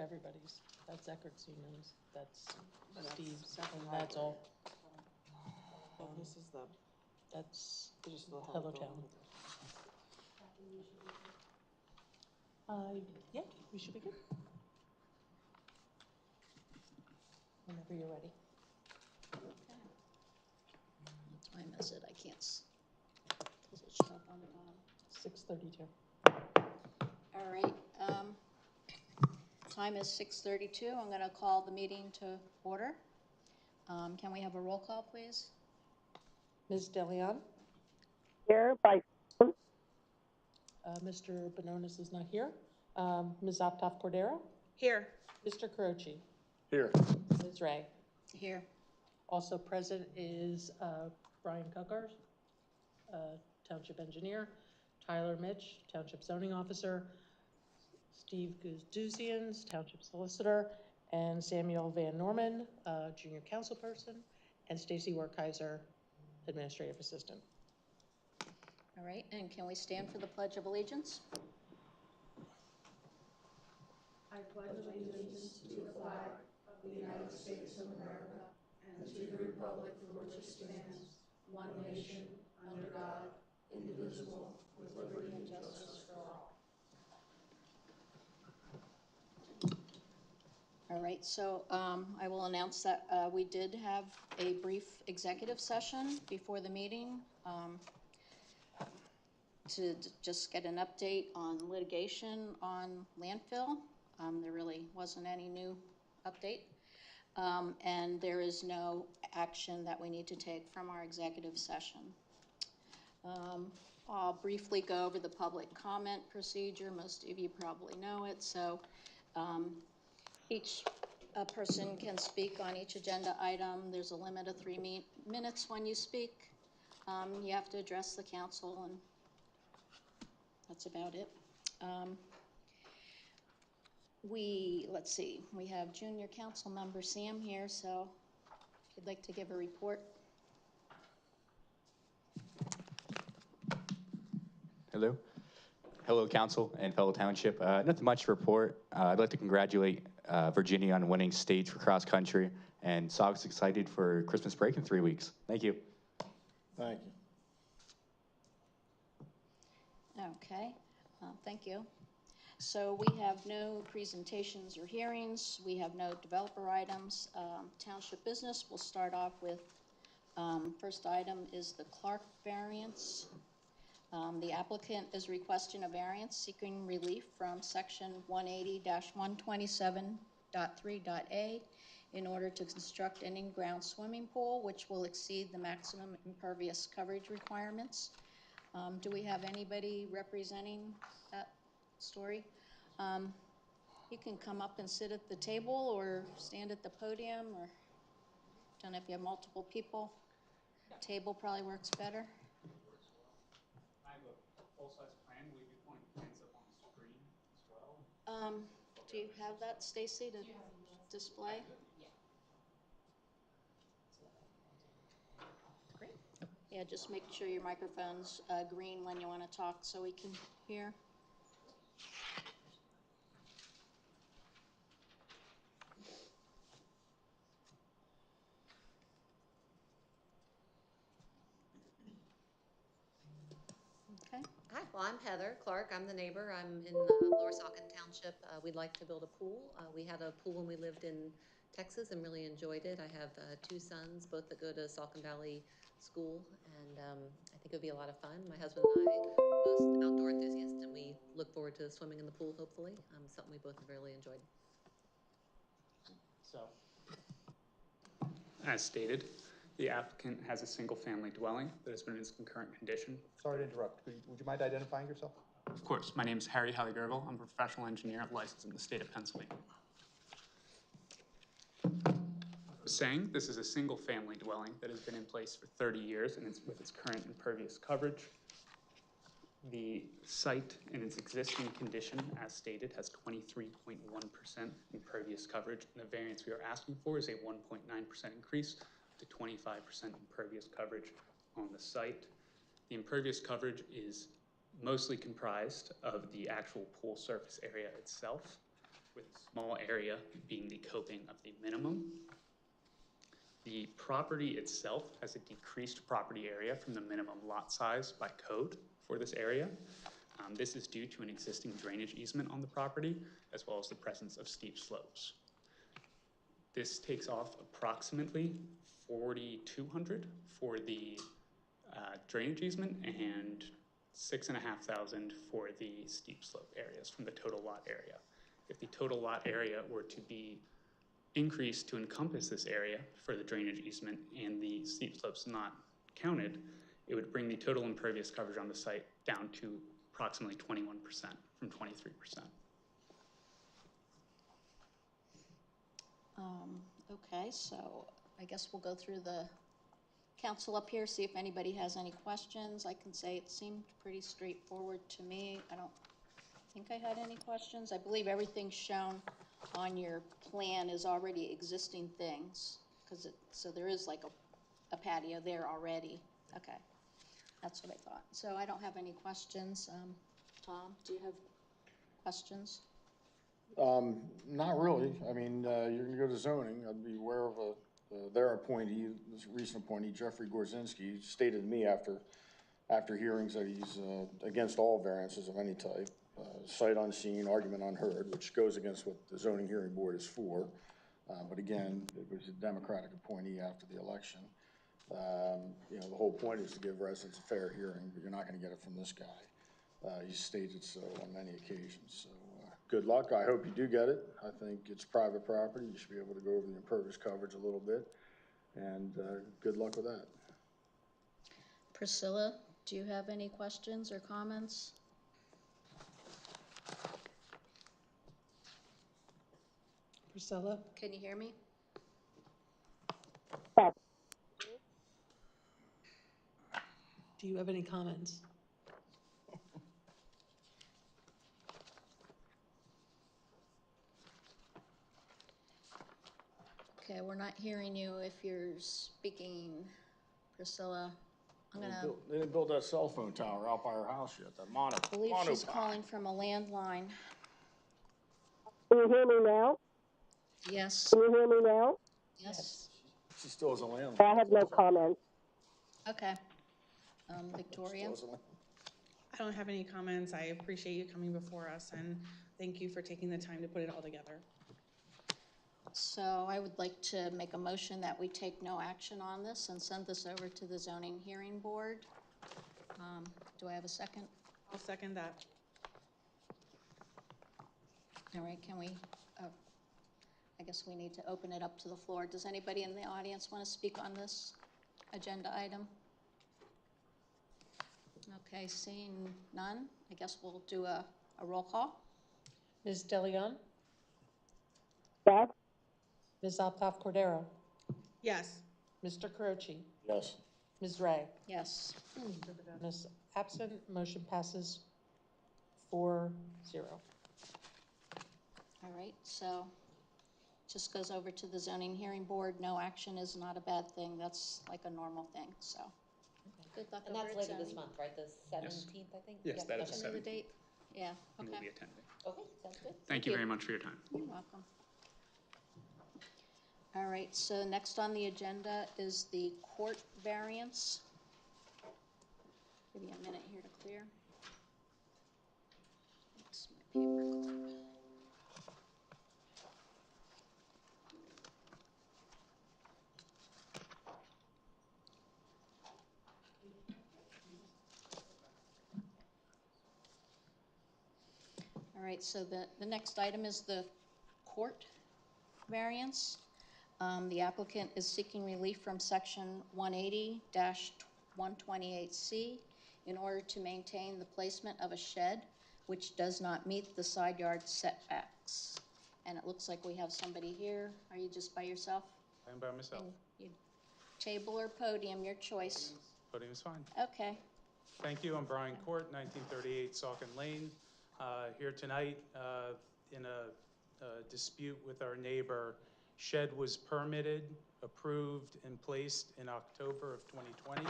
everybody's. That's Eckert Siemens, that's Steve's, and that's all. This is the, That's just the Hellertown. Yeah, we should be good. Whenever you're ready. Okay. What time is it? I can't. Does it show up on the bottom? 6:32. All right. Time is 6:32. I'm going to call the meeting to order. Can we have a roll call, please? Ms. DeLeon? Here by Mr. Bononis is not here. Ms. Optoff Cordero? Here. Mr. Carochi? Here. Ms. Ray? Here. Also present is Brian Cuckars, Township Engineer, Tyler Mitch, Township Zoning Officer, Steve Guzduzians, Township Solicitor, and Samuel Van Norman, Junior Councilperson, and Stacy Werkheiser, Administrative Assistant. All right, and can we stand for the Pledge of Allegiance? I pledge allegiance to the flag of the United States of America and to the republic for which it stands, one nation, under God, indivisible, with liberty and justice for all. All right, so I will announce that we did have a brief executive session before the meeting to just get an update on litigation on landfill. There really wasn't any new update. And there is no action that we need to take from our executive session. I'll briefly go over the public comment procedure. Most of you probably know it. So each person can speak on each agenda item. There's a limit of 3 minutes when you speak. You have to address the council, and that's about it. Let's see, we have junior council member Sam here, so if you'd like to give a report. Hello. Hello, council and fellow township. Nothing much to report. I'd like to congratulate Virginia on winning states for cross country, and Sauc's excited for Christmas break in 3 weeks. Thank you. Thank you. Okay, thank you. So we have no presentations or hearings. We have no developer items. Township business, we'll start off with, first item is the Clark variance. The applicant is requesting a variance seeking relief from section 180-127.3.a in order to construct an in-ground swimming pool, which will exceed the maximum impervious coverage requirements. Do we have anybody representing that story? You can come up and sit at the table or stand at the podium, or don't know if you have multiple people. Table probably works better. I have a full-size plan. Will you be pointing plans up on the screen as well? Do you have that, Stacy, to display? Yeah. Great. Yeah, just make sure your microphone's green when you want to talk so we can hear. Okay. Hi, well, I'm Heather Clark. I'm the neighbor. I'm in Lower Saucon Township. We'd like to build a pool. We had a pool when we lived in Texas and really enjoyed it. I have 2 sons, both that go to Saucon Valley School, and I think it would be a lot of fun. My husband and I are both outdoor enthusiasts, and we look forward to swimming in the pool, hopefully. Something we both have really enjoyed. So, as stated, the applicant has a single-family dwelling that has been in its concurrent condition. Sorry to interrupt. Would you mind identifying yourself? Of course, my name is Harry Halligerville. I'm a professional engineer licensed in the state of Pennsylvania. I was saying, this is a single-family dwelling that has been in place for 30 years, and with its current impervious coverage. The site in its existing condition, as stated, has 23.1% impervious coverage, and the variance we are asking for is a 1.9% increase to 25% impervious coverage on the site. The impervious coverage is mostly comprised of the actual pool surface area itself. with small area being the coping of the minimum. The property itself has a decreased property area from the minimum lot size by code for this area. This is due to an existing drainage easement on the property, as well as the presence of steep slopes. This takes off approximately 4,200 for the drainage easement and 6,500 for the steep slope areas from the total lot area. If the total lot area were to be increased to encompass this area for the drainage easement and the steep slopes not counted, it would bring the total impervious coverage on the site down to approximately 21% from 23%. Okay, so I guess we'll go through the council up here, see if anybody has any questions. I can say it seemed pretty straightforward to me. I don't think I had any questions. I believe everything shown on your plan is already existing things, so there is like a patio there already. Okay, that's what I thought. So I don't have any questions. Tom, do you have questions? Not really. I mean, you're gonna go to zoning. I'd be aware of their appointee, this recent appointee, Jeffrey Gorzinski, stated to me after hearings that he's against all variances of any type. Sight unseen, argument unheard, which goes against what the zoning hearing board is for. But again, it was a Democratic appointee after the election. You know, the whole point is to give residents a fair hearing, but you're not gonna get it from this guy. He's stated so on many occasions, so good luck. I hope you do get it. I think it's private property. You should be able to go over the impervious coverage a little bit, and good luck with that. Priscilla, do you have any questions or comments? Priscilla? Can you hear me? Do you have any comments? Okay, we're not hearing you if you're speaking, Priscilla. They didn't build that cell phone tower out by her house yet, that I believe she's calling from a landline. Can you hear me now? Yes, Can you hear me now? yes, She still has a landline. I have no comments. okay. Victoria? I don't have any comments. I appreciate you coming before us, and thank you for taking the time to put it all together. So I would like to make a motion that we take no action on this and send this over to the zoning hearing board. Do I have a second? I'll second that. All right, can we, I guess we need to open it up to the floor. Does anybody in the audience want to speak on this agenda item? Okay, seeing none, I guess we'll do a roll call. Ms. DeLeon? Yes? Ms. Altough Cordero? Yes. Mr. Carochi? Yes. Ms. Ray? Yes. Ms. absent, motion passes 4-0. All right, so just goes over to the zoning hearing board. No action is not a bad thing. That's like a normal thing, so. Good luck And over that's at later this zoning. month, right? The 17th, I think? Yes, Yeah, that is okay. the Tell me the 17th. date. Yeah, And we'll okay. be attending. Okay, sounds good. Thank you very much for your time. You're welcome. All right, so next on the agenda is the court variance. Give me a minute here to clear. Makes my paper clear. All right, so the next item is the court variance. The applicant is seeking relief from section 180-128C in order to maintain the placement of a shed which does not meet the side yard setbacks. And it looks like we have somebody here. Are you just by yourself? I'm by myself. And you, table or podium, your choice. Podium is fine. Okay. Thank you. I'm Brian Court, 1938 Saucon Lane. Here tonight in a dispute with our neighbor. Shed was permitted, approved, and placed in October of 2020.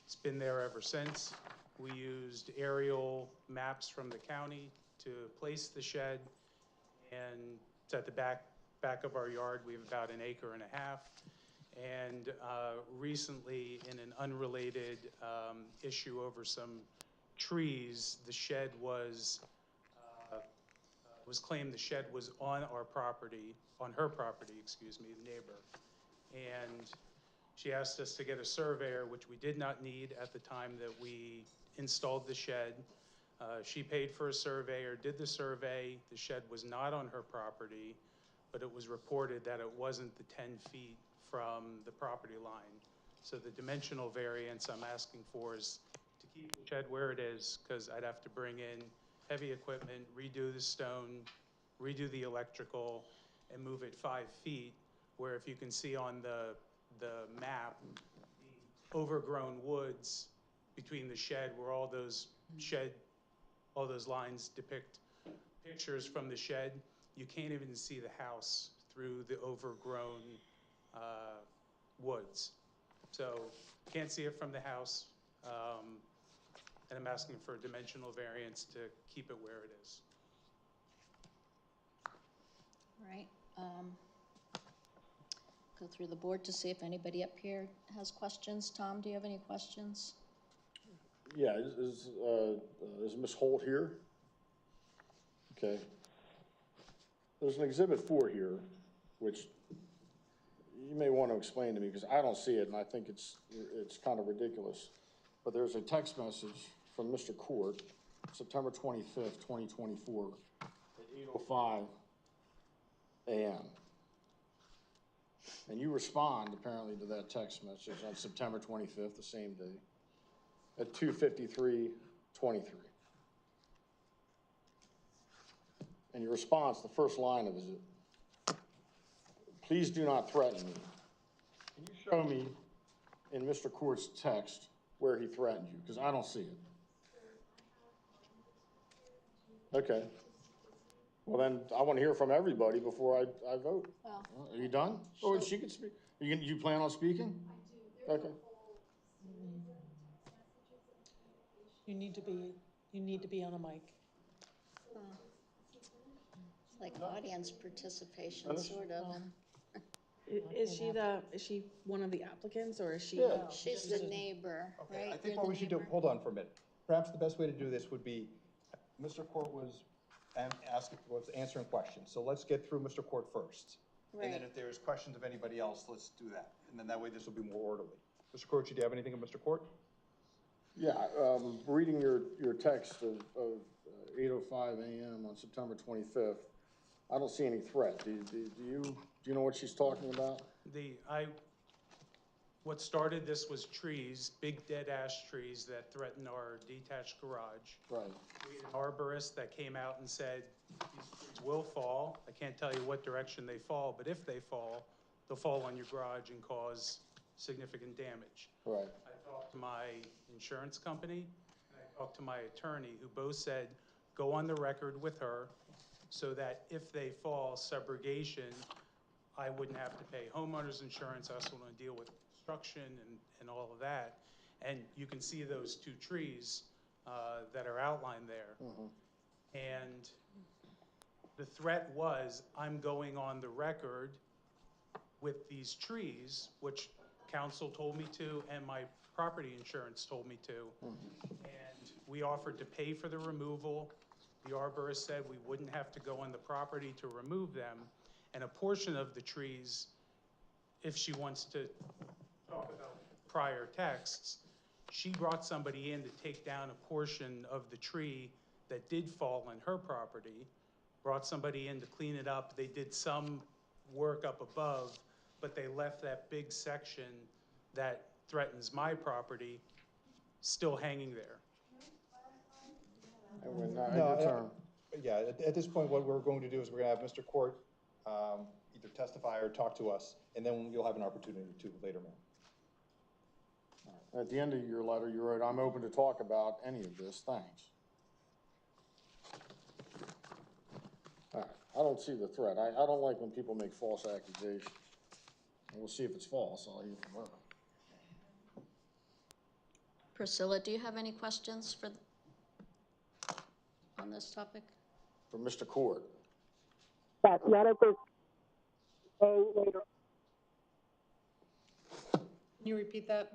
It's been there ever since. We used aerial maps from the county to place the shed. and it's at the back of our yard. We have about an acre and a half. And recently, in an unrelated issue over some trees, the shed was claimed the shed was on our property, on her property, excuse me, the neighbor. And she asked us to get a surveyor, which we did not need at the time that we installed the shed. She paid for a surveyor, did the survey. The shed was not on her property, but it was reported that it wasn't the 10 feet from the property line. So the dimensional variance I'm asking for is to keep the shed where it is, because I'd have to bring in heavy equipment, redo the stone, redo the electrical, and move it 5 feet, where if you can see on the map, the overgrown woods between the shed, where all those lines depict pictures from the shed, you can't even see the house through the overgrown woods. So can't see it from the house, and I'm asking for a dimensional variance to keep it where it is. All right. Go through the board to see if anybody up here has questions. Tom, do you have any questions? Yeah, is Ms. Holt here? Okay. There's an Exhibit 4 here, which you may want to explain to me, because I don't see it, and I think it's kind of ridiculous. But there's a text message from Mr. Court, September 25th, 2024, at 8:05 a.m. And you respond, apparently, to that text message on September 25th, the same day, at 2:53:23. And your response, the first line of it is, please do not threaten me. Can you show me in Mr. Court's text where he threatened you? Because I don't see it. Okay. Well, then I want to hear from everybody before I vote. Well, Are you done? Oh, she can speak. You plan on speaking? Okay. You need to be on a mic. it's like audience participation, sort of. Is she one of the applicants, or is she? Yeah. She's the neighbor, Okay, right? I think You're what the we should do, neighbor. hold on for a minute. Perhaps the best way to do this would be, Mr. Court was answering questions. So let's get through Mr. Court first. And then Right. if there's questions of anybody else, let's do that. And then that way this will be more orderly. Mr. Court, do you have anything of Mr. Court? Yeah, reading your text of 8:05 a.m. on September 25th, I don't see any threat. Do you know what she's talking about? What started this was trees, big dead ash trees that threatened our detached garage. Right. We had an arborist that came out and said, these trees will fall. I can't tell you what direction they fall, but if they fall, they'll fall on your garage and cause significant damage. Right. I talked to my insurance company, and I talked to my attorney, who both said, go on the record with her so that if they fall, subrogation, I wouldn't have to pay homeowners insurance. I also want to deal with construction and all of that. And you can see those two trees that are outlined there. Mm-hmm. And the threat was, I'm going on the record with these trees, which council told me to, and my property insurance told me to. Mm-hmm. And we offered to pay for the removal. The arborist said we wouldn't have to go on the property to remove them. And a portion of the trees, if she wants to talk about prior texts, she brought somebody in to take down a portion of the tree that did fall on her property, brought somebody in to clean it up. They did some work up above, but they left that big section that threatens my property still hanging there. And we're not, your turn. Yeah, at this point, what we're going to do is we're going to have Mr. Court either testify or talk to us, and then you'll have an opportunity to later, ma'am. At the end of your letter, you wrote, I'm open to talk about any of this, thanks. All right, I don't see the threat. I don't like when people make false accusations. And we'll see if it's false, I'll even vote. Priscilla, do you have any questions on this topic? For Mr. Court. Yes, none of this may later. Can you repeat that?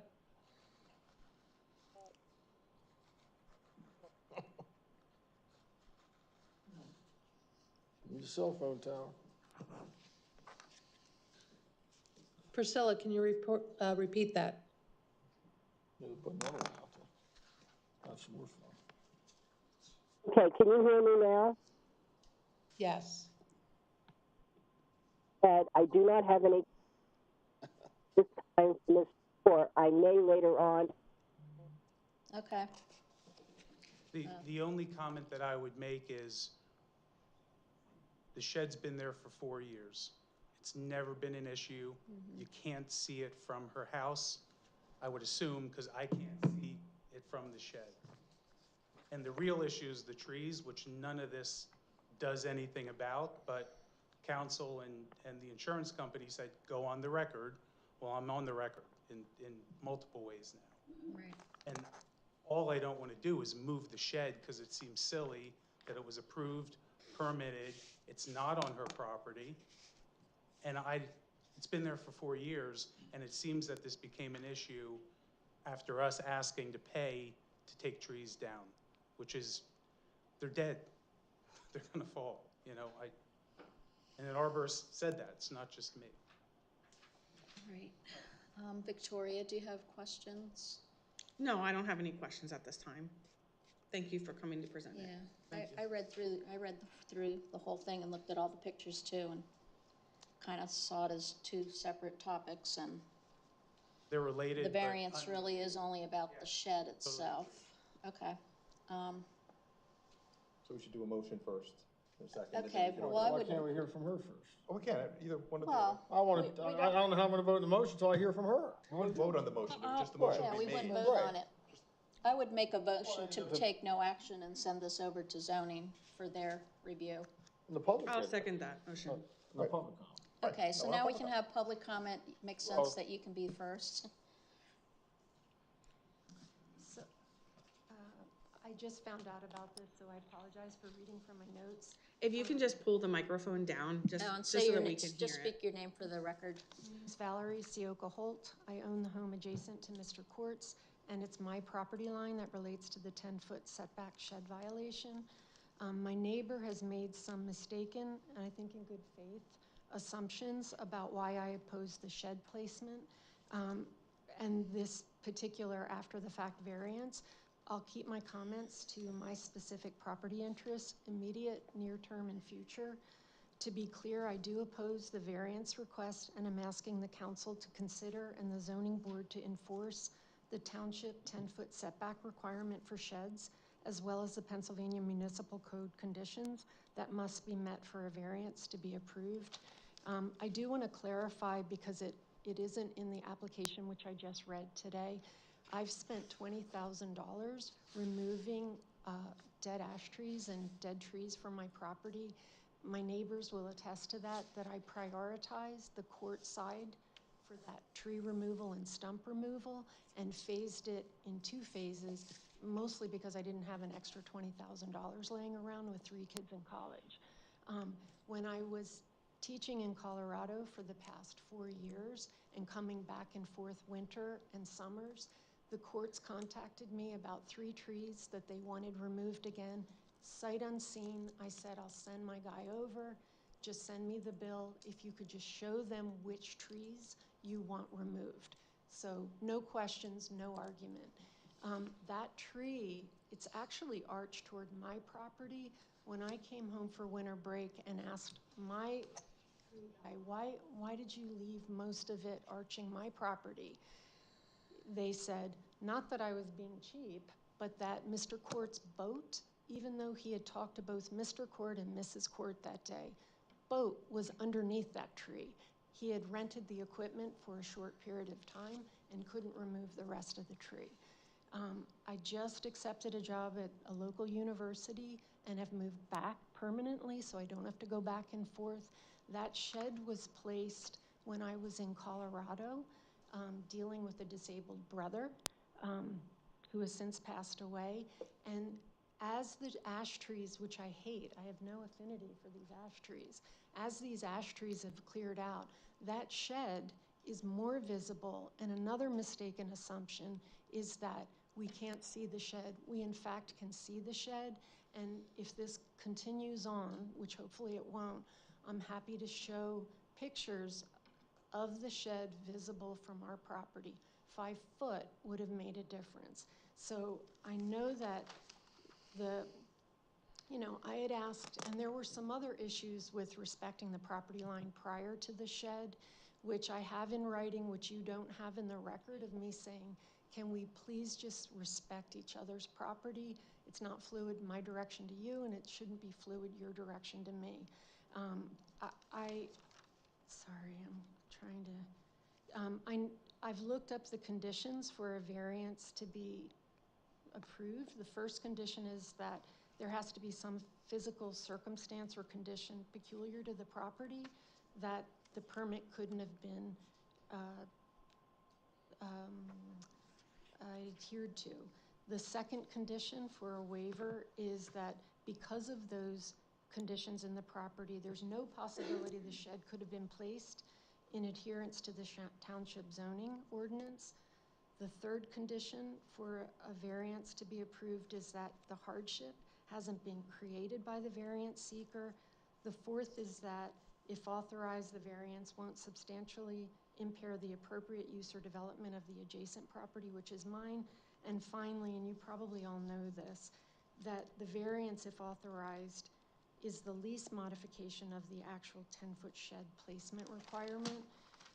Your cell phone tower. Priscilla, can you repeat that? Yeah, put another one out there. That's more fun. Okay, can you hear me now? Yes. That I do not have any this time, Ms. Court. I may later on. Okay. The only comment that I would make is the shed's been there for 4 years. It's never been an issue. You can't see it from her house, I would assume, because I can't see it from the shed. And the real issue is the trees, which none of this does anything about, but council and the insurance company said, go on the record. Well, I'm on the record in multiple ways now. Right. And all I don't want to do is move the shed because it seems silly that it was approved, permitted, it's not on her property. And it's been there for 4 years, and it seems that this became an issue after us asking to pay to take trees down, which is, they're dead. They're gonna fall, you know. And an arborist said that, it's not just me. Right. Victoria, do you have questions? No, I don't have any questions at this time. Thank you for coming to present it. Yeah, I read through the whole thing and looked at all the pictures too, and kind of saw it as two separate topics, and They're related. the variance really is only about the shed Totally. itself. Okay. So we should do a motion first, or second. and then Okay, we can- well, I Why would, can't we hear from her first? Oh, we can, either one of the well, other. I don't know how I'm gonna vote in the motion until I hear from her. We wouldn't vote on the motion, it was just the motion yeah, we we wouldn't made. vote Right. on it. I would make a motion to take no action and send this over to zoning for their review. In the public. I'll did. second that motion. In the public comment. Okay, so no, now I'm we fine can with have public comment. Makes sense that you can be first. So, I just found out about this, so I apologize for reading from my notes. If you can just pull the microphone down, just Oh, and just say so your, that we can hear just it. speak your name for the record. It's Valerie Sioka Holt. I own the home adjacent to Mr. Court's, and it's my property line that relates to the 10-foot setback shed violation. My neighbor has made some mistaken, and I think in good faith, assumptions about why I oppose the shed placement. And this particular after-the-fact variance, I'll keep my comments to my specific property interests, immediate, near-term, and future. To be clear, I do oppose the variance request, and I'm asking the council to consider and the zoning board to enforce the township 10-foot setback requirement for sheds, as well as the Pennsylvania Municipal Code conditions that must be met for a variance to be approved. I do want to clarify, because it isn't in the application which I just read today. I've spent $20,000 removing dead ash trees and dead trees from my property. My neighbors will attest to that I prioritize the court side for that tree removal and stump removal and phased it in 2 phases, mostly because I didn't have an extra $20,000 laying around with 3 kids in college. When I was teaching in Colorado for the past 4 years and coming back and forth winter and summers, the courts contacted me about 3 trees that they wanted removed again. Sight unseen, I said, I'll send my guy over, just send me the bill. If you could just show them which trees you want removed. So no questions, no argument. That tree, it's actually arched toward my property. When I came home for winter break and asked my guy, why did you leave most of it arching my property? They said, not that I was being cheap, but that Mr. Court's boat, even though he had talked to both Mr. Court and Mrs. Court that day, boat was underneath that tree. He had rented the equipment for a short period of time and couldn't remove the rest of the tree. I just accepted a job at a local university and have moved back permanently, so I don't have to go back and forth. That shed was placed when I was in Colorado, dealing with a disabled brother who has since passed away. And as the ash trees, which I hate, I have no affinity for these ash trees, as these ash trees have cleared out, that shed is more visible. And another mistaken assumption is that we can't see the shed. We in fact can see the shed, and if this continues on, which hopefully it won't, I'm happy to show pictures of the shed visible from our property. 5 foot would have made a difference. So I know that I had asked, and there were some other issues with respecting the property line prior to the shed, which I have in writing, which you don't have in the record, of me saying, can we please just respect each other's property? It's not fluid my direction to you, and it shouldn't be fluid your direction to me. Sorry, I'm trying to, I've looked up the conditions for a variance to be approved. The first condition is that there has to be some physical circumstance or condition peculiar to the property that the permit couldn't have been adhered to. The second condition for a waiver is that because of those conditions in the property, there's no possibility the shed could have been placed in adherence to the township zoning ordinance. The third condition for a variance to be approved is that the hardship hasn't been created by the variance seeker. The fourth is that if authorized, the variance won't substantially impair the appropriate use or development of the adjacent property, which is mine. And finally, and you probably all know this, that the variance, if authorized, is the least modification of the actual 10-foot shed placement requirement.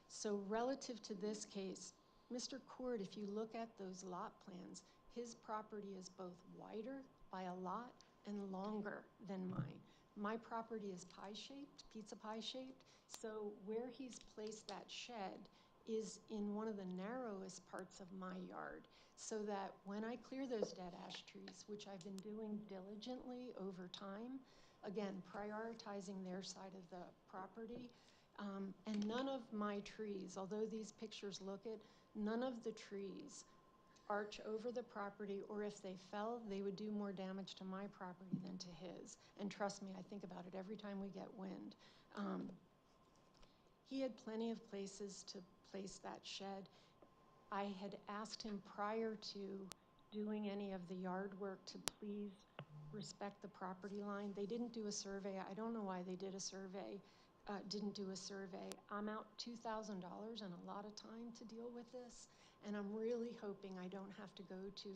So relative to this case, Mr. Court, if you look at those lot plans, his property is both wider by a lot and longer than mine. My property is pie-shaped, pizza pie-shaped, so where he's placed that shed is in one of the narrowest parts of my yard, so that when I clear those dead ash trees, which I've been doing diligently over time, again, prioritizing their side of the property, and none of my trees, although these pictures look it, none of the trees arch over the property, or if they fell, they would do more damage to my property than to his. And trust me, I think about it every time we get wind. He had plenty of places to place that shed. I had asked him prior to doing any of the yard work to please respect the property line. They didn't do a survey. I don't know why they did a survey, didn't do a survey. I'm out $2,000 and a lot of time to deal with this, and I'm really hoping I don't have to go to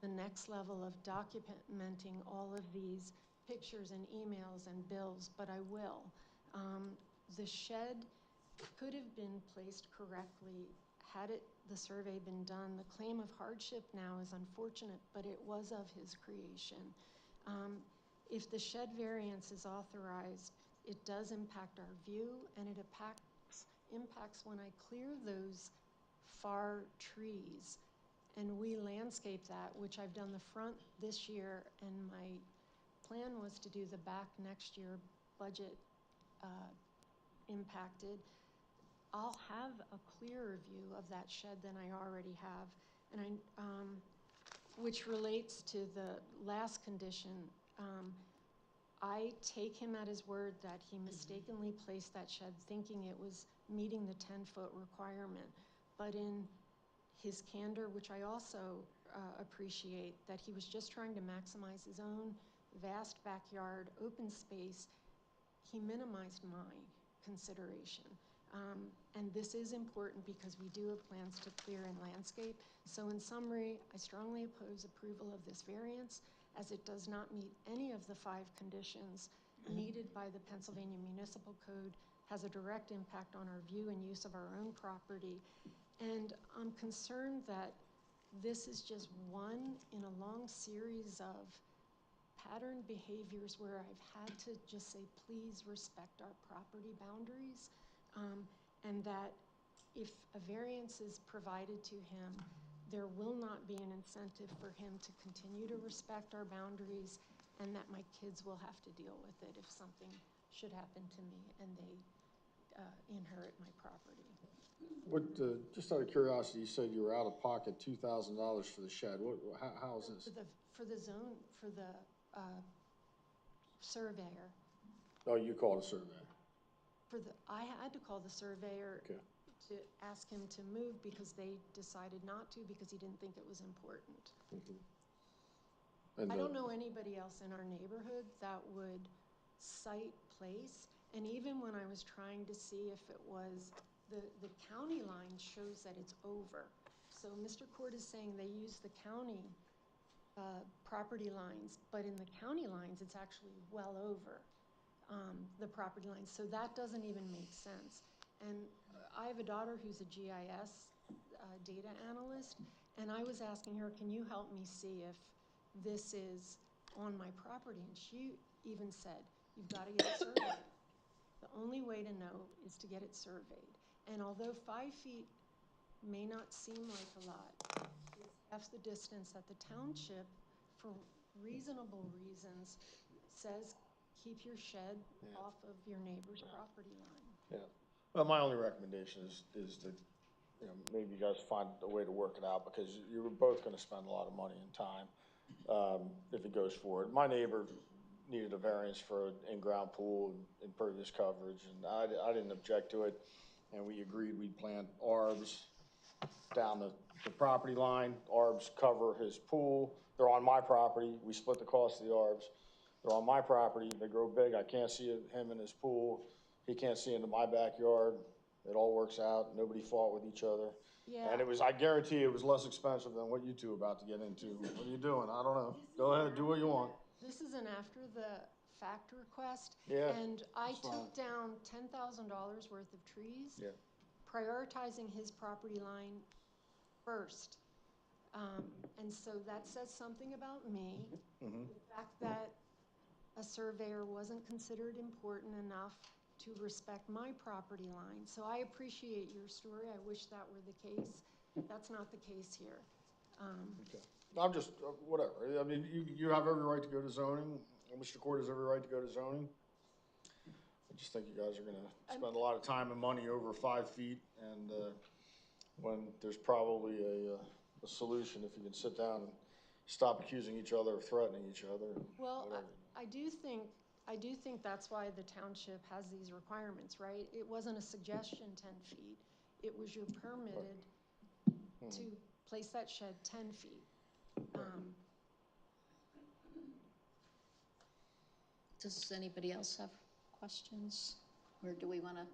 the next level of documenting all of these pictures and emails and bills, but I will. The shed could have been placed correctly had the survey been done. The claim of hardship now is unfortunate, but it was of his creation. If the shed variance is authorized, it does impact our view, and it impacts when I clear those far trees and we landscape that, which I've done the front this year, and my plan was to do the back next year, budget impacted. I'll have a clearer view of that shed than I already have, and which relates to the last condition. I take him at his word that he mistakenly placed that shed thinking it was meeting the 10-foot requirement, but in his candor, which I also appreciate, that he was just trying to maximize his own vast backyard, open space, he minimized my consideration. And this is important because we do have plans to clear and landscape. So in summary, I strongly oppose approval of this variance, as it does not meet any of the 5 conditions needed by the Pennsylvania Municipal Code, has a direct impact on our view and use of our own property. And I'm concerned that this is just one in a long series of patterned behaviors where I've had to just say, please respect our property boundaries, and that if a variance is provided to him, there will not be an incentive for him to continue to respect our boundaries, and that my kids will have to deal with it if something should happen to me and they inherit my property. What, just out of curiosity, you said you were out of pocket $2,000 for the shed. How is this? for the zone, for the surveyor. Oh, you called a survey. I had to call the surveyor Okay. to ask him to move because they decided not to because he didn't think it was important. And I don't know anybody else in our neighborhood that would cite place. And even when I was trying to see if it was, the county line shows that it's over. So Mr. Court is saying they use the county property lines, but in the county lines, it's actually well over the property lines. So that doesn't even make sense. And I have a daughter who's a GIS data analyst, and I was asking her, can you help me see if this is on my property? And she even said, you've got to get it surveyed. The only way to know is to get it surveyed. And although 5 feet may not seem like a lot, that's the distance that the township, for reasonable reasons, says keep your shed off of your neighbor's property line. Yeah. Well, my only recommendation is to, maybe you guys find a way to work it out, because you're both gonna spend a lot of money and time, if it goes forward. My neighbor needed a variance for an in-ground pool and impervious coverage, and I didn't object to it, and we agreed we'd plant arbs down the property line. Arbs cover his pool. They're on my property. We split the cost of the arbs. They're on my property. They grow big. I can't see him in his pool. He can't see into my backyard. It all works out. Nobody fought with each other. Yeah. And I guarantee it was less expensive than what you two are about to get into. What are you doing? I don't know. Go ahead, do what you want. This is an after the fact request. Yeah, And I that's fine. took down $10,000 worth of trees. Yeah. Prioritizing his property line first. And so that says something about me. The fact that a surveyor wasn't considered important enough to respect my property line. So I appreciate your story. I wish that were the case. That's not the case here. Okay. I'm just, whatever. I mean, you have every right to go to zoning. Mr. Court has every right to go to zoning. I just think you guys are gonna spend a lot of time and money over 5 feet, and when there's probably a solution if you can sit down and stop accusing each other of threatening each other. Well, whatever. I do think that's why the township has these requirements, right? It wasn't a suggestion 10 feet. It was you're permitted to place that shed 10 feet. Does anybody else have questions? Or do we want to?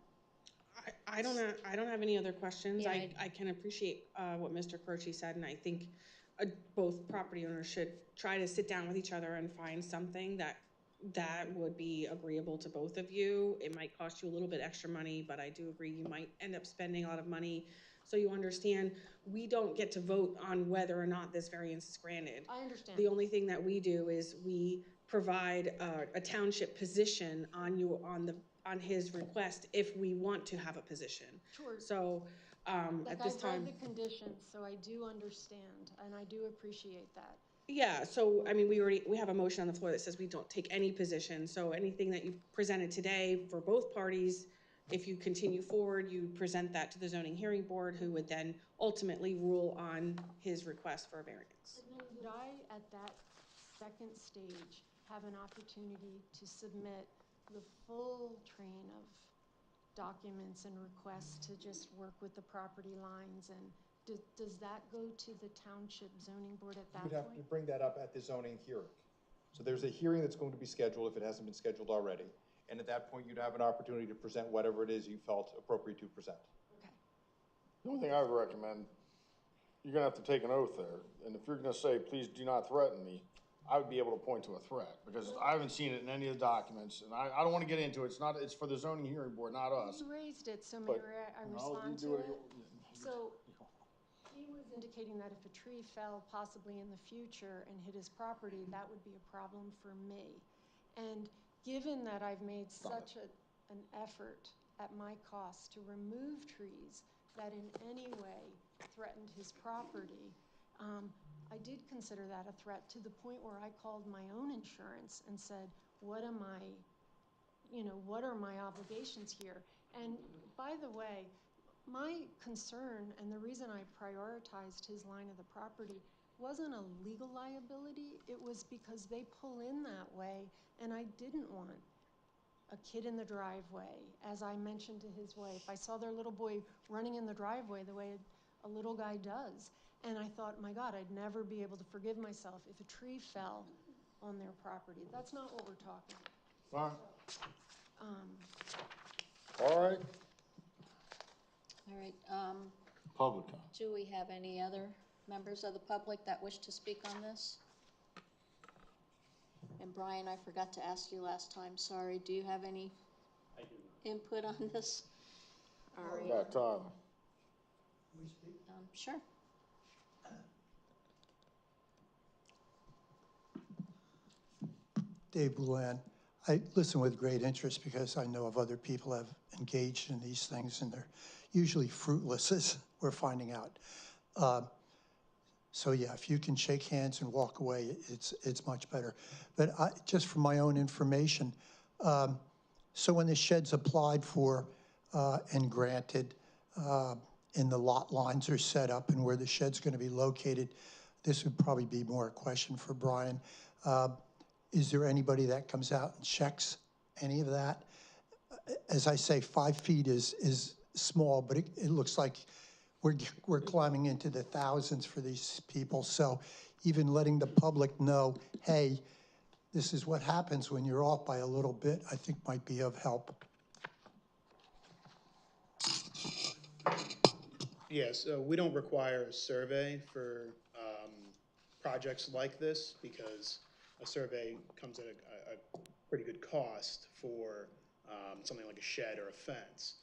I don't have any other questions. Yeah, I can appreciate what Mr. Croce said, and I think both property owners should try to sit down with each other and find something that would be agreeable to both of you. It might cost you a little bit extra money, but I do agree you might end up spending a lot of money. So you understand, we don't get to vote on whether or not this variance is granted. I understand. The only thing that we do is we provide a township position on his request if we want to have a position. Sure. So at this time. I've read the conditions, so I do understand, and I do appreciate that. Yeah, so I mean, we have a motion on the floor that says we don't take any position. So anything that you presented today for both parties, if you continue forward, you present that to the zoning hearing board, who would then ultimately rule on his request for a variance. And then would I, at that second stage, have an opportunity to submit the full train of documents and requests to just work with the property lines? And does that go to the township zoning board at that You'd have to point? bring that up at the zoning hearing. So there's a hearing that's going to be scheduled if it hasn't been scheduled already. And at that point, you'd have an opportunity to present whatever it is you felt appropriate to present. Okay. The only thing I would recommend, you're gonna have to take an oath there, and if you're gonna say, please do not threaten me, I would be able to point to a threat, because I haven't seen it in any of the documents, and I don't wanna get into it. It's for the zoning hearing board, not us. You raised it, so But, maybe I you know, respond you do to what it. you- So he was indicating that if a tree fell possibly in the future and hit his property, that would be a problem for me. And given that I've made such an effort at my cost to remove trees that in any way threatened his property, I did consider that a threat, to the point where I called my own insurance and said, what are my obligations here? And by the way, my concern, and the reason I prioritized his line of the property, wasn't a legal liability. It was because they pull in that way, and I didn't want a kid in the driveway. As I mentioned to his wife, I saw their little boy running in the driveway the way a little guy does. And I thought, my God, I'd never be able to forgive myself if a tree fell on their property. That's not what we're talking about. All right. All right, Public comment. do we have any other members of the public that wish to speak on this? And Brian, I forgot to ask you last time, sorry, do you have any input on this? What about Tyler? Sure. Dave Boulan. I listen with great interest because I know of other people have engaged in these things, and they're usually fruitless, as we're finding out. So yeah, if you can shake hands and walk away, it's much better. But just for my own information, so when the shed's applied for and granted, and the lot lines are set up and where the shed's going to be located, this would probably be more a question for Brian. Is there anybody that comes out and checks any of that? As I say, 5 feet is small, but it looks like we're climbing into the thousands for these people. So even letting the public know, hey, this is what happens when you're off by a little bit, I think might be of help. Yes, we don't require a survey for projects like this because a survey comes at a pretty good cost for something like a shed or a fence.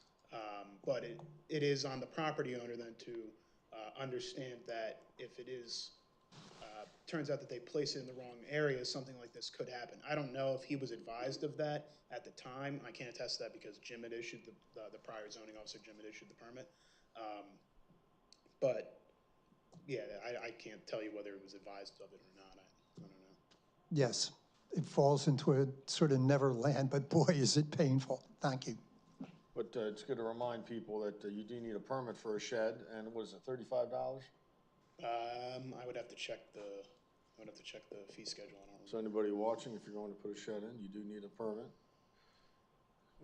But it is on the property owner then to understand that if it is, turns out that they place it in the wrong area, something like this could happen. I don't know if he was advised of that at the time. I can't attest to that because Jim had issued, the prior zoning officer, Jim had issued the permit. But yeah, I can't tell you whether it was advised of it or not. I don't know. Yes, it falls into a sort of neverland, but boy, is it painful. Thank you. But it's good to remind people that you do need a permit for a shed, and what is it, $35? I would have to check the fee schedule. I don't remember. So anybody watching, if you're going to put a shed in, you do need a permit.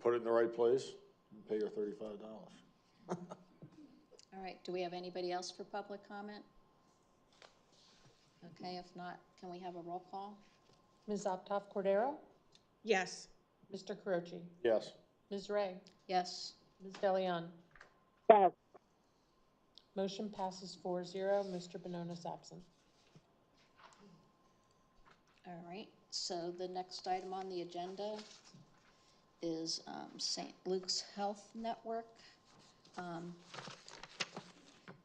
Put it in the right place and pay your $35. All right, do we have anybody else for public comment? Okay, if not, can we have a roll call? Ms. Optoff Cordero? Yes. Mr. Caroci? Yes. Ms. Ray? Yes. Ms. Delion? Yes. Motion passes 4-0. Mr. Bonona's absent. All right, so the next item on the agenda is St. Luke's Health Network.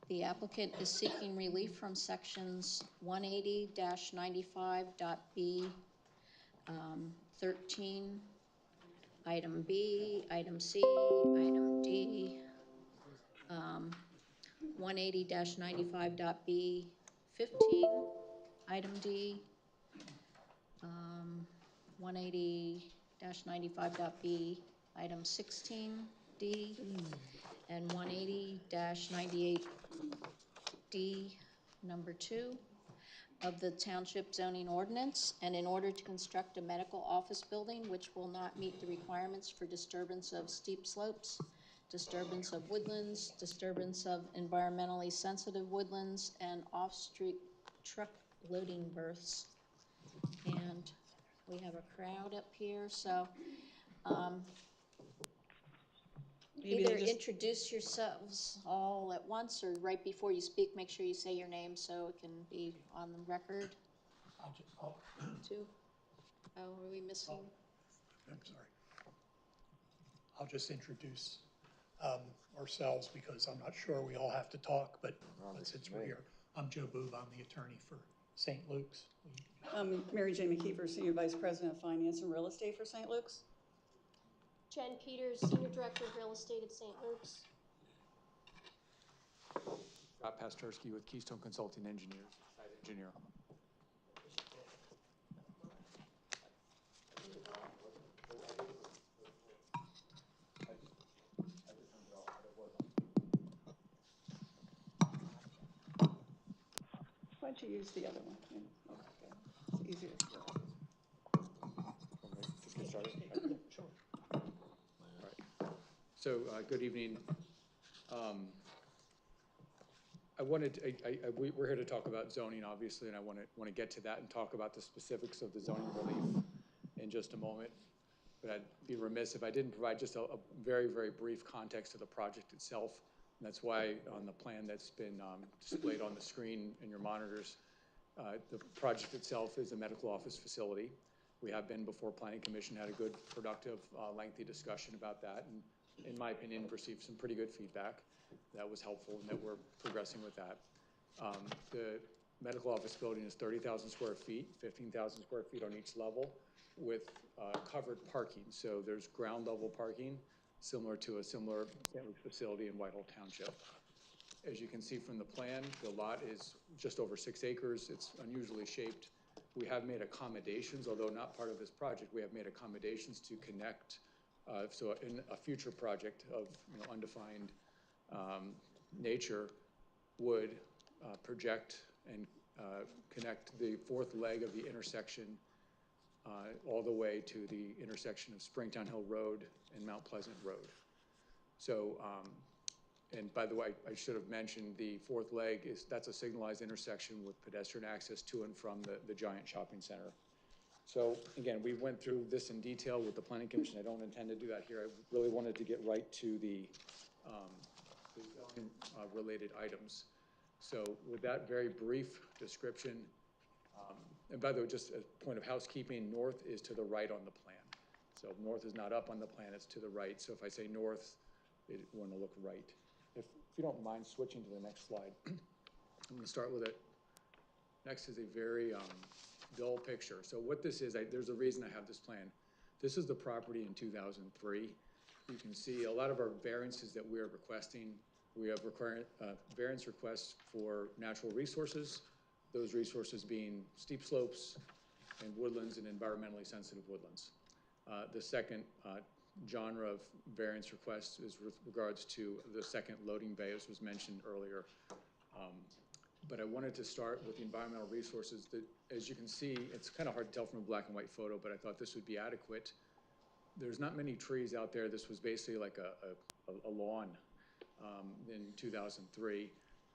The applicant is seeking relief from sections 180-95.B, 13, item B, item C, item D, 180-95.B, 15, item D, 180-95.B, item 16D, and 180-98D, number 2 of the Township zoning ordinance, and in order to construct a medical office building which will not meet the requirements for disturbance of steep slopes, disturbance of woodlands, disturbance of environmentally sensitive woodlands, and off-street truck loading berths. And we have a crowd up here, so either introduce yourselves all at once or right before you speak, make sure you say your name so it can be on the record. Two? Oh, are we missing? I'm sorry. I'll just introduce ourselves because I'm not sure we all have to talk, but since we're here, I'm Joe Boob. I'm the attorney for St. Luke's. Mary Jane McKeever, Senior Vice President of Finance and Real Estate for St. Luke's. Jen Peters, Senior Director of Real Estate at St. Luke's. Scott Pastersky with Keystone Consulting Engineers, site engineer. don't you use the other one? Yeah, okay. It's easier. Just get started? Sure. All right. So, good evening. We're here to talk about zoning, obviously, and I want to get to that and talk about the specifics of the zoning relief in just a moment. But I'd be remiss if I didn't provide just a very, very brief context of the project itself. And that's why on the plan that's been displayed on the screen in your monitors, the project itself is a medical office facility. We have been before Planning Commission, had a good, productive, lengthy discussion about that, and in my opinion, received some pretty good feedback that was helpful and that we're progressing with that. The medical office building is 30,000 square feet, 15,000 square feet on each level with covered parking. So there's ground level parking, similar to a similar facility in Whitehall Township. As you can see from the plan, the lot is just over 6 acres. It's unusually shaped. We have made accommodations, although not part of this project, we have made accommodations to connect. So in a future project of undefined nature would project and connect the fourth leg of the intersection all the way to the intersection of Springtown Hill Road and Mount Pleasant Road. So, and by the way, I should have mentioned the fourth leg that's a signalized intersection with pedestrian access to and from the giant shopping center. So again, we went through this in detail with the Planning Commission. I don't intend to do that here. I really wanted to get right to the zoning related items. So with that very brief description, and by the way, just a point of housekeeping, north is to the right on the plan. So north is not up on the plan, it's to the right. So if I say north, it want to look right. If you don't mind switching to the next slide, I'm going to start with it. Next is a very dull picture. So what this is, there's a reason I have this plan. This is the property in 2003. You can see a lot of our variances that we are requesting. We have variance requests for natural resources, those resources being steep slopes and woodlands and environmentally sensitive woodlands. The second genre of variance requests is with regards to the second loading bay, as was mentioned earlier. But I wanted to start with the environmental resources that, as you can see, it's kind of hard to tell from a black and white photo, but I thought this would be adequate. There's not many trees out there. This was basically like a lawn in 2003.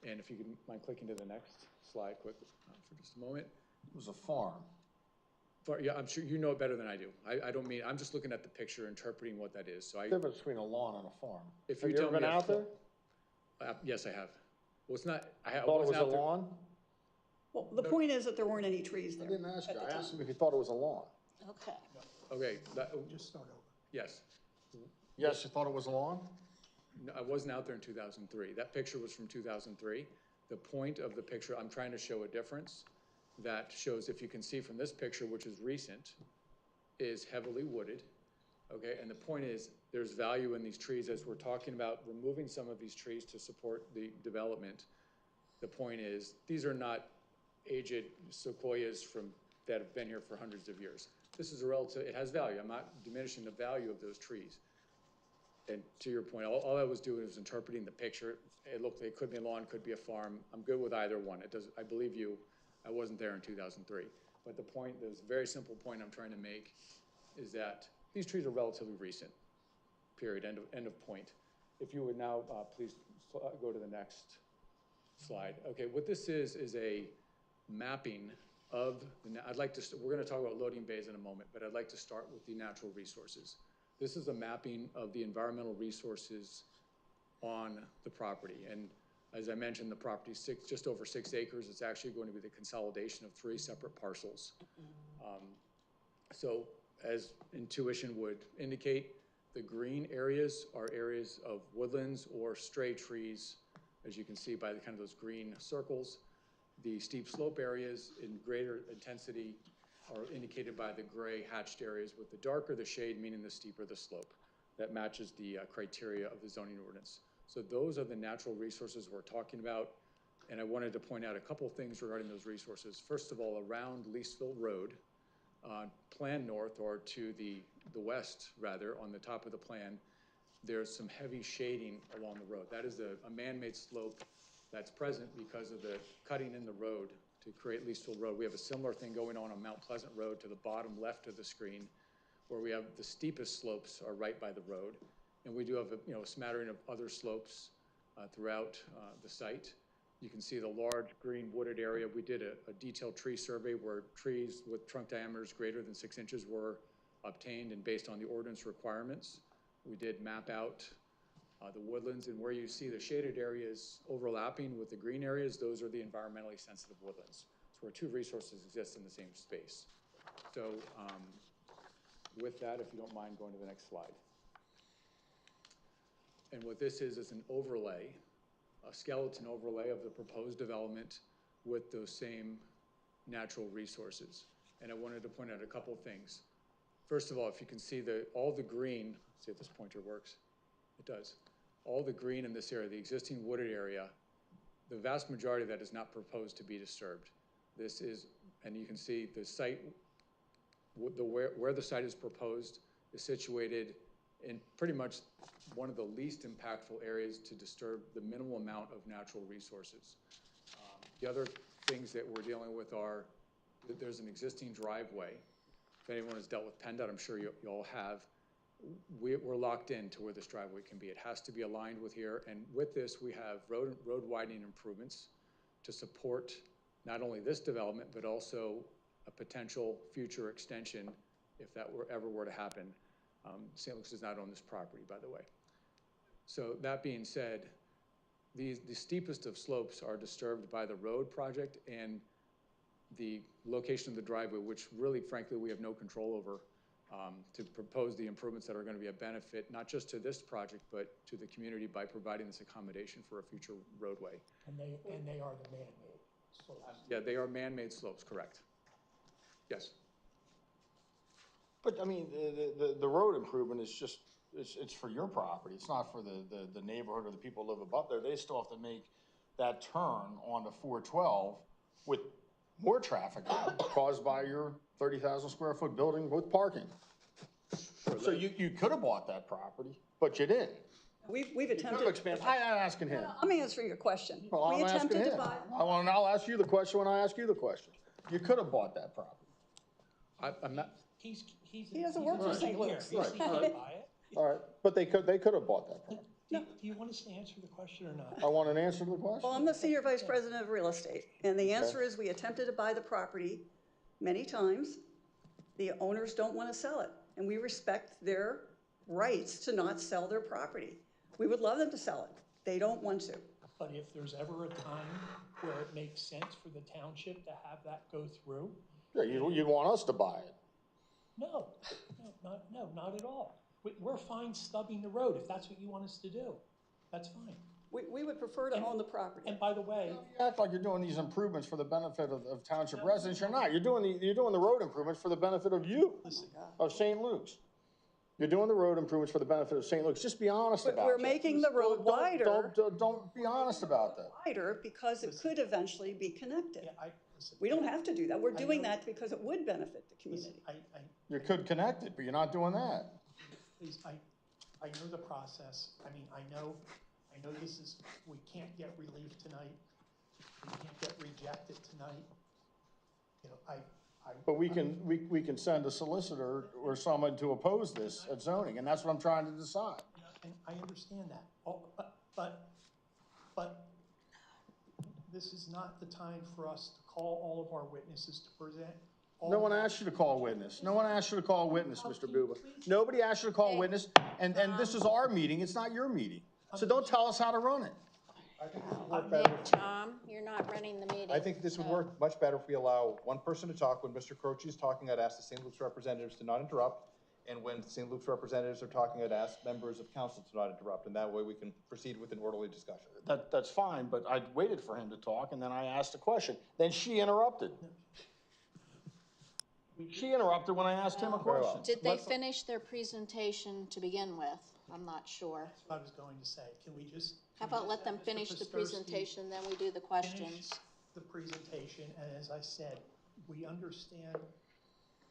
And if you can mind clicking to the next slide quick for just a moment. It was a farm. Yeah, I'm sure you know it better than I do. I don't mean, I'm just looking at the picture, interpreting what that is. So The difference between a lawn and a farm. If Have you you tell ever been me out there? Yes, I have. Well, it's not, I Thought it was wasn't a out there. lawn? Well, the point is that there weren't any trees I there. didn't ask you. at the I asked time. him if he thought it was a lawn. Okay. Okay, Just start over. yes. Yes, you thought it was a lawn? No, I wasn't out there in 2003. That picture was from 2003. The point of the picture, I'm trying to show a difference that shows, if you can see from this picture, which is recent, is heavily wooded, okay? And the point is, there's value in these trees as we're talking about removing some of these trees to support the development. The point is, these are not aged sequoias that have been here for hundreds of years. This is a relative, it has value. I'm not diminishing the value of those trees. And to your point, all I was doing was interpreting the picture. It could be a lawn, could be a farm. I'm good with either one. I believe you, I wasn't there in 2003. But the point, this very simple point I'm trying to make is that these trees are relatively recent, period, end of point. If you would now please go to the next slide. Okay, what this is a mapping of, we're gonna talk about loading bays in a moment, but I'd like to start with the natural resources. This is a mapping of the environmental resources on the property. And as I mentioned, the property is just over 6 acres. It's actually going to be the consolidation of 3 separate parcels. So as intuition would indicate, the green areas are areas of woodlands or stray trees, as you can see by the kind of those green circles. The steep slope areas in greater intensity are indicated by the gray hatched areas, with the darker the shade, meaning the steeper the slope. That matches the criteria of the zoning ordinance. So those are the natural resources we're talking about. And I wanted to point out a couple of things regarding those resources. First of all, around Leesville Road, plan north, or to the west rather, on the top of the plan, there's some heavy shading along the road. That is a man-made slope that's present because of the cutting in the road to create Leesville Road. We have a similar thing going on Mount Pleasant Road to the bottom left of the screen, where we have the steepest slopes are right by the road. And we do have a smattering of other slopes throughout the site. You can see the large green wooded area. We did a detailed tree survey where trees with trunk diameters greater than 6 inches were obtained, and based on the ordinance requirements, we did map out the woodlands, and where you see the shaded areas overlapping with the green areas, those are the environmentally sensitive woodlands. So where two resources exist in the same space. So with that, if you don't mind going to the next slide. And what this is an overlay, a skeleton overlay of the proposed development with those same natural resources. And I wanted to point out a couple of things. First of all, if you can see all the green, see if this pointer works. It does. All the green in this area, the existing wooded area, the vast majority of that is not proposed to be disturbed. This is, and you can see the site, where the site is proposed is situated in pretty much one of the least impactful areas to disturb the minimal amount of natural resources. The other things that we're dealing with are that there's an existing driveway. If anyone has dealt with PennDOT, I'm sure you all have. We're locked in to where this driveway can be. It has to be aligned with here. And with this, we have road widening improvements to support not only this development, but also a potential future extension if that ever were to happen. St. Luke's does not own this property, by the way. So that being said, the steepest of slopes are disturbed by the road project and the location of the driveway, which really, frankly, we have no control over, to propose the improvements that are going to be a benefit, not just to this project, but to the community by providing this accommodation for a future roadway. And they are the man-made slopes. Yeah, they are man-made slopes, correct. Yes. But I mean, the road improvement is just, it's for your property. It's not for the neighborhood or the people who live above there. They still have to make that turn onto 412 with more traffic caused by your 30,000 square foot building with parking. So you could have bought that property, but you didn't. We've attempted. I'm asking him. I'm answering your question. Well, I'm We asking attempted to him. buy. I'll ask you the question when I ask you the question. You could have bought that property. I'm not. He doesn't work for St. Luke's. Right. He can't buy it. All right, but they could have bought that property. Do you want us to answer the question or not? I want an answer to the question. Well, I'm the senior vice president of real estate, and the answer is we attempted to buy the property many times. The owners don't want to sell it, and we respect their rights to not sell their property. We would love them to sell it. They don't want to. But if there's ever a time where it makes sense for the township to have that go through. Yeah, you'd want us to buy it. No, not at all. We're fine stubbing the road if that's what you want us to do. That's fine. We would prefer to own the property. And by the way, You act like you're doing these improvements for the benefit of township residents. You're not. You're doing the road improvements for the benefit of you, of St. Luke's. You're doing the road improvements for the benefit of St. Luke's. Just be honest But about it. we're making the road wider. Don't be honest about that. Wider because it could eventually be connected. yeah, We don't have to do that. We're doing that because it would benefit the community. You could connect it, but you're not doing that. Please, I know the process. I mean, I know this is, we can't get relief tonight. We can't get rejected tonight. You know, But we can send a solicitor or someone to oppose this at zoning, and that's what I'm trying to decide. and I understand that. Oh, but this is not the time for us to call all of our witnesses to present. No one asked you to call a witness. No one asked you to call a witness, Mr. Buba. Nobody asked you to call a witness, and this is our meeting, it's not your meeting. So don't tell us how to run it. Tom, you're not running the meeting. I think this would work much better if we allow one person to talk. When Mr. Croce is talking, I'd ask the St. Luke's representatives to not interrupt. And when St. Luke's representatives are talking, I'd ask members of council to not interrupt. And that way we can proceed with an orderly discussion. That's fine, but I waited for him to talk, and then I asked a question. Then she interrupted. She interrupted when I asked him a question. Did they finish their presentation to begin with? I'm not sure. That's what I was going to say. Can we just? How about let them finish the presentation, then we do the questions? The presentation, and as I said, we understand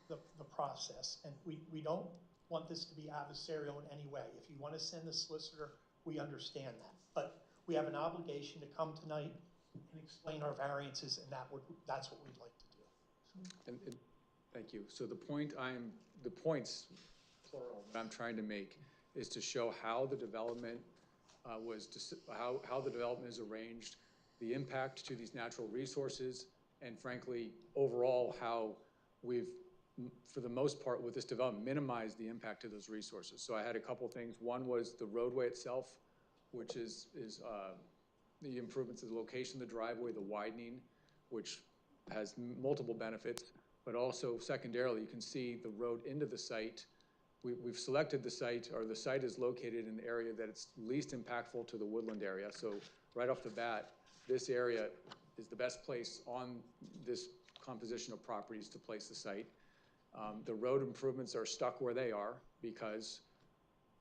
the process, and we don't want this to be adversarial in any way. If you want to send the solicitor, we understand that. But we have an obligation to come tonight and explain our variances, and that's what we'd like to do. And thank you. So the points, plural, that I'm trying to make is to show how the development how the development is arranged, the impact to these natural resources, and frankly, overall, how we've, for the most part, with this development, minimized the impact of those resources. So I had a couple things. One was the roadway itself, which is the improvements of the location of the driveway, the widening, which has multiple benefits, but also secondarily, you can see the road into the site. We've selected the site, or the site is located in the area that it's least impactful to the woodland area. So right off the bat, this area is the best place on this composition of properties to place the site. The road improvements are stuck where they are because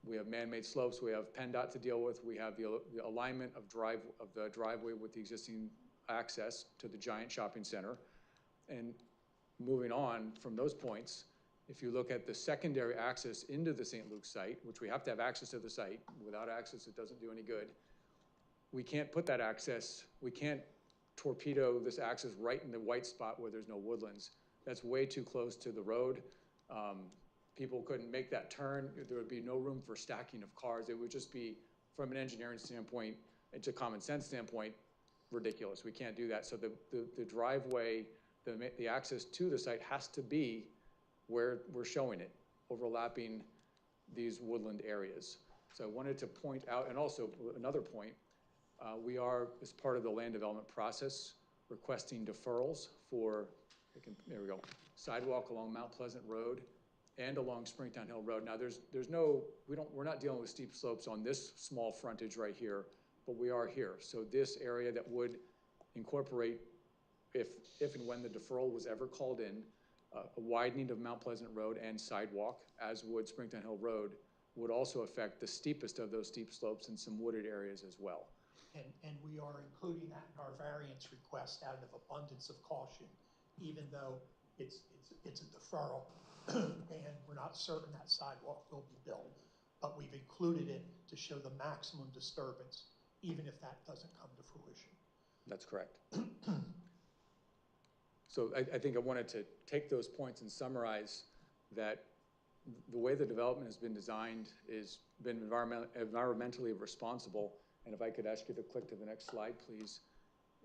we have man-made slopes, we have PennDOT to deal with, we have the alignment of the driveway with the existing access to the giant shopping center. And moving on from those points, if you look at the secondary access into the St. Luke's site, which we have to have access to the site, without access it doesn't do any good, we can't put that access, we can't torpedo this access right in the white spot where there's no woodlands. That's way too close to the road. People couldn't make that turn. There would be no room for stacking of cars. It would just be, from an engineering standpoint, and to common sense standpoint, ridiculous. We can't do that. So the driveway, the access to the site has to be where we're showing it, overlapping these woodland areas. So I wanted to point out, and also another point, we are, as part of the land development process, requesting deferrals for, there we go, sidewalk along Mount Pleasant Road and along Springtown Hill Road. Now we're not dealing with steep slopes on this small frontage right here, but we are here. So this area that would incorporate, if and when the deferral was ever called in, a widening of Mount Pleasant Road and sidewalk, as would Springtown Hill Road, would also affect the steepest of those steep slopes and some wooded areas as well. And we are including that in our variance request out of abundance of caution, even though it's a deferral and we're not certain that sidewalk will be built. But we've included it to show the maximum disturbance, even if that doesn't come to fruition. That's correct. So I think I wanted to take those points and summarize that the way the development has been designed has been environmentally responsible. And if I could ask you to click to the next slide, please.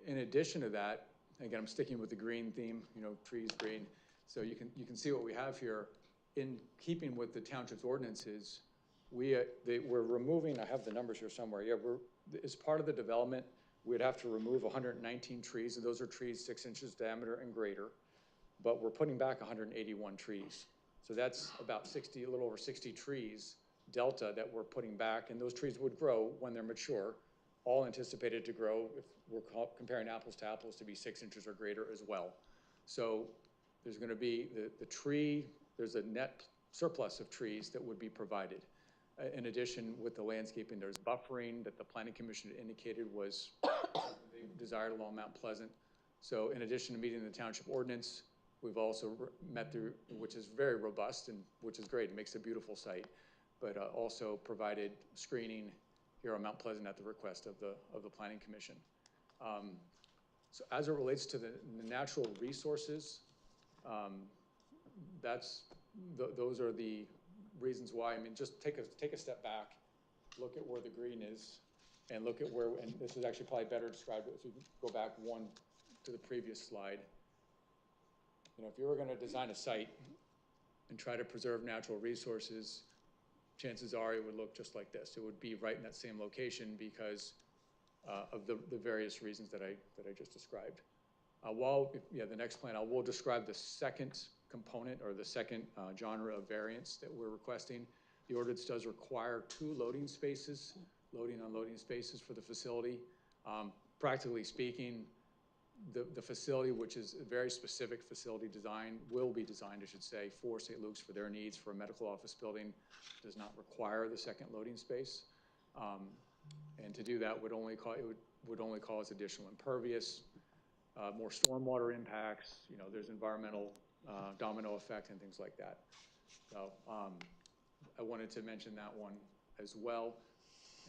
In addition to that, again, I'm sticking with the green theme, trees, green. So you can see what we have here. In keeping with the township's ordinances, we're removing, I have the numbers here somewhere. Yeah, as part of the development, we'd have to remove 119 trees, and those are trees 6 inches diameter and greater, but we're putting back 181 trees. So that's about a little over 60 trees delta that we're putting back, and those trees would grow when they're mature, all anticipated to grow, if we're comparing apples to apples, to be 6 inches or greater as well. So there's gonna be there's a net surplus of trees that would be provided. In addition, with the landscaping, there's buffering that the Planning Commission indicated was desired along Mount Pleasant. So in addition to meeting the township ordinance, we've also met through, which is very robust and which is great, it makes a beautiful site, but also provided screening here on Mount Pleasant at the request of the Planning Commission. So as it relates to the natural resources, those are the reasons why. I mean, just take a step back, look at where the green is, and look at where, and this is actually probably better described if you go back one to the previous slide. If you were going to design a site and try to preserve natural resources, chances are it would look just like this. It would be right in that same location because of the various reasons that I just described. The next plan, we'll describe the second component or the second genre of variance that we're requesting. The ordinance does require 2 loading spaces, loading and unloading spaces for the facility. Practically speaking, the facility, which is a very specific facility design, will be designed, I should say, for St. Luke's for their needs. For a medical office building, does not require the second loading space. And to do that would only cause additional impervious, more stormwater impacts. There's environmental domino effect and things like that. So I wanted to mention that one as well.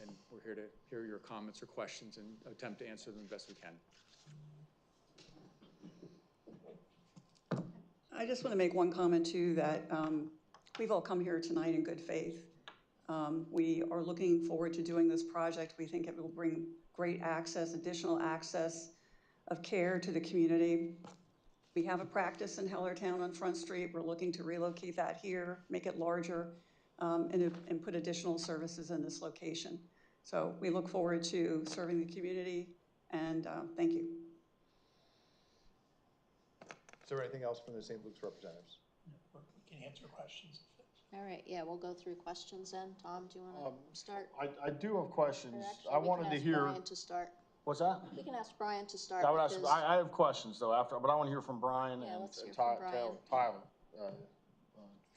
And we're here to hear your comments or questions and attempt to answer them the best we can. I just want to make one comment too, that we've all come here tonight in good faith. We are looking forward to doing this project. We think it will bring great access, additional access of care to the community. We have a practice in Hellertown on Front Street. We're looking to relocate that here, make it larger, and put additional services in this location. So we look forward to serving the community, and thank you. Is there anything else from the St. Luke's representatives? We can answer questions. All right, yeah, we'll go through questions then. Tom, do you want to start? I do have questions. Or actually, I we wanted can to ask hear. Brian to start. What's that? We can ask Brian to start. I would ask, because- I have questions though after, but I want to hear from Brian Yeah, and let's hear from Brian. Tyler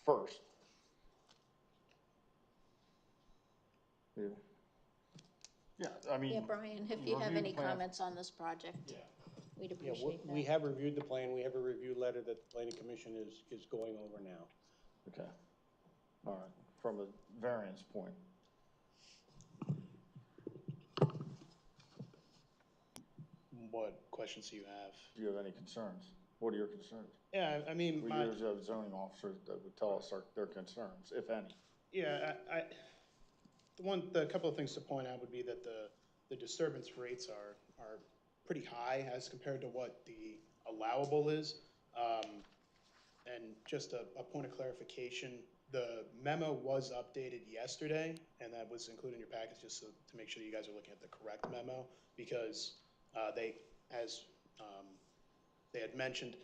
first. Yeah, I mean. Yeah, Brian, if you have any comments on this project, we'd appreciate that. We have reviewed the plan. We have a review letter that the planning commission is going over now. Okay. All right. From a variance point. What questions do you have? Do you have any concerns? What are your concerns? Yeah, I mean, We usually have zoning officers that would tell us their concerns, if any. Yeah, the couple of things to point out would be that the disturbance rates are pretty high as compared to what the allowable is. And just a point of clarification, the memo was updated yesterday, and that was included in your package just to make sure that you guys are looking at the correct memo, because they had mentioned,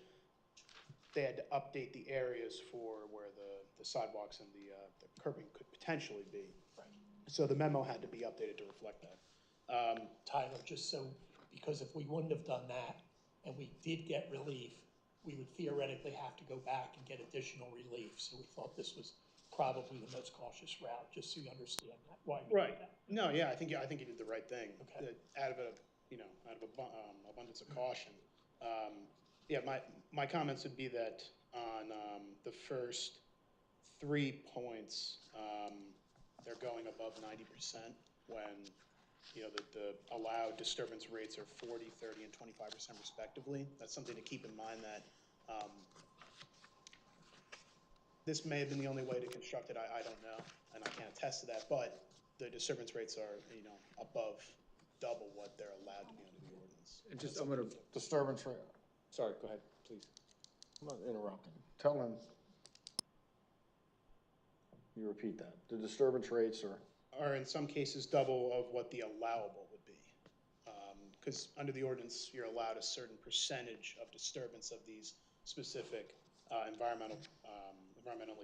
they had to update the areas for where the sidewalks and the curbing could potentially be. Right. So the memo had to be updated to reflect that. Tyler, just so, because if we wouldn't have done that and we did get relief, we would theoretically have to go back and get additional relief. So we thought this was probably the most cautious route, just so you understand that. Why we did Right. that. No, yeah, I think you did the right thing. Okay. Out of abundance of caution. Yeah, my comments would be that on the first 3 points, they're going above 90% when, the allowed disturbance rates are 40, 30, and 25% respectively. That's something to keep in mind, that this may have been the only way to construct it, I don't know, and I can't attest to that, but the disturbance rates are, above double what they're allowed to be under the ordinance. And just, I'm gonna, Disturbance rate. sorry, go ahead, please. I'm not interrupting. Tell him. You repeat that. The disturbance rates are in some cases double of what the allowable would be. Because under the ordinance, you're allowed a certain percentage of disturbance of these specific environmentally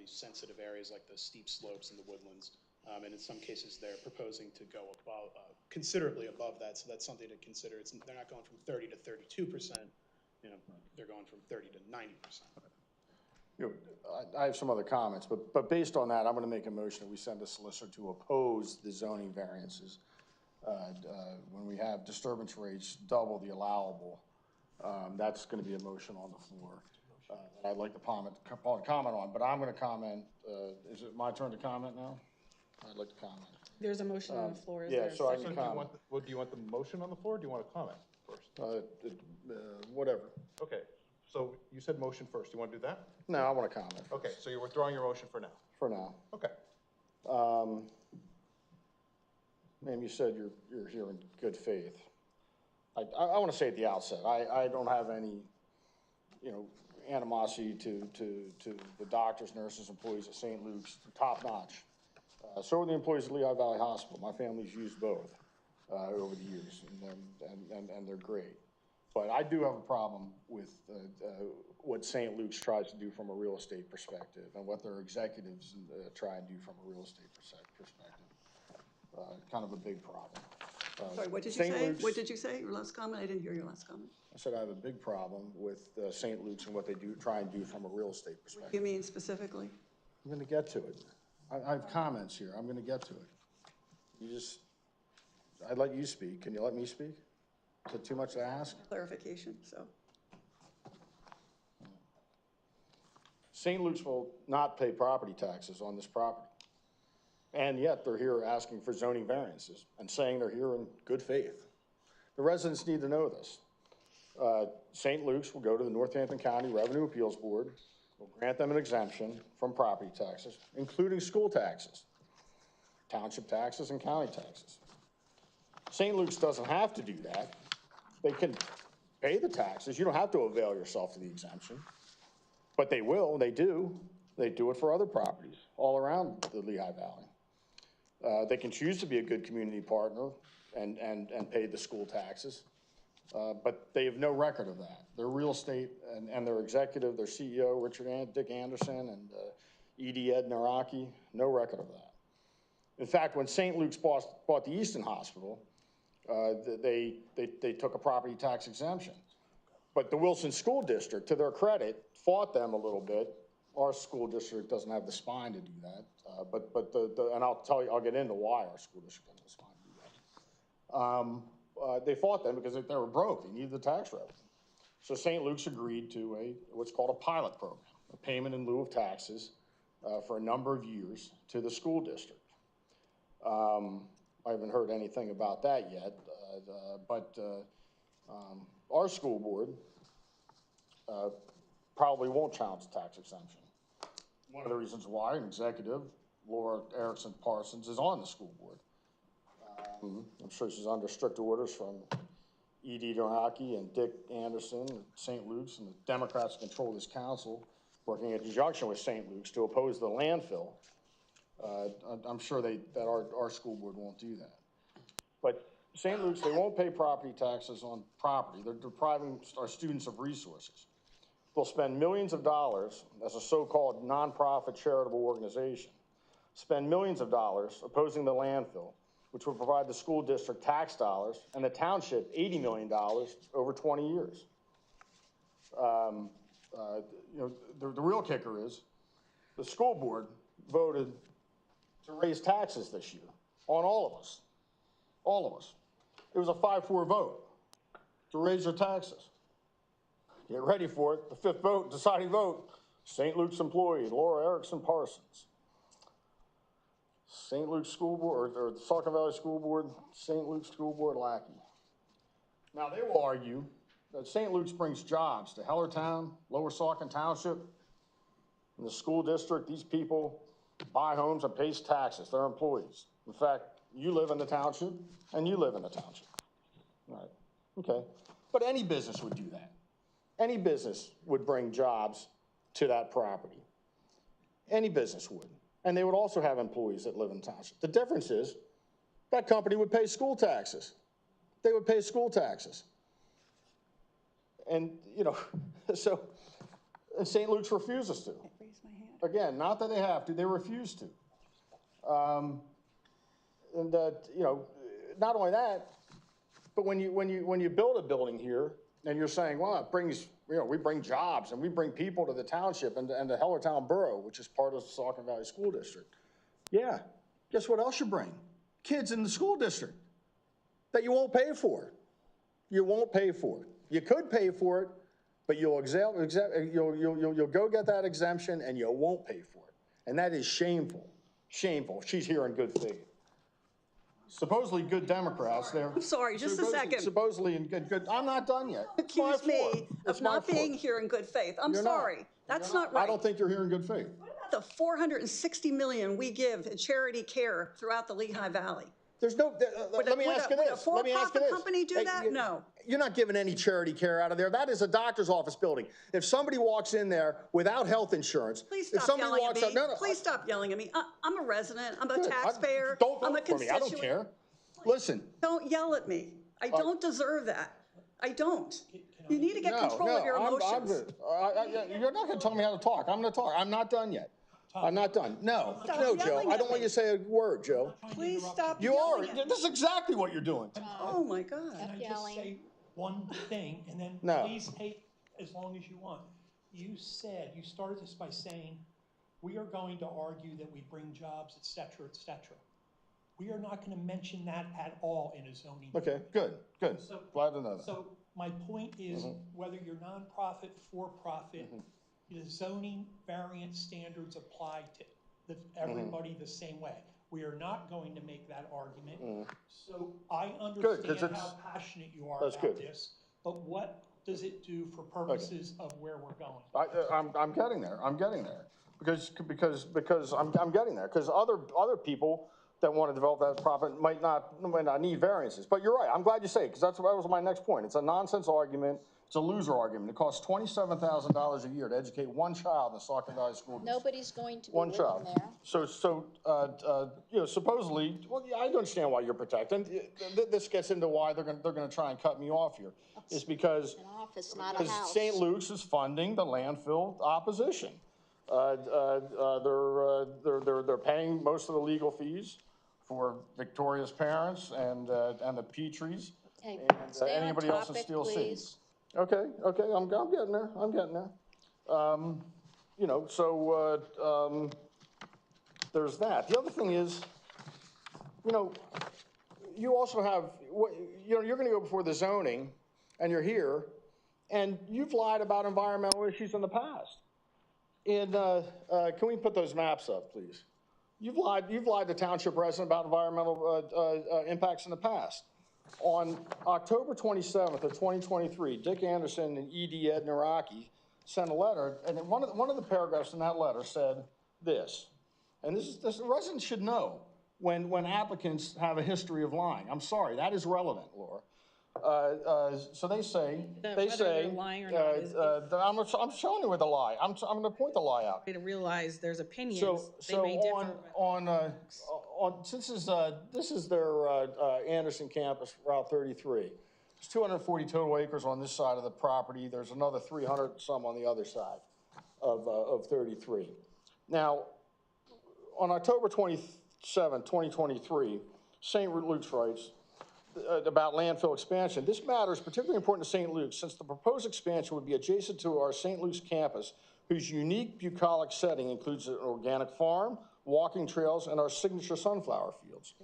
sensitive areas like the steep slopes and the woodlands. And in some cases, they're proposing to go above, considerably above that. So that's something to consider. They're not going from 30 to 32%. They're going from 30 to 90%. I have some other comments, but based on that, I'm going to make a motion that we send a solicitor to oppose the zoning variances. When we have disturbance rates double the allowable, that's going to be a motion on the floor that I'd like to comment on, but I'm going to comment. Is it my turn to comment now? I'd like to comment. There's a motion on the floor. Is yeah, there a so I second? can comment. Do you want the motion on the floor, or do you want to comment first? Whatever. Okay, so you said motion first. You want to do that? No, I want to comment. Okay, so you're withdrawing your motion for now? For now. Okay. Ma'am, you said you're here in good faith. I want to say at the outset, I don't have any, animosity to the doctors, nurses, employees at St. Luke's, top notch. So are the employees at Lehigh Valley Hospital. My family's used both over the years, and they're great. But I do have a problem with what St. Luke's tries to do from a real estate perspective, and what their executives try and do from a real estate perspective. Kind of a big problem. Sorry, what did you say? What did you say? Your last comment? I didn't hear your last comment. I said I have a big problem with St. Luke's and what they try and do from a real estate perspective. What do you mean specifically? I'm going to get to it. I have comments here. I'm going to get to it. I'd let you speak. Can you let me speak? Is it too much to ask? Clarification, so. St. Luke's will not pay property taxes on this property. And yet they're here asking for zoning variances and saying they're here in good faith. The residents need to know this. St. Luke's will go to the Northampton County Revenue Appeals Board will grant them an exemption from property taxes, including school taxes, township taxes, and county taxes. St. Luke's doesn't have to do that. They can pay the taxes. You don't have to avail yourself of the exemption. But they will, they do. They do it for other properties all around the Lehigh Valley. They can choose to be a good community partner and pay the school taxes, but they have no record of that. Their real estate and their executive, their CEO, Dick Anderson, and Ed Naraki, no record of that. In fact, when St. Luke's bought the Easton Hospital, they took a property tax exemption. But the Wilson School District, to their credit, fought them a little bit. Our school district doesn't have the spine to do that. And I'll get into why our school district doesn't have the spine to do that. They fought them because they were broke. They needed the tax revenue. So St. Luke's agreed to what's called a pilot program, a payment in lieu of taxes for a number of years to the school district. I haven't heard anything about that yet, but our school board probably won't challenge the tax exemption. One of the reasons why an executive, Laura Erickson Parsons, is on the school board. I'm sure she's under strict orders from E.D. Dornaki and Dick Anderson at St. Luke's, and the Democrats control this council, working in conjunction with St. Luke's to oppose the landfill. I'm sure that our school board won't do that. But St. Luke's, they won't pay property taxes on property. They're depriving our students of resources. They'll spend millions of dollars as a so-called nonprofit charitable organization, spend millions of dollars opposing the landfill, which will provide the school district tax dollars and the township $80 million over 20 years. The real kicker is the school board voted to raise taxes this year on all of us. All of us. It was a 5-4 vote to raise your taxes. Get ready for it. The fifth vote, deciding vote, St. Luke's employee, Laura Erickson Parsons. St. Luke's School Board, or the Saucon Valley School Board, St. Luke's School Board lackey. Now, they will argue that St. Luke's brings jobs to Hellertown, Lower Saucon Township, and the school district. These people buy homes and pay taxes. They're employees. In fact, you live in the township, and you live in the township. All right, okay. But any business would do that. Any business would bring jobs to that property. Any business would. And they would also have employees that live in the township. The difference is that company would pay school taxes. They would pay school taxes. And, so and St. Luke's refuses to. Again, not that they have to, they refuse to. Not only that, but when you build a building here and you're saying, well, it brings, we bring jobs and we bring people to the township and the Hellertown borough, which is part of the Saucon Valley School District. Yeah, guess what else you bring? Kids in the school district that you won't pay for. You won't pay for it. You could pay for it, but you'll go get that exemption and you won't pay for it. And that is shameful. Shameful. She's here in good faith. Supposedly good Democrats. I'm sorry, just a second. Supposedly in good. I'm not done yet. Accuse me of not being here in good faith. I'm sorry. That's not right. I don't think you're here in good faith. What about the $460 million we give in charity care throughout the Lehigh Valley? There's no, let me ask you this. Would a for-profit company do that? No. You're not giving any charity care out of there. That is a doctor's office building. If somebody walks in there without health insurance, please stop yelling at me. Please stop yelling at me. I'm a resident. I'm a taxpayer. Don't I'm a vote for me. I don't care. Listen. Don't yell at me. I don't deserve that. I don't. You need to get control of your emotions. You're not going to tell me how to talk. I'm going to talk. I'm not done yet. I'm not done. No, Joe. I don't want you to say a word, Joe. Please stop yelling. You are. This is exactly what you're doing. Oh, my God. Can I just say one thing, and then please take as long as you want. You started this by saying, we are going to argue that we bring jobs, et cetera, et cetera. We are not going to mention that at all in a zoning. Okay, good. So, glad to know that. So my point is, whether you're nonprofit, for-profit, the zoning variance standards apply to everybody the same way. We are not going to make that argument. So I understand how passionate you are about this, but what does it do for purposes of where we're going? I'm getting there, because I'm getting there, because other people that want to develop that property might not need variances, but you're right, I'm glad you say it, because that was my next point. It's a nonsense argument, it's a loser argument. It costs $27,000 a year to educate one child in the Saucon Valley School District. Nobody's going to be One living child. there. So, supposedly, well, yeah, I understand why you're protecting. This gets into why they're gonna try and cut me off here. It's because An office, not a house. St. Luke's is funding the landfill opposition. They're paying most of the legal fees for Victoria's parents and the Petries. Hey, And stay on anybody else in topic, Steel City. please. Okay, I'm getting there, there's that. The other thing is, you also have, you're gonna go before the zoning, and you're here, and you've lied about environmental issues in the past. And, can we put those maps up, please? You've lied to township residents about environmental impacts in the past. On October 27th of 2023, Dick Anderson and E.D. Ed Naraki sent a letter, and one of the paragraphs in that letter said this, and this residents should know when applicants have a history of lying. I'm sorry, that is relevant, Laura. So they say, lying or not is I'm showing you with a lie. I'm going to point the lie out. to realize there's opinions. They So may differ. since this is their Anderson campus, Route 33. There's 240 total acres on this side of the property. There's another 300 some on the other side of 33. Now, on October 27, 2023, St. Luke's writes about landfill expansion. This matter is particularly important to St. Luke's since the proposed expansion would be adjacent to our St. Luke's campus, whose unique bucolic setting includes an organic farm, walking trails, and our signature sunflower fields.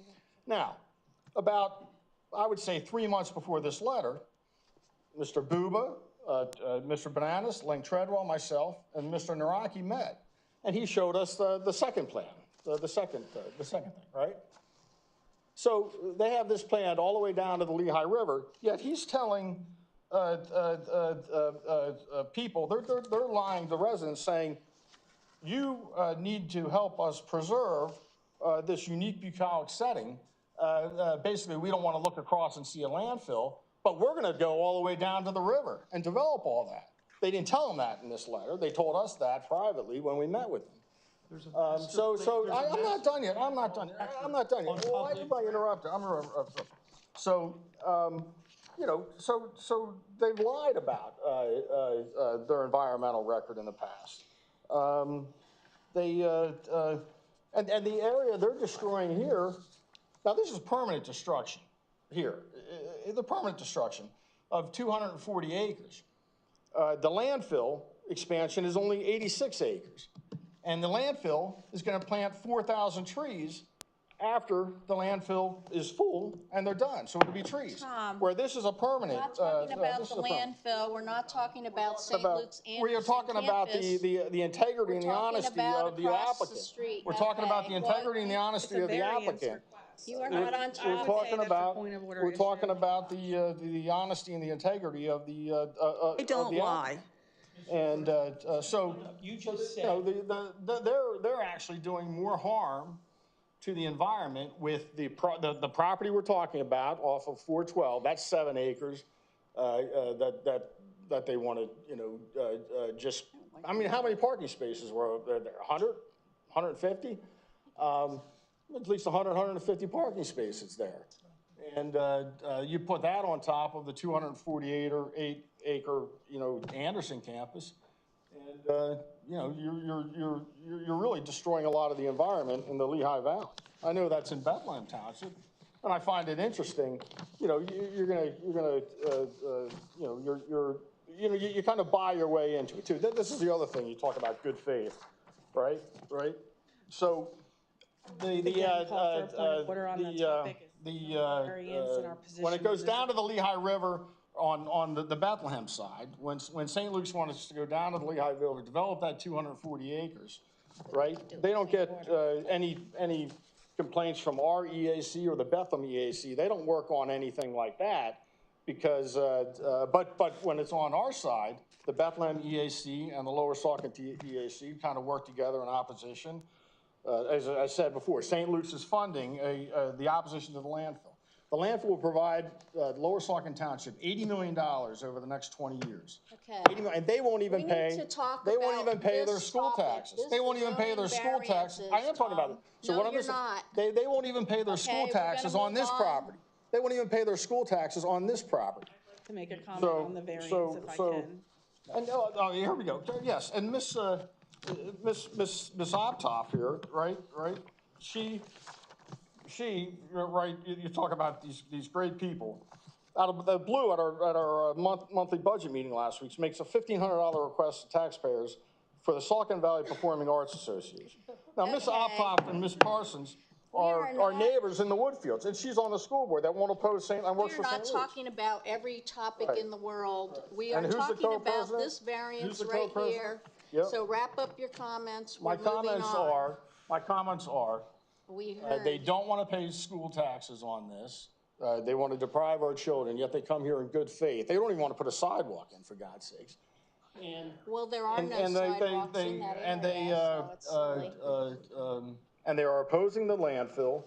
Now, about, I would say 3 months before this letter, Mr. Buba, Mr. Bananas, Link Treadwell, myself, and Mr. Naraki met, and he showed us the second plan, the second thing, right? So they have this planned all the way down to the Lehigh River, yet he's telling people, they're lying to residents saying, you need to help us preserve this unique bucolic setting. Basically, we don't want to look across and see a landfill, but we're going to go all the way down to the river and develop all that. They didn't tell them that in this letter. They told us that privately when we met with them. I'm not done yet. I'm not done yet. Why everybody interrupted? I'm interrupted. So, so they've lied about their environmental record in the past. And the area they're destroying here, now this is permanent destruction here, the permanent destruction of 240 acres. The landfill expansion is only 86 acres. And the landfill is going to plant 4,000 trees after the landfill is full and they're done. So it'll be trees. Tom, where this is a permanent. We're not talking about the landfill. We're not talking about St. Luke's Anderson We're talking about the integrity and the honesty of the applicant. We're talking about the integrity and the honesty of the applicant. You are not on We're top. talking about the honesty and the integrity of the I don't lie. And so you just said, they're actually doing more harm to the environment with the property we're talking about off of 412. That's 7 acres that they want to just. I mean, how many parking spaces were there? 100, 150? At least 100, 150 parking spaces there. And you put that on top of the 248 acre, Anderson campus, and you're really destroying a lot of the environment in the Lehigh Valley. I know that's in Bethlehem Township, and I find it interesting. You kind of buy your way into it too. This is the other thing you talk about, good faith, right? So when it goes down to the Lehigh River on the Bethlehem side, when St. Luke's wanted us to go down to the Lehigh River, develop that 240 acres, right? They don't get any complaints from our EAC or the Bethlehem EAC. They don't work on anything like that. because, but when it's on our side, the Bethlehem EAC and the Lower Saucon EAC kind of work together in opposition. As I said before, St. Luke's is funding the opposition to the landfill. The landfill will provide Lower Saucon Township $80 million over the next 20 years. Okay. And they won't even pay. They won't even pay their school taxes. They won't even pay their school taxes. I am talking about it. So what I'm just saying, they won't even pay their school taxes on this property. They won't even pay their school taxes on this property. To make a comment on the variance, if I can. And, here we go. Yes, and Miss Optoff here, right? She, right, you talk about these great people. Out of the blue at our monthly budget meeting last week, makes a $1,500 request to taxpayers for the Saucon Valley Performing Arts Association. Now, Miss Optoff and Miss Parsons are neighbors in the Woodfields, and she's on the school board that won't oppose St. and works for St. Louis. We're not talking about every topic in the world. We are And who's the talking about co-president? this variance Who's the right co-president? here. Yep. So wrap up your comments. My comments are, We heard. they don't want to pay school taxes on this. They want to deprive our children, yet they come here in good faith. They don't even want to put a sidewalk in, for God's sakes. Well, there are no And sidewalks in that area, so it's silly. And they are opposing the landfill,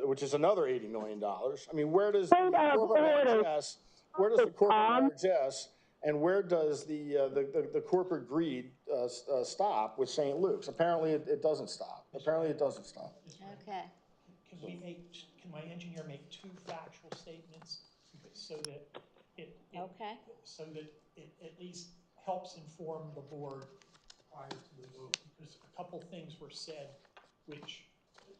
which is another $80 million. I mean, where does the corporate largesse, and where does the corporate greed stop with St. Luke's? Apparently, it doesn't stop. Okay. Can my engineer make two factual statements so that so that it at least helps inform the board prior to the vote? Because a couple things were said which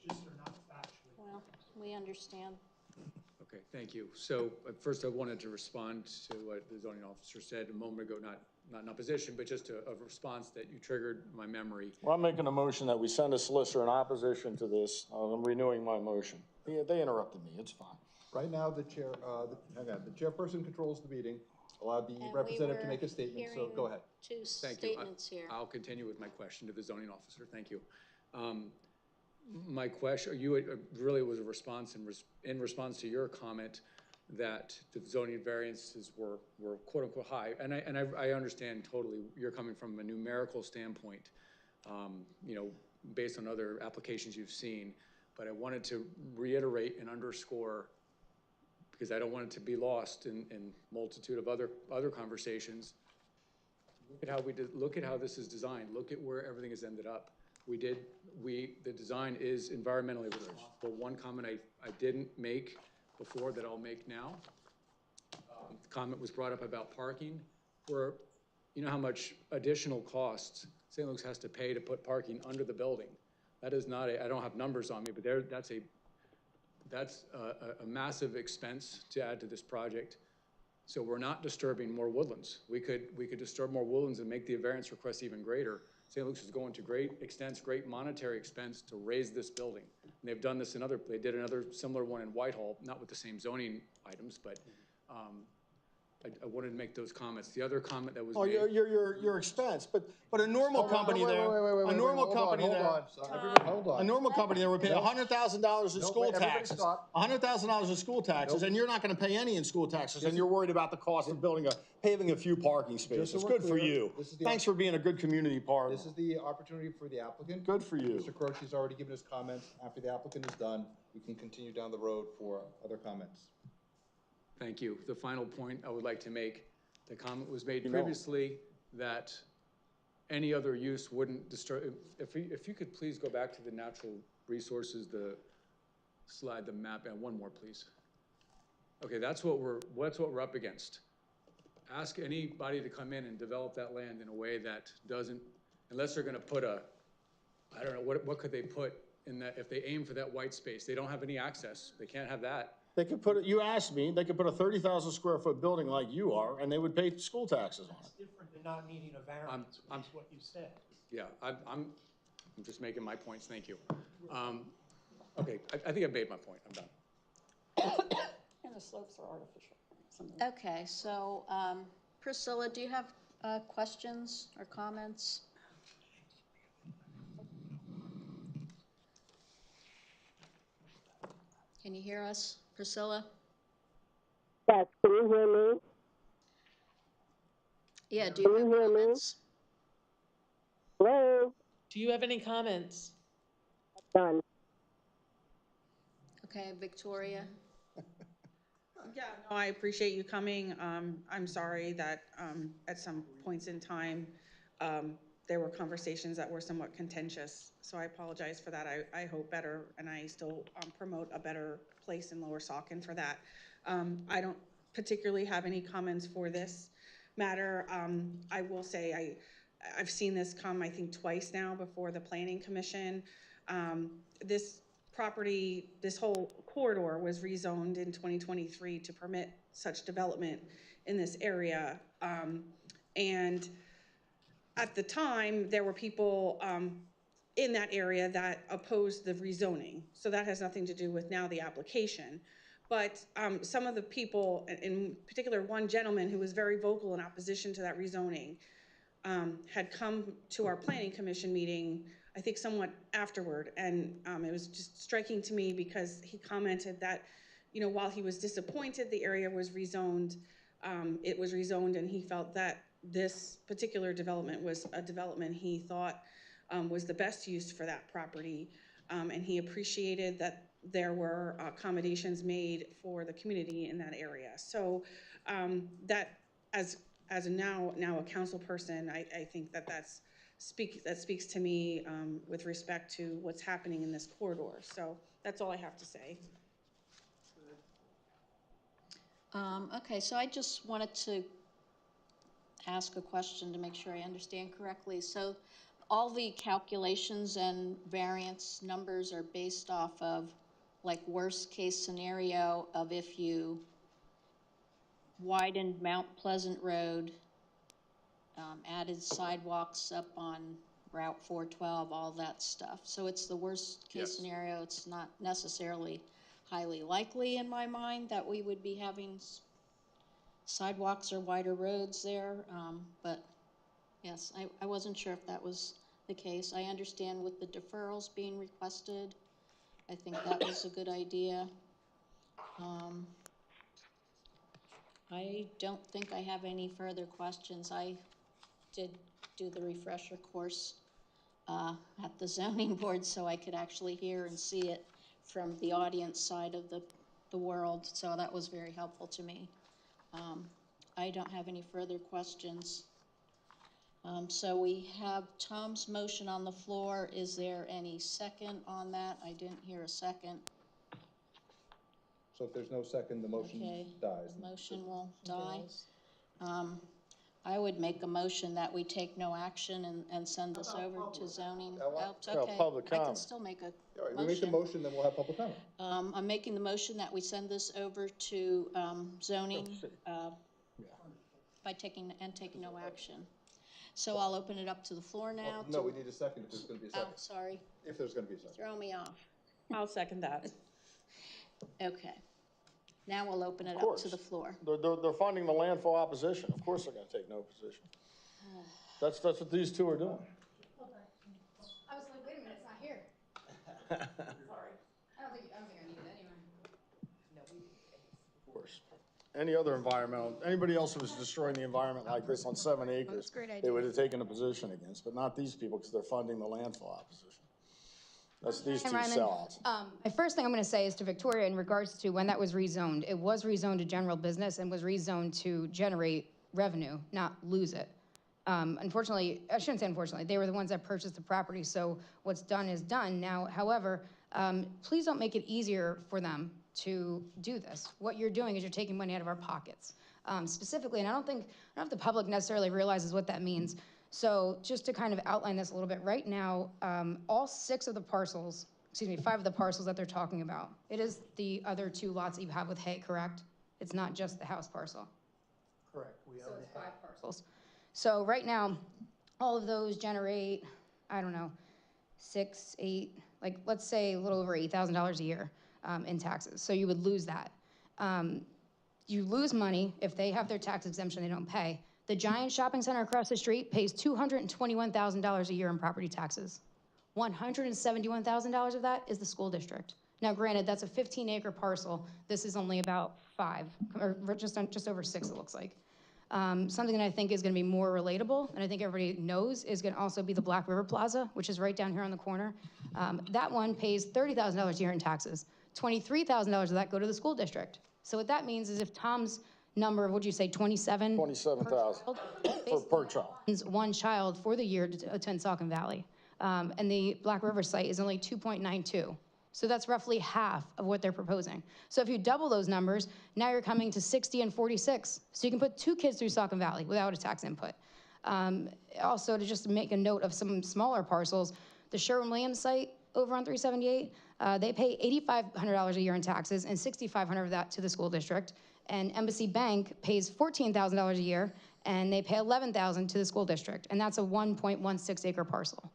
just are not factually. Well, we understand. Okay, thank you. So first I wanted to respond to what the zoning officer said a moment ago, not in opposition, but just a response that you triggered my memory. Well, I'm making a motion that we send a solicitor in opposition to this. I'm renewing my motion. They interrupted me. It's fine. Right now, the chairperson controls the meeting, allowed the representative to make a statement, so go ahead. Two Thank you. statements here. I'll continue with my question to the zoning officer. Thank you. My question, really was a response in response to your comment that the zoning variances were quote unquote high, and I understand totally. You're coming from a numerical standpoint, based on other applications you've seen. But I wanted to reiterate and underscore, because I don't want it to be lost in multitude of other conversations. Look at how this is designed. Look at where everything has ended up. The design is environmentally responsible. One comment I didn't make before that I'll make now. The comment was brought up about parking, where you know how much additional costs St. Luke's has to pay to put parking under the building. That is not I don't have numbers on me, but that's a massive expense to add to this project. So we're not disturbing more woodlands. We could disturb more woodlands and make the variance request even greater. St. Luke's is going to great extents, great monetary expense to raise this building. And they've done this they did another similar one in Whitehall, not with the same zoning items, but I wanted to make those comments. The other comment that was made. Your expense, but a normal company there, a normal company there would pay $100,000 in school taxes. $100,000 in school taxes, and you're not going to pay any in school taxes, and you're worried about the cost of paving a few parking spaces. Good for you. Thanks for being a good community partner. This is the opportunity for the applicant. Good for you. Mr. Croce's already given his comments. After the applicant is done, we can continue down the road for other comments. Thank you. The final point I would like to make, the comment was made previously that any other use wouldn't disturb. If you could please go back to the natural resources, the slide, the map, and one more, please. Okay, that's what we're up against. Ask anybody to come in and develop that land in a way that doesn't, unless they're going to put I don't know, what could they put in that? If they aim for that white space, they don't have any access. They can't have that. They could put you asked me, they could put a 30,000 square foot building like you are, and they would pay school taxes on it. It's different than not needing a variance, which is what you said. Yeah, I'm just making my points. Thank you. Okay, I think I've made my point. I'm done. And the slopes are artificial. Okay, so Priscilla, do you have questions or comments? Can you hear us, Priscilla? Yes, can you hear me? Yeah, do Can you you have hear me? comments? Hello? Do you have any comments? Done. Okay, Victoria? Yeah, no, I appreciate you coming. I'm sorry that, at some points in time, there were conversations that were somewhat contentious. So I apologize for that. I hope better, and I still, promote a better place in Lower Saucon for that. I don't particularly have any comments for this matter. I will say I've seen this come, I think, twice now before the Planning Commission. This property, this whole corridor was rezoned in 2023 to permit such development in this area. And at the time, there were people in that area that opposed the rezoning. So that has nothing to do with now the application. But some of the people, in particular one gentleman who was very vocal in opposition to that rezoning, had come to our Planning Commission meeting, I think somewhat afterward, and it was just striking to me because he commented that, you know, while he was disappointed the area was rezoned, it was rezoned, and he felt that this particular development was a development he thought was the best use for that property, and he appreciated that there were accommodations made for the community in that area. So that, as a now a council person, I think that speaks to me with respect to what's happening in this corridor. So that's all I have to say. Okay, so I just wanted to ask a question to make sure I understand correctly. So all the calculations and variance numbers are based off of like worst case scenario of if you widened Mount Pleasant Road, added sidewalks up on Route 412, all that stuff. So it's the worst case scenario. It's not necessarily highly likely in my mind that we would be having sidewalks or wider roads there. But yes, I wasn't sure if that was the case. I understand with the deferrals being requested, I think that was a good idea. I don't think I have any further questions. I did do the refresher course at the zoning board so I could actually hear and see it from the audience side of the world. So that was very helpful to me. I don't have any further questions. So we have Tom's motion on the floor. Is there any second on that? I didn't hear a second. So if there's no second, the motion dies. The motion will die. I would make a motion that we take no action and send this over to zoning. Oh, it's okay. Public I can comment. still make a All right, we make the motion, then we'll have public comment. I'm making the motion that we send this over to zoning by taking no action. So I'll open it up to the floor now. No, we need a second if there's going to be a second. Oh, sorry. If there's going to be a second. Throw me off. I'll second that. Okay. Now we'll open it up to the floor. They're funding the land for opposition. Of course they're gonna take no position. That's what these two are doing. I was like, wait a minute, it's not here. Sorry. I don't think I need it anyway. Of course. Anybody else who was destroying the environment like this on 7 acres, they would have taken a position against, but not these people because they're funding the landfill opposition. That's these two sellouts. My first thing I'm going to say is to Victoria in regards to when that was rezoned. It was rezoned to general business and was rezoned to generate revenue, not lose it. Unfortunately, I shouldn't say unfortunately, they were the ones that purchased the property, so what's done is done. Now, however, please don't make it easier for them to do this. What you're doing is you're taking money out of our pockets. Specifically, and I don't know if the public necessarily realizes what that means. So just to kind of outline this a little bit, right now, all 5 of the parcels that they're talking about, it is the other 2 lots that you have with hay, correct? It's not just the house parcel. Correct. So it's 5 parcels. So right now, all of those generate, I don't know, 6, 8, like let's say a little over $8,000 a year in taxes. So you would lose that. You lose money if they have their tax exemption, they don't pay. The Giant Shopping Center across the street pays $221,000 a year in property taxes. $171,000 of that is the school district. Now granted, that's a 15-acre parcel. This is only about 5, or just over 6, it looks like. Something that I think is gonna be more relatable, and I think everybody knows, is gonna also be the Black River Plaza, which is right down here on the corner. That one pays $30,000 a year in taxes. $23,000 of that go to the school district. So what that means is if Tom's number of, what'd you say, 27? 27,000 per child. One child for the year to attend Saucon Valley. And the Black River site is only 2.92. So that's roughly half of what they're proposing. So if you double those numbers, now you're coming to 60 and 46. So you can put 2 kids through Saucon Valley without a tax input. Also, to just make a note of some smaller parcels, the Sherwin-Williams site over on 378, they pay $8,500 a year in taxes and $6,500 of that to the school district. And Embassy Bank pays $14,000 a year, and they pay $11,000 to the school district, and that's a 1.16 acre parcel.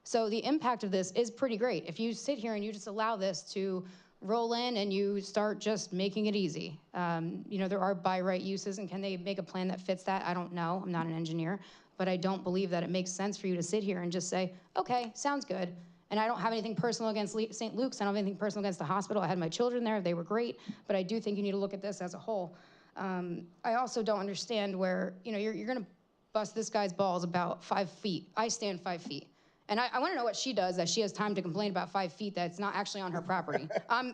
So the impact of this is pretty great. If you sit here and you just allow this to roll in and you start just making it easy. You know, there are by right uses, and can they make a plan that fits that? I don't know, I'm not an engineer, but I don't believe that it makes sense for you to sit here and just say, okay, sounds good. And I don't have anything personal against St. Luke's. I don't have anything personal against the hospital. I had my children there. They were great. But I do think you need to look at this as a whole. I also don't understand where, you know, you're going to bust this guy's balls about 5 feet. I stand 5 feet. And I want to know what she does, that she has time to complain about 5 feet that's not actually on her property.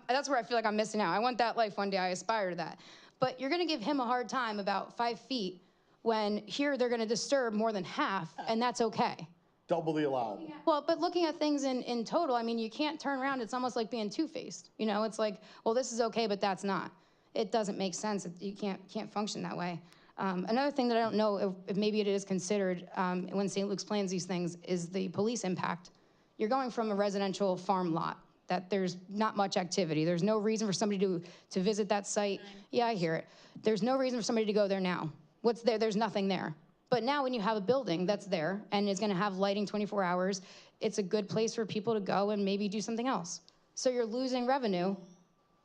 That's where I feel like I'm missing out. I want that life one day. I aspire to that. But you're going to give him a hard time about 5 feet when here they're going to disturb more than half, and that's okay. Double the allowable. Well, but looking at things in total, I mean, you can't turn around. It's almost like being two-faced. You know, it's like, well, this is okay, but that's not. It doesn't make sense. You can't function that way. Another thing that I don't know if maybe it is considered when St. Luke's plans these things is the police impact. You're going from a residential farm lot that there's not much activity. There's no reason for somebody to visit that site. Yeah, I hear it. There's no reason for somebody to go there now. What's there? There's nothing there. But now when you have a building that's there and is gonna have lighting 24 hours, it's a good place for people to go and maybe do something else. So you're losing revenue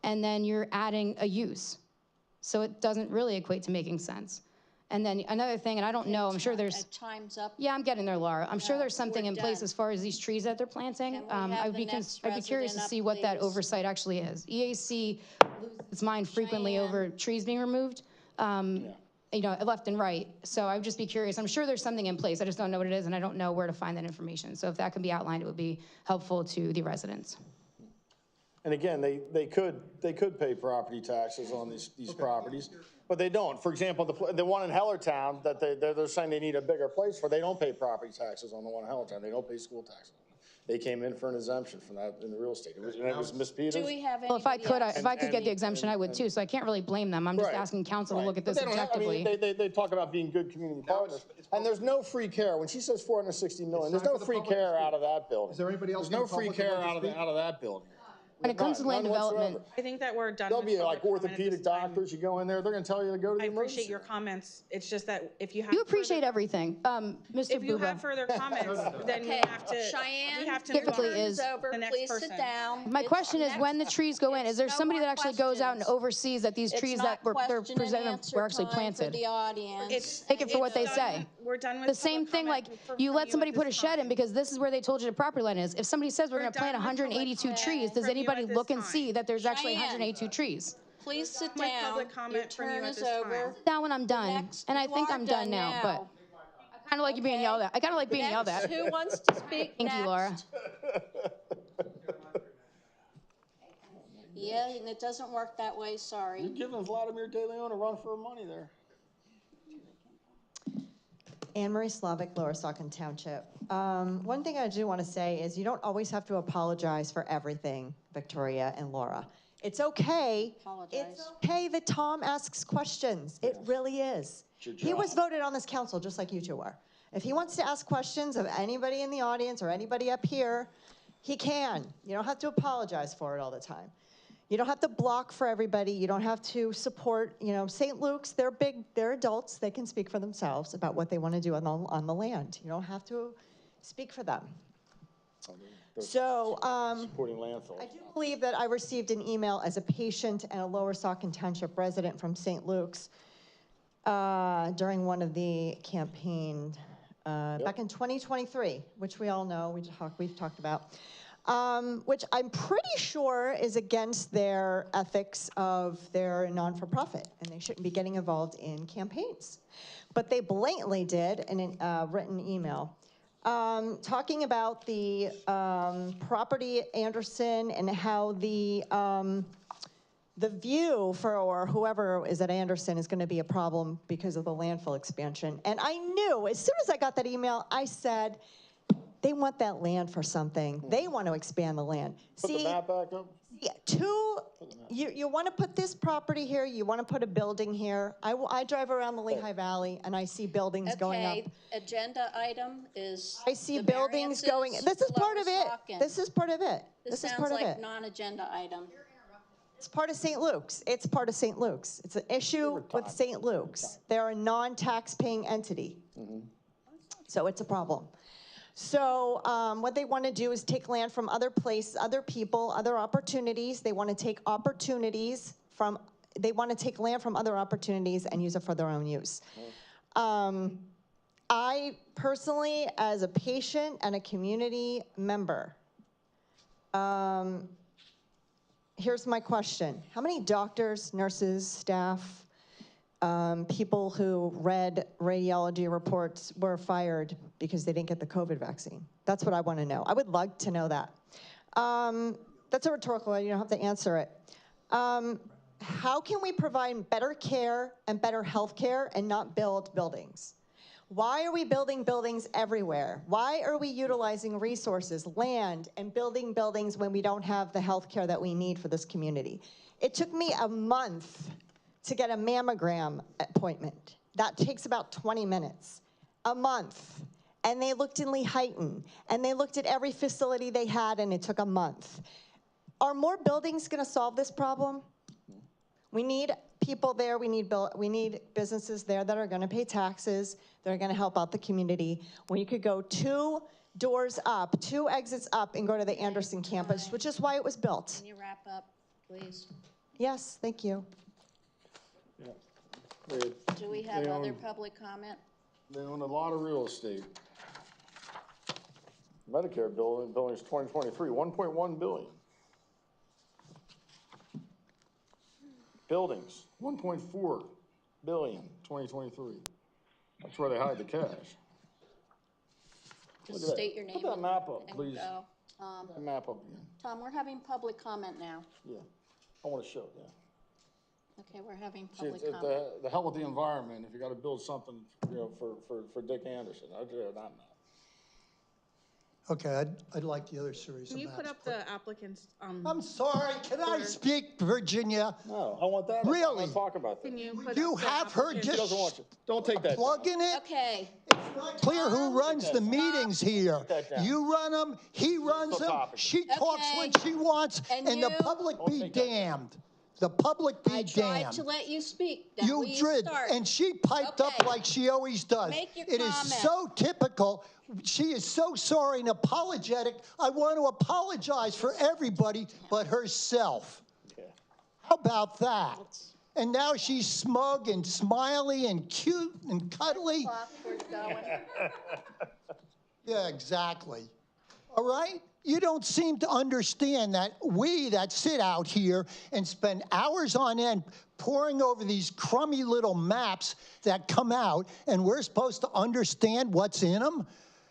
and then you're adding a use. So it doesn't really equate to making sense. And then another thing, and I don't know, I'm sure there's... Time's up. Yeah, I'm getting there, Laura. I'm sure there's something in place as far as these trees that they're planting. I'd be curious to see what that oversight actually is. EAC loses its mind frequently over trees being removed. You know, left and right. So I would just be curious. I'm sure there's something in place. I just don't know what it is, and I don't know where to find that information. So if that can be outlined, it would be helpful to the residents. And again, they could pay property taxes on these properties, but they don't. For example, the one in Hellertown that they're saying they need a bigger place for, they don't pay property taxes on the one in Hellertown. They don't pay school taxes. They came in for an exemption from that in the real estate. It was Ms. Peters. Do we have well, if I could get the exemption, I would too. So I can't really blame them. I'm just asking council to look at this objectively. They talk about being good community partners, and there's no free care. When she says $460 million, there's no free care out of that building. Is there anybody else? There's no free care out of that building. When it comes to land development, I think that we're done. There'll be like orthopedic doctors. You go in there, they're going to tell you to go to the emergency. I appreciate your comments. It's just that if you have you appreciate everything, Mr. If you Buba. have further comments, then we have to. Cheyenne, we have to typically move on. is over. The next Please person. sit down. My question is, when the trees go in, is there no somebody more that actually goes out and questions. oversees that these trees It's that not they're question and presented answer were actually time planted? For the audience. Take it for what they It's say. done. We're done with The same thing, like, you let somebody put a shed in because this is where they told you the property line is. If somebody says we're gonna plant 182 trees, does anybody look and see that there's actually 182 trees? Please sit My down. public comment Your from you turn at is this time. over. Now when I'm done, and I think I'm done now, but I kind of like you being yelled at. I kind of like being yelled at. Who wants to speak Thank you, Laura. Yeah, and it doesn't work that way, sorry. You're giving Vladimir De Leon a run for her money there. Anne Marie Slavic, Lower Saucon Township. One thing I do want to say is you don't always have to apologize for everything, Victoria and Laura. It's okay. It's okay that Tom asks questions. It really is. He was voted on this council just like you two were. If he wants to ask questions of anybody in the audience or anybody up here, he can. You don't have to apologize for it all the time. You don't have to block for everybody. You don't have to support, you know, St. Luke's, they're big, they're adults. They can speak for themselves about what they want to do on the land. You don't have to speak for them. So, supporting landfill. I do believe that I received an email as a patient and a Lower Saucon Township resident from St. Luke's during one of the campaign back in 2023, which we all know, we've talked about. which I'm pretty sure is against their ethics of their non-for-profit, and they shouldn't be getting involved in campaigns. But they blatantly did in a written email, talking about the property at Anderson and how the view for whoever is at Anderson is going to be a problem because of the landfill expansion. And I knew, as soon as I got that email, I said, they want that land for something. They want to expand the land. Put the map back up. Yeah, you want to put this property here, you want to put a building here. I drive around the Lehigh Valley and I see buildings going up. Okay, agenda item is. I see the buildings going, variances this is for part of it. Saucon. This is part of it. This is sounds part of like it. non-agenda item. It's part of St. Luke's. It's part of St. Luke's. It's an issue with St. Luke's. They're a non-tax-paying entity. So it's a problem. So what they want to do is take land from other places, other people, other opportunities. They want to take land from other opportunities and use it for their own use. I personally, as a patient and a community member, here's my question. How many doctors, nurses, staff, people who read radiology reports were fired because they didn't get the COVID vaccine? That's what I want to know. I would like to know that. That's a rhetorical one. You don't have to answer it. How can we provide better care and better health care and not build buildings? Why are we building buildings everywhere? Why are we utilizing resources, land, and building buildings when we don't have the health care that we need for this community? It took me a month to get a mammogram appointment. That takes about 20 minutes. A month. And they looked in Lehighton, and they looked at every facility they had, and it took a month. Are more buildings gonna solve this problem? We need people there, we need businesses there that are gonna pay taxes, that are gonna help out the community. When you could go 2 doors up, 2 exits up, and go to the Anderson campus, which is why it was built. Can you wrap up, please? Yes, thank you. Do we have They other own- public comment? They own a lot of real estate. Medicare billings 2023, 1.1 billion. Buildings, 1.4 billion, 2023. That's where they hide the cash. Just Look at state that. your name. Put that map up, and please. go. Put the map up again. Tom, we're having public comment now. Yeah, I want to show it, yeah. Okay, we're having See, public it's comment. the hell with the environment, if you gotta build something, you know, for Dick Anderson, I'd do that map. Okay, I'd like the other series Can of you maps. put up the applicant's, I'm sorry, can I speak, Virginia? No, I want that. I Really? want to talk about that. can you put You up the have her applicant's- She doesn't want just you. Don't take that. plug in it? Okay, Clear who runs the meetings here. that down. You run them, he runs them, topic. she talks when Okay. she wants, And and the you- public Don't be take that down. damned. The public be I tried damned. to let you speak. Now will You you did, start? and she piped up Okay. like she always does. Make your It is comment. so typical. She is so sorry and apologetic. I want to apologize for everybody but herself. How about that? And now she's smug and smiley and cute and cuddly. Clock, we're going. Yeah, exactly. All right? You don't seem to understand that we that sit out here and spend hours on end poring over these crummy little maps that come out, and we're supposed to understand what's in them.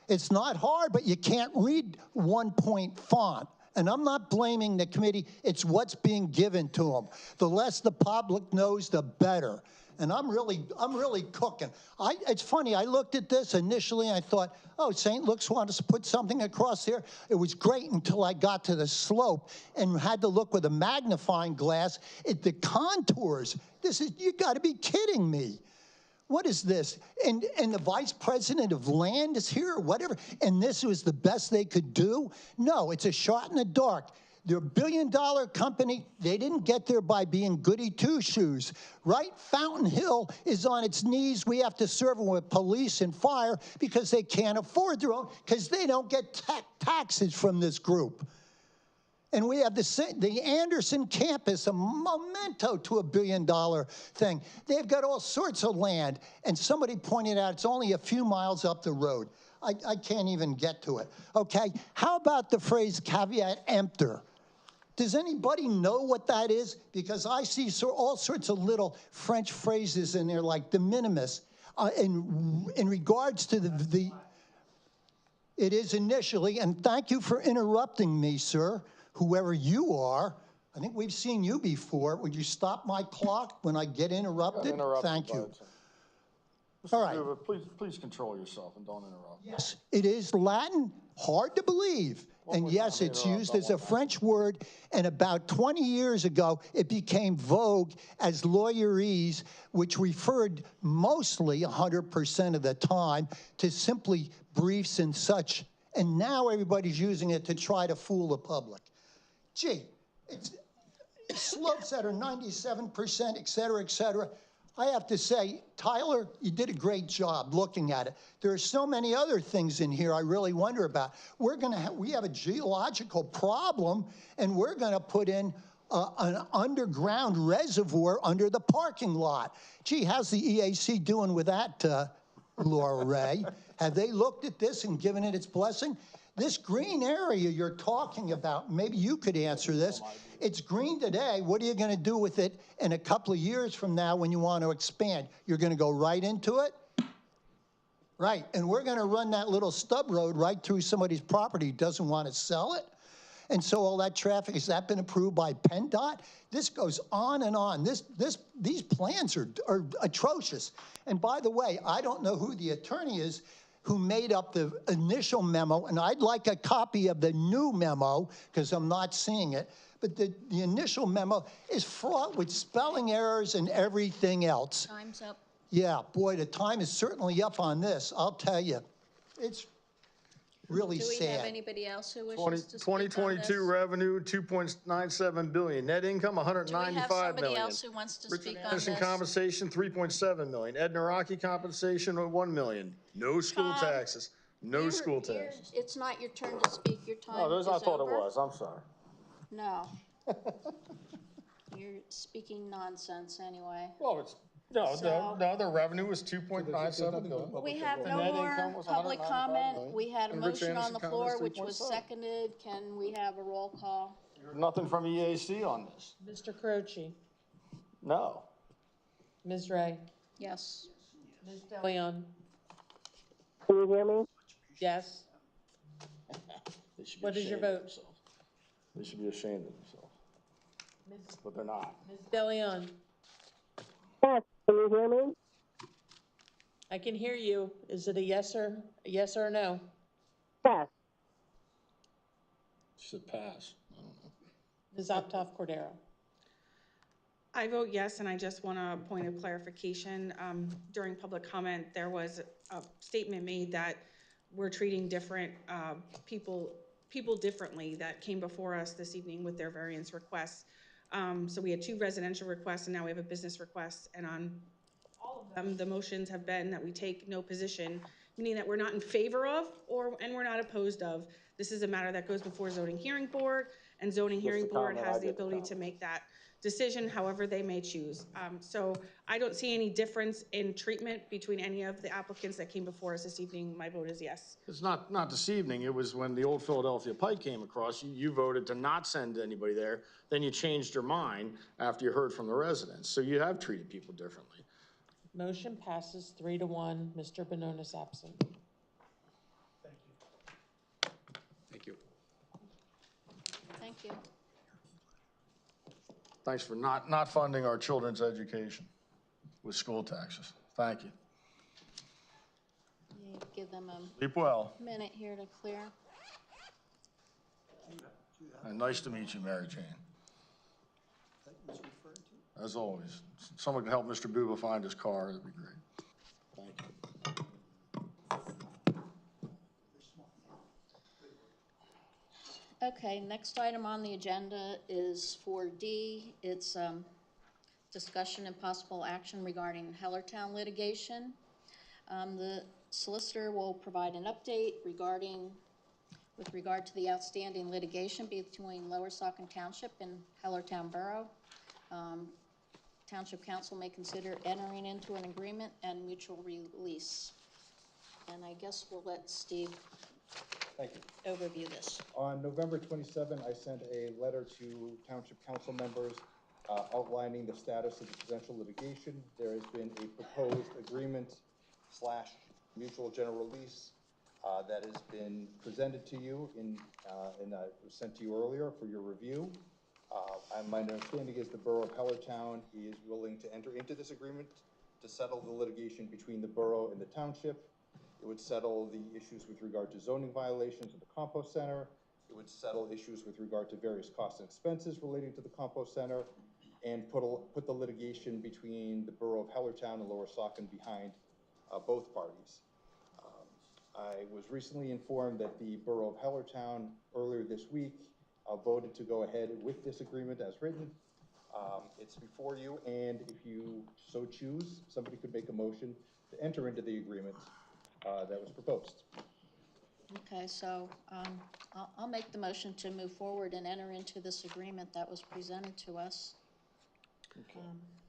It's not hard, but you can't read 1-point font. And I'm not blaming the committee. It's what's being given to them. The less the public knows, the better. And I'm really cooking. It's funny, I looked at this initially and I thought, oh, St. Luke's wanted us to put something across there. It was great until I got to the slope and had to look with a magnifying glass at the contours. You gotta be kidding me. What is this? And the vice president of land is here or whatever, and this was the best they could do? No, it's a shot in the dark. They're a billion-dollar company. They didn't get there by being goody two-shoes, right? Fountain Hill is on its knees. We have to serve them with police and fire because they can't afford their own, because they don't get taxes from this group. And we have the Anderson campus, a memento to a billion-dollar thing. They've got all sorts of land. And somebody pointed out it's only a few miles up the road. I can't even get to it, okay? How about the phrase caveat emptor? Does anybody know what that is? Because I see all sorts of little French phrases in there like de minimis. In regards to it is initially, and thank you for interrupting me, sir, whoever you are. I think we've seen you before. Would you stop my clock when I get interrupted? Thank you. All right. Please control yourself and don't interrupt. Yes, it is Latin, hard to believe. And yes, it's used as a French word, and about 20 years ago, it became vogue as lawyerese, which referred mostly 100% of the time to simply briefs and such. And now everybody's using it to try to fool the public. Gee, it's slopes that are 97%, et cetera, et cetera. I have to say, Tyler, you did a great job looking at it. There are so many other things in here I really wonder about. We have a geological problem, and we're gonna put in an underground reservoir under the parking lot. Gee, how's the EAC doing with that, Laura Ray? Have they looked at this and given it its blessing? This green area you're talking about, maybe you could answer this. It's green today. What are you going to do with it in a couple of years from now when you want to expand? You're going to go right into it? Right. And we're going to run that little stub road right through somebody's property who doesn't want to sell it. And so all that traffic, has that been approved by PennDOT? This goes on and on. These plans are atrocious. And by the way, I don't know who the attorney is who made up the initial memo, and I'd like a copy of the new memo because I'm not seeing it. But the initial memo is fraught with spelling errors and everything else. Time's up. Yeah, boy, the time is certainly up on this. I'll tell you, it's really sad. Do we have anybody else who wishes to speak on this? 2022 revenue, 2.97 billion. Net income, 195 million. Do we have somebody else who wants to speak on this? Richard Anderson compensation, 3.7 million. Ed Naraki compensation, 1 million. No school taxes. No school taxes. It's not your turn to speak. Your time Oh, is over. I thought it was. I'm sorry. No. You're speaking nonsense anyway. Well, it's, no, the revenue was 2.97 million. We have The no net more income was public 195 comment. million. We had a And Rich motion on Anderson the comment floor, is which was 3.7. seconded. Can we have a roll call? Nothing from EAC on this. Mr. Croce, No. Ms. Ray, Yes. Ms. DeLeon, Can you hear me? yes. They should be What is your ashamed of vote? themselves. They should be ashamed of themselves, but they're not. Ms. DeLeon, Yes, can you hear me? I can hear you. Is it a yes or a no? Yes. Should pass. I don't know. Ms. Optoff Cordero. I vote yes, and I just want a point of clarification. During public comment, there was a statement made that we're treating different people differently that came before us this evening with their variance requests. So we had 2 residential requests, and now we have a business request, and on all of them, the motions have been that we take no position, meaning that we're not in favor of and we're not opposed of. This is a matter that goes before zoning hearing board, and zoning hearing board has the ability to make that decision however they may choose. So I don't see any difference in treatment between any of the applicants that came before us this evening. My vote is yes. It's not this evening. It was when the old Philadelphia Pike came across. You voted to not send anybody there. Then you changed your mind after you heard from the residents. So you have treated people differently. Motion passes 3-1. Mr. Bononis absent. Thank you. Thank you. Thanks for not funding our children's education with school taxes. Thank you. You give them Sleep well. a minute here to clear. And nice to meet you, Mary Jane. As always. Someone can help Mr. Buba find his car. That'd be great. Thank you. Okay, next item on the agenda is 4D. It's discussion and possible action regarding Hellertown litigation. The solicitor will provide an update with regard to the outstanding litigation between Lower Saucon Township and Hellertown Borough. Township Council may consider entering into an agreement and mutual release. and I guess we'll let Steve Thank you. overview this. On November 27, I sent a letter to Township Council members outlining the status of the potential litigation. There has been a proposed agreement / mutual general release that has been presented to you and was sent to you earlier for your review. My understanding is the Borough of Hellertown is willing to enter into this agreement to settle the litigation between the borough and the township. It would settle the issues with regard to zoning violations of the compost center. It would settle issues with regard to various costs and expenses relating to the compost center, and put the litigation between the Borough of Hellertown and Lower Saucon behind both parties. I was recently informed that the Borough of Hellertown earlier this week voted to go ahead with this agreement as written. It's before you, and if you so choose, somebody could make a motion to enter into the agreement that was proposed. Okay, so I'll make the motion to move forward and enter into this agreement that was presented to us.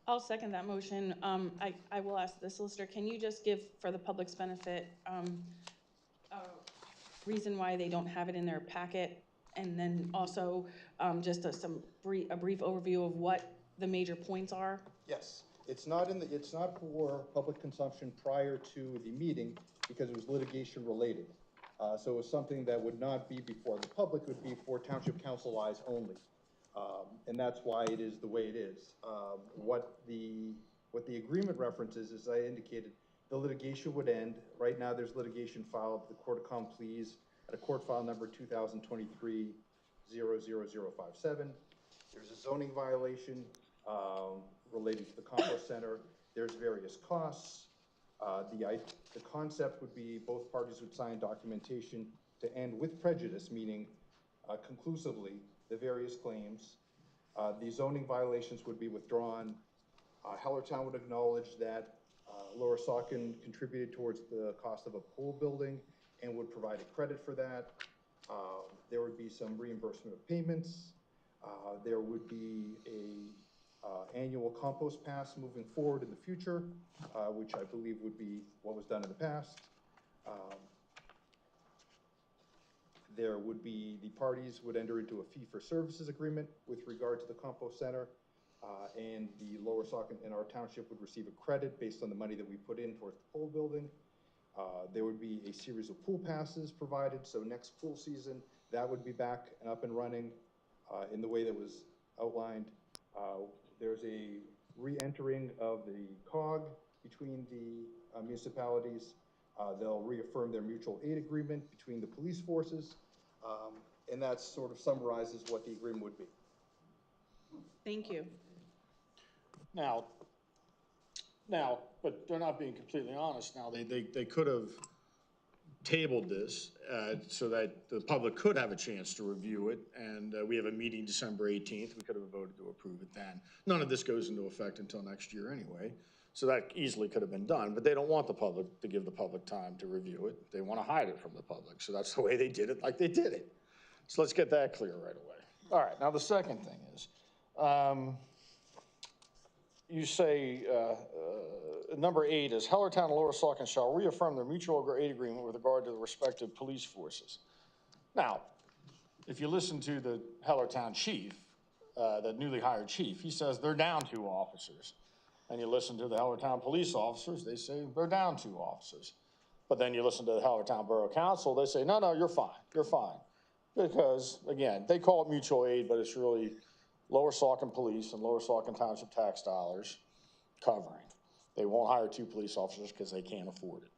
I'll second that motion. I will ask the solicitor, can you just give, for the public's benefit, a reason why they don't have it in their packet? And then also just a brief overview of what the major points are? Yes, it's not for public consumption prior to the meeting because it was litigation related. So it was something that would not be before the public, would be for township council eyes only. And that's why it is the way it is. What the agreement references, as I indicated, the litigation would end. Right now there's litigation filed at the Court of Common Pleas at a court file number 2023-00057. There's a zoning violation relating to the compost center. There's various costs. The concept would be both parties would sign documentation to end with prejudice, meaning conclusively the various claims. The zoning violations would be withdrawn. Hellertown would acknowledge that Lower Saucon contributed towards the cost of a pool building and would provide a credit for that. There would be some reimbursement of payments. There would be a annual compost pass moving forward in the future, which I believe would be what was done in the past. There would be, the parties would enter into a fee-for-services agreement with regard to the compost center, and the Lower Saucon and our township would receive a credit based on the money that we put in towards the pool building. There would be a series of pool passes provided, so next pool season, that would be back and up and running in the way that was outlined. There's a re-entering of the COG between the municipalities. They'll reaffirm their mutual aid agreement between the police forces, and that sort of summarizes what the agreement would be. Thank you. Now, but they're not being completely honest now. They could have tabled this so that the public could have a chance to review it, and we have a meeting December 18th. We could have voted to approve it then. None of this goes into effect until next year anyway, so that easily could have been done, but they don't want the public to give the public time to review it. They want to hide it from the public, so that's the way they did it, like they did it. So let's get that clear right away. All right, now the second thing is, you say, number 8 is Hellertown and Lower Saucon shall reaffirm their mutual aid agreement with regard to the respective police forces. Now, if you listen to the Hellertown chief, the newly hired chief, he says they're down 2 officers. And you listen to the Hellertown police officers, they say they're down 2 officers. But then you listen to the Hellertown Borough Council, they say, no, you're fine, you're fine. Because, again, they call it mutual aid, but it's really Lower Saucon Police and Lower Saucon Township tax dollars covering. They won't hire 2 police officers because they can't afford it.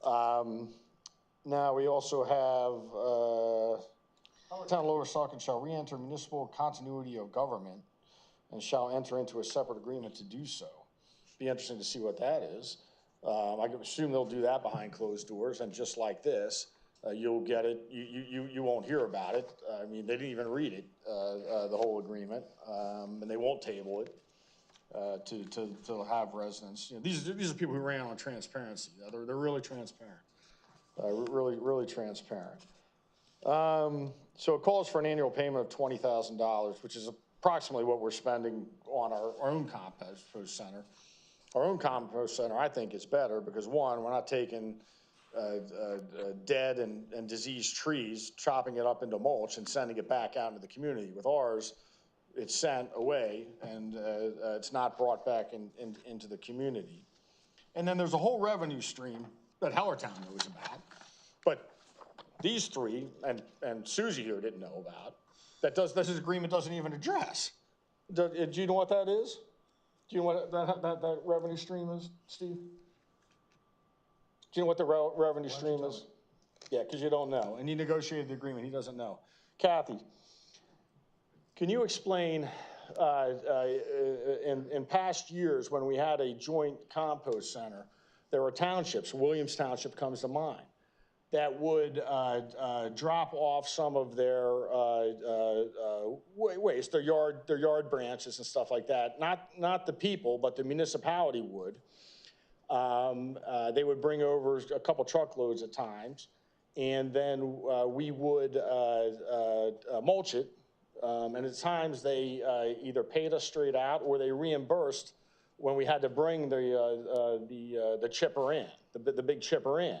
Now we also have Hellertown Lower Saucon shall re-enter municipal continuity of government and shall enter into a separate agreement to do so. Be interesting to see what that is. I assume they'll do that behind closed doors, and just like this, you'll get it. You won't hear about it. I mean, they didn't even read it, the whole agreement, and they won't table it to have residents. You know, these are people who ran on transparency. They're really transparent, really transparent. So it calls for an annual payment of $20,000, which is approximately what we're spending on our own compost center. Our own compost center, I think, is better because, one, we're not taking dead and diseased trees, chopping it up into mulch and sending it back out into the community. With ours, it's sent away and it's not brought back into the community. And then there's a whole revenue stream that Hellertown knows about, but these three, and Susie here didn't know about, this agreement doesn't even address. Do you know what that is? Do you know what that revenue stream is, Steve? Do you know what the revenue stream is? Yeah, because you don't know, and he negotiated the agreement, he doesn't know. Kathy, can you explain, in past years when we had a joint compost center, there were townships, Williams Township comes to mind, that would drop off some of their waste, their yard branches and stuff like that. Not the people, but the municipality would. They would bring over a couple truckloads at times, and then we would mulch it. And at times they either paid us straight out or they reimbursed when we had to bring the chipper in, the big chipper in.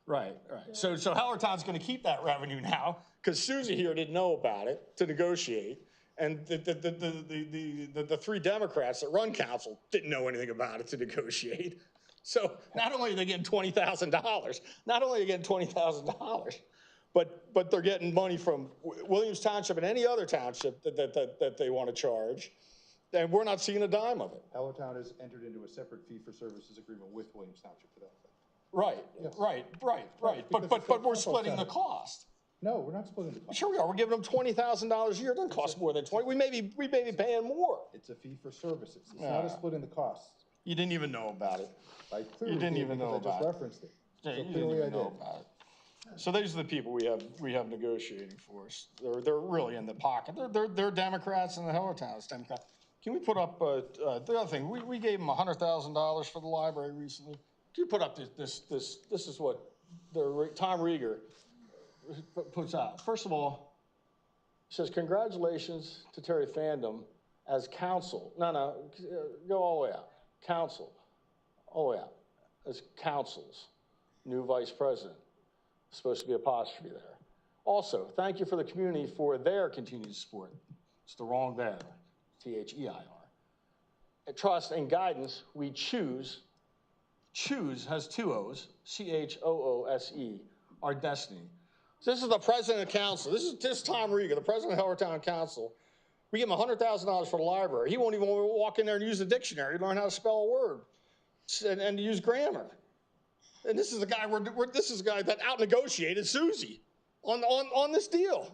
Right. So Hellertown's going to keep that revenue now because Susie here didn't know about it to negotiate. And the three Democrats that run council didn't know anything about it to negotiate. So not only are they getting $20,000, but they're getting money from Williams Township and any other township that they want to charge. And we're not seeing a dime of it. Hellertown has entered into a separate fee-for-services agreement with Williams Township for that. Right, yes. Right. But we're splitting the cost. No, we're not splitting the cost. Sure we are. We're giving them $20,000 a year. It doesn't cost more than 20. We may be paying more. It's a fee for services. It's not a splitting the costs. You didn't even know about it. I clearly you didn't even know about I just referenced it. Yeah, so you didn't even know about it. So these are the people we have negotiating for us. They're really in the pocket. They're Democrats and the Hellertown is Democrat. Can we put up the other thing? We gave them $100,000 for the library recently. Can you put up this is what Tom Rieger puts out. First of all, it says congratulations to Terry Fandom as counsel. No, go all the way out. Counsel, all the way out. As council's new vice president. Supposed to be apostrophe there. Also, thank you for the community for their continued support. It's the wrong there. THEIR. Trust and guidance, we choose has two O's, CHOOSE, our destiny. So this is the president of council. This is Tom Rieger, the president of Hellertown Council. We give him $100,000 for the library. He won't even walk in there and use the dictionary to learn how to spell a word and use grammar. And this is a guy that out-negotiated Susie on this deal.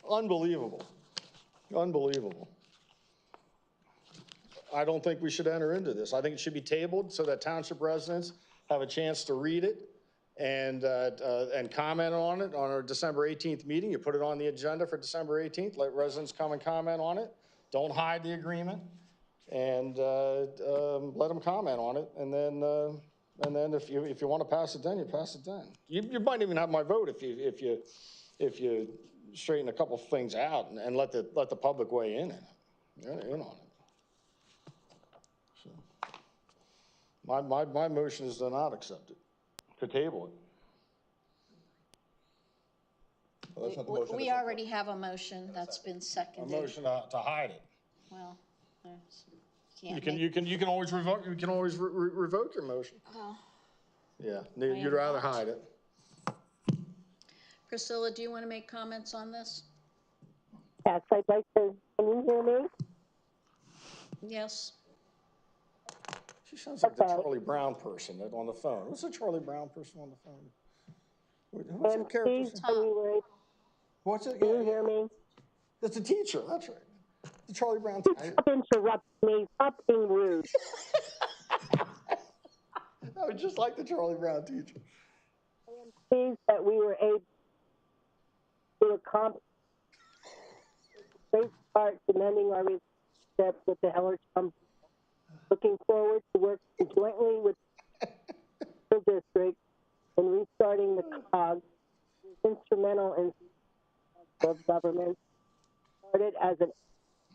Unbelievable. I don't think we should enter into this. I think it should be tabled so that township residents have a chance to read it and comment on it on our December 18th meeting. You put it on the agenda for December 18th. Let residents come and comment on it. Don't hide the agreement, and let them comment on it. And then if you want to pass it, then you pass it. Then you might even have my vote if you straighten a couple things out and let the public weigh in on it. So my motion is to not accept it, to table it. Well, that's not the motion. We already have a motion that's been A seconded. motion to hide it. Well, You can always revoke. You can always revoke your motion. Oh. Yeah, you'd rather hide it. Priscilla, do you want to make comments on this? Yes, I'd like to. Can you hear me? Yes. She sounds like the Charlie Brown person on the phone. What's the Charlie Brown person on the phone? What's that character? What's it? Can you hear me? That's a teacher. That's right. The Charlie Brown teacher. Stop interrupting me. Stop being rude. I was just like the Charlie Brown teacher. I am pleased that we were able to accomplish a great start to mending our relationship with the Hellertown. Looking forward to working jointly with the district and restarting the COG, instrumental in of government, started as an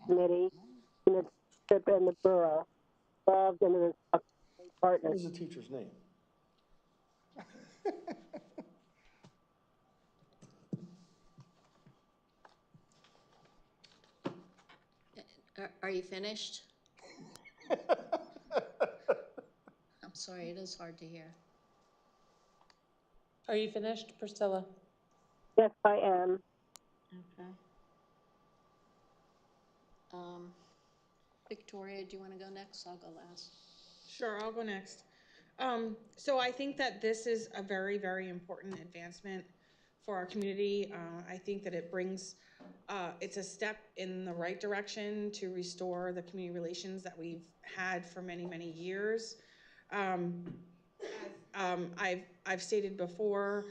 committee in the district and the borough, involved in the partnership. What is the teacher's name? you finished? I'm sorry, it is hard to hear. Are you finished, Priscilla? Yes, I am. Okay. Victoria, do you want to go next? I'll go last. Sure, I'll go next. So I think that this is a very, very important advancement for our community. I think that it brings, it's a step in the right direction to restore the community relations that we've had for many, many years. I've stated before,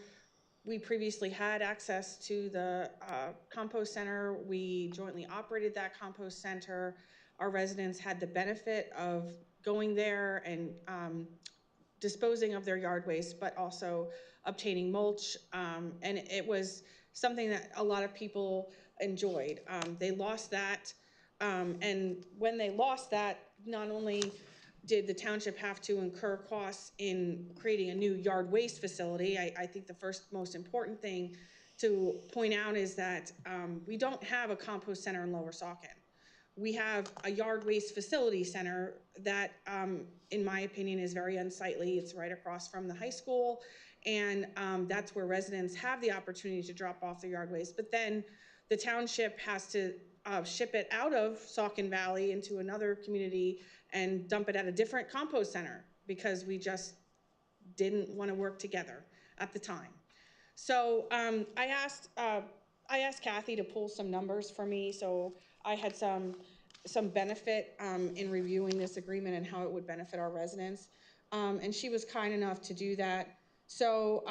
we previously had access to the compost center. We jointly operated that compost center. Our residents had the benefit of going there and disposing of their yard waste, but also obtaining mulch. And it was something that a lot of people enjoyed. They lost that. And when they lost that, not only did the township have to incur costs in creating a new yard waste facility, I think the first most important thing to point out is that we don't have a compost center in Lower Saucon. We have a yard waste facility center that, in my opinion, is very unsightly. It's right across from the high school, and that's where residents have the opportunity to drop off their yard waste. But then the township has to ship it out of Saucon Valley into another community and dump it at a different compost center because we just didn't want to work together at the time. So I asked Kathy to pull some numbers for me, so I had some benefit in reviewing this agreement and how it would benefit our residents. And she was kind enough to do that. So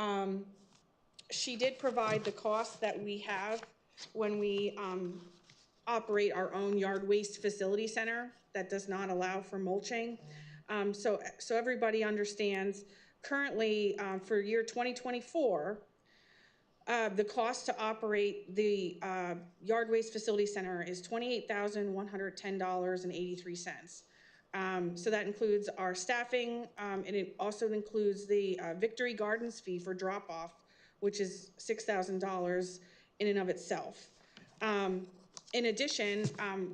she did provide the costs that we have when we operate our own yard waste facility center that does not allow for mulching. So everybody understands, currently for year 2024, the cost to operate the yard waste facility center is $28,110.83. So that includes our staffing, and it also includes the Victory Gardens fee for drop-off, which is $6,000 in and of itself. In addition,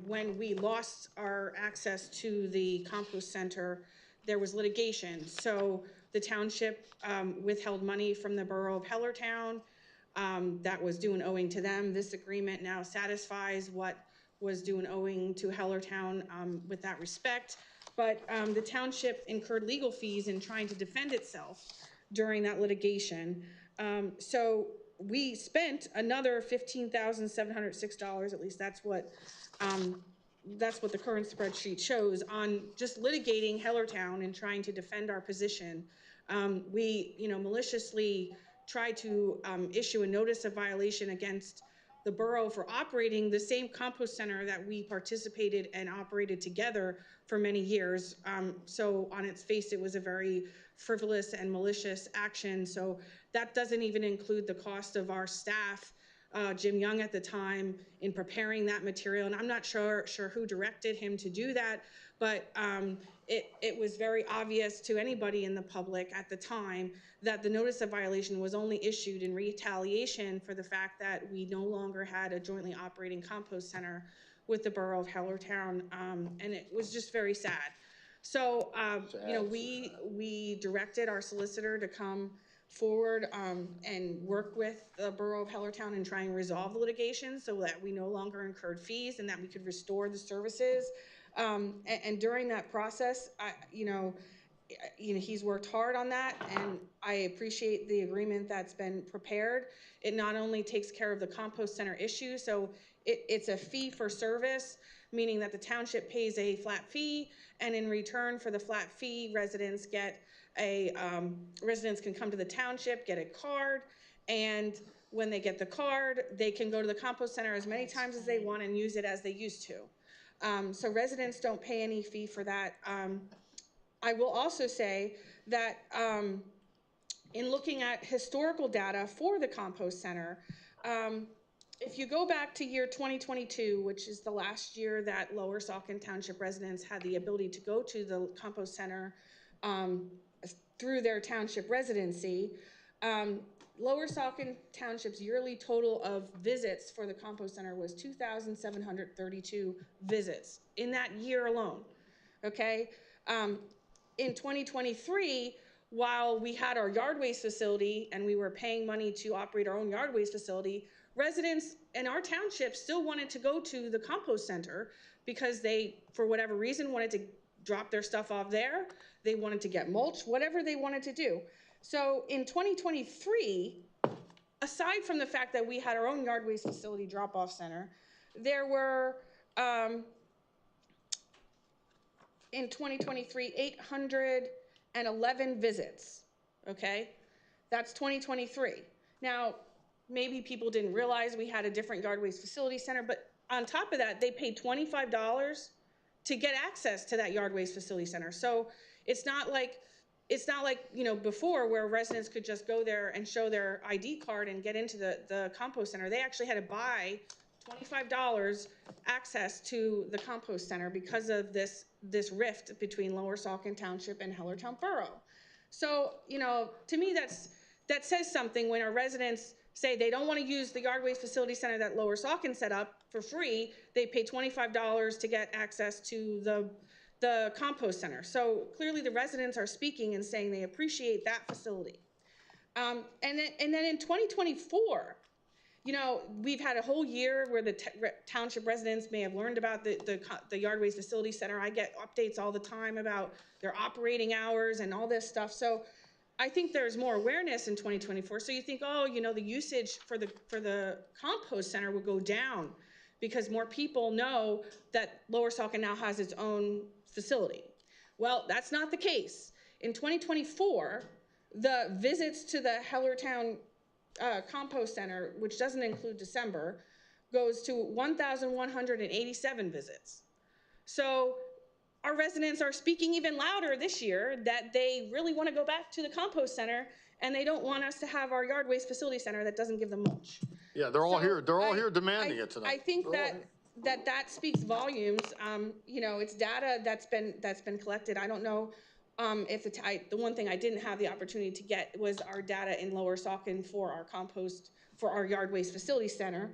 when we lost our access to the compost center, there was litigation. So the township withheld money from the borough of Hellertown that was due and owing to them. This agreement now satisfies what was due and owing to Hellertown with that respect. But the township incurred legal fees in trying to defend itself during that litigation. So we spent another $15,706, at least that's what the current spreadsheet shows, on just litigating Hellertown and trying to defend our position. We, maliciously tried to issue a notice of violation against the borough for operating the same compost center that we participated and operated together for many years. So on its face, it was a very frivolous and malicious action. So that doesn't even include the cost of our staff, Jim Young at the time, in preparing that material. And I'm not sure who directed him to do that, but it was very obvious to anybody in the public at the time that the notice of violation was only issued in retaliation for the fact that we no longer had a jointly operating compost center with the borough of Hellertown, and it was just very sad. So, we directed our solicitor to come forward and work with the borough of Hellertown and try and resolve the litigation so that we no longer incurred fees and that we could restore the services. And during that process, he's worked hard on that, and I appreciate the agreement that's been prepared. It not only takes care of the compost center issue, so it's a fee for service, meaning that the township pays a flat fee, and in return for the flat fee, residents can come to the township, get a card, and when they get the card, they can go to the compost center as many times as they want and use it as they used to. So residents don't pay any fee for that. I will also say that in looking at historical data for the compost center, if you go back to year 2022, which is the last year that Lower Saucon Township residents had the ability to go to the compost center through their township residency, Lower Saucon Township's yearly total of visits for the compost center was 2,732 visits in that year alone, okay? In 2023, while we had our yard waste facility and we were paying money to operate our own yard waste facility, residents in our township still wanted to go to the compost center because they, for whatever reason, wanted to drop their stuff off there. They wanted to get mulch, whatever they wanted to do. So in 2023, aside from the fact that we had our own yard waste facility drop-off center, there were, in 2023, 811 visits, okay? That's 2023. Now, maybe people didn't realize we had a different yard waste facility center, but on top of that, they paid $25 to get access to that yard waste facility center. So it's not like, you know, before where residents could just go there and show their ID card and get into the compost center. They actually had to buy $25 access to the compost center because of this rift between Lower Saucon Township and Hellertown Borough. So, you know, to me that says something when our residents say they don't want to use the yard waste facility center that Lower Saucon set up for free. They pay $25 to get access to the compost center. So clearly the residents are speaking and saying they appreciate that facility. And then in 2024, you know, we've had a whole year where the township residents may have learned about the yard waste facility center. I get updates all the time about their operating hours and all this stuff. So I think there's more awareness in 2024. So you think, oh, you know, the usage for the compost center will go down because more people know that Lower Saucon now has its own facility. Well, that's not the case. In 2024, the visits to the Hellertown compost center, which doesn't include December, goes to 1,187 visits. So our residents are speaking even louder this year that they really want to go back to the compost center and they don't want us to have our yard waste facility center that doesn't give them mulch. Yeah, they're all here. They're all here demanding it tonight. I think that speaks volumes. You know, it's data that's been collected. I don't know if the one thing I didn't have the opportunity to get was our data in Lower Saucon for our compost, for our yard waste facility center,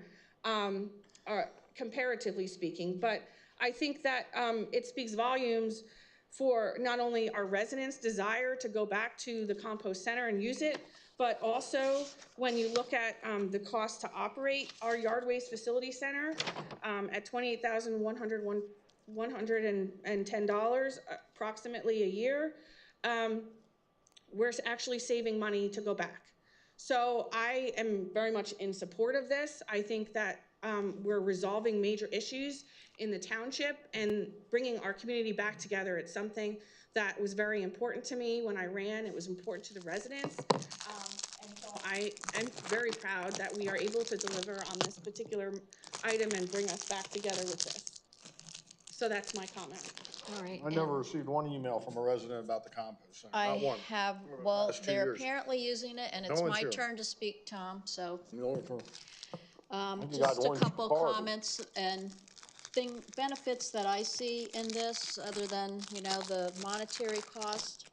comparatively speaking. But I think that it speaks volumes for not only our residents' desire to go back to the compost center and use it, but also when you look at the cost to operate our yard waste facility center at $28,110 approximately a year, we're actually saving money to go back. So I am very much in support of this. I think that we're resolving major issues in the township and bringing our community back together. It's something that was very important to me when I ran. It was important to the residents. And so I am very proud that we are able to deliver on this particular item and bring us back together with this. So that's my comment. All right. I never received one email from a resident about the compost center. I Not one. have, Over the well, last 2 they're years. apparently using it, and No it's one's my here. turn to speak, Tom, so. No, for- Just a orange couple card. comments and benefits that I see in this, other than, you know, the monetary cost.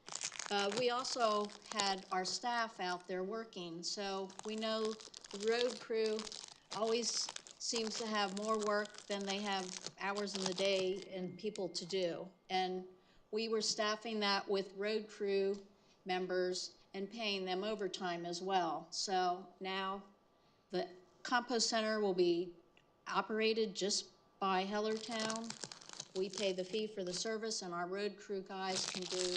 We also had our staff out there working, so we know the road crew always seems to have more work than they have hours in the day and people to do. And we were staffing that with road crew members and paying them overtime as well. So now the compost center will be operated just by Hellertown. We pay the fee for the service, and our road crew guys can do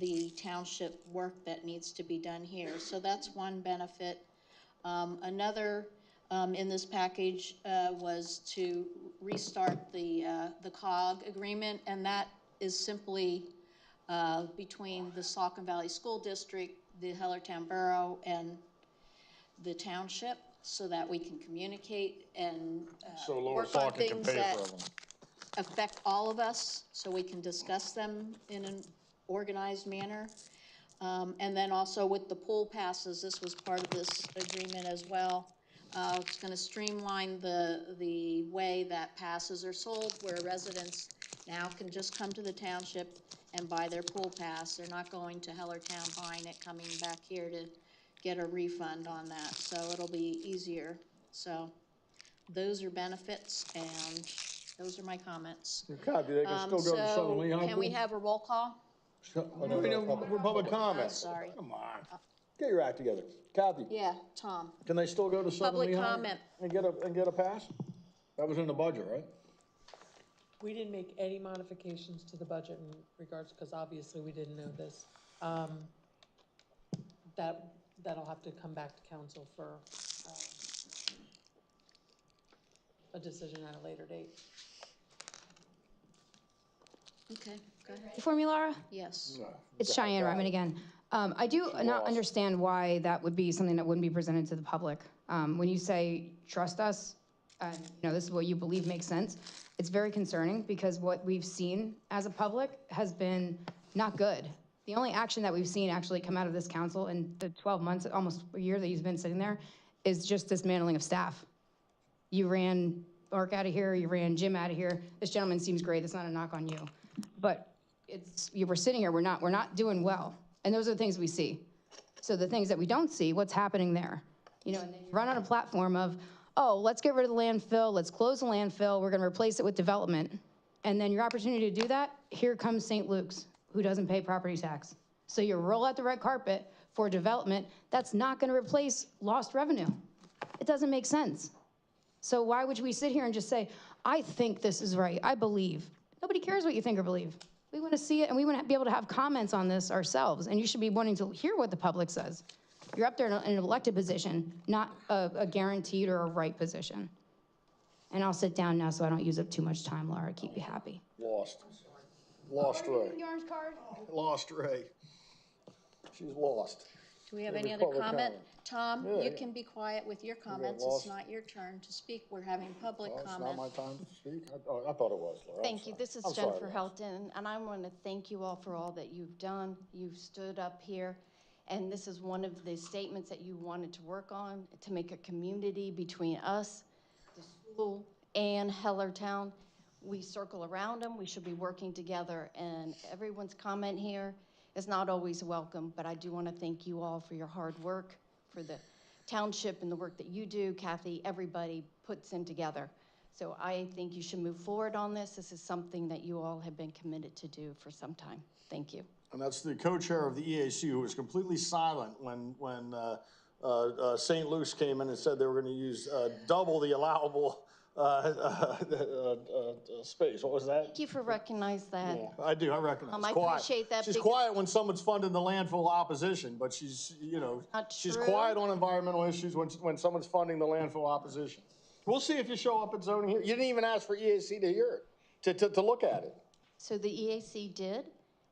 the township work that needs to be done here. So that's one benefit. Another in this package was to restart the COG agreement, and that is simply between the Saucon Valley School District, the Hellertown Borough, and the township, so that we can communicate and So Lower work on Saucon can things pay that for them. affect all of us, so we can discuss them in an organized manner. And then also with the pool passes, this was part of this agreement as well. It's going to streamline the way that passes are sold, where residents now can just come to the township and buy their pool pass. They're not going to Hellertown, buying it, coming back here to get a refund on that, so it'll be easier. So those are benefits, and those are my comments. Copy, they can still go to Southern Lehigh Can we Pool? have a roll call? For public comment. Sorry. Come on, get your act together. Kathy, Yeah, Tom. can they still go to Southern Public Lehigh? comment. And get a pass? That was in the budget, right? We didn't make any modifications to the budget in regards, because obviously we didn't know this. That'll have to come back to council for a decision at a later date. Okay, go ahead. For me, Laura? Yes. It's Cheyenne Ryman again. I do not understand why that would be something that wouldn't be presented to the public. When you say, trust us, this is what you believe makes sense, it's very concerning because what we've seen as a public has been not good. The only action that we've seen actually come out of this council in the 12 months, almost a year that he's been sitting there, is just dismantling of staff. You ran Mark out of here, you ran Jim out of here. This gentleman seems great, that's not a knock on you. But we're sitting here, we're not doing well. And those are the things we see. So the things that we don't see, what's happening there? And then you run on a platform of, oh, let's get rid of the landfill, let's close the landfill, we're gonna replace it with development. And then your opportunity to do that, here comes St. Luke's, who doesn't pay property tax. So you roll out the red carpet for development, that's not gonna replace lost revenue. It doesn't make sense. So why would we sit here and just say, I think this is right, I believe. Nobody cares what you think or believe. We wanna see it and we wanna be able to have comments on this ourselves, and you should be wanting to hear what the public says. You're up there in an elected position, not a guaranteed or a right position. And I'll sit down now so I don't use up too much time, Laura, keep you happy. Lost Oh, Ray. the orange card? Lost Ray. She's lost. Do we have Any any other public comment? comment? Tom, Yeah, you yeah. can be quiet with your comments. lost. It's not your turn to speak. We're having public Oh, it's comment. not my time to speak? I thought it was, Laura. I'm Thank you. sorry. This is I'm sorry, Jennifer Laura. Helton, and I want to thank you all for all that you've done. You've stood up here, and this is one of the statements that you wanted to work on, to make a community between us, the school, and Hellertown. We circle around them. We should be working together, and everyone's comment here is not always welcome, but I do want to thank you all for your hard work, for the township and the work that you do, Kathy, everybody puts in together. So I think you should move forward on this. This is something that you all have been committed to do for some time. Thank you. And that's the co-chair of the EAC, who was completely silent when St. Luke's came in and said they were gonna use double the allowable space. What was that? Thank you for recognizing that. Yeah, I do, I recognize. I Quiet. appreciate that She's because- quiet when someone's funding the landfill opposition, but she's Not true. quiet on environmental issues when someone's funding the landfill opposition. We'll see if you show up at zoning here. You didn't even ask for EAC to hear it, to look at it. So the EAC did.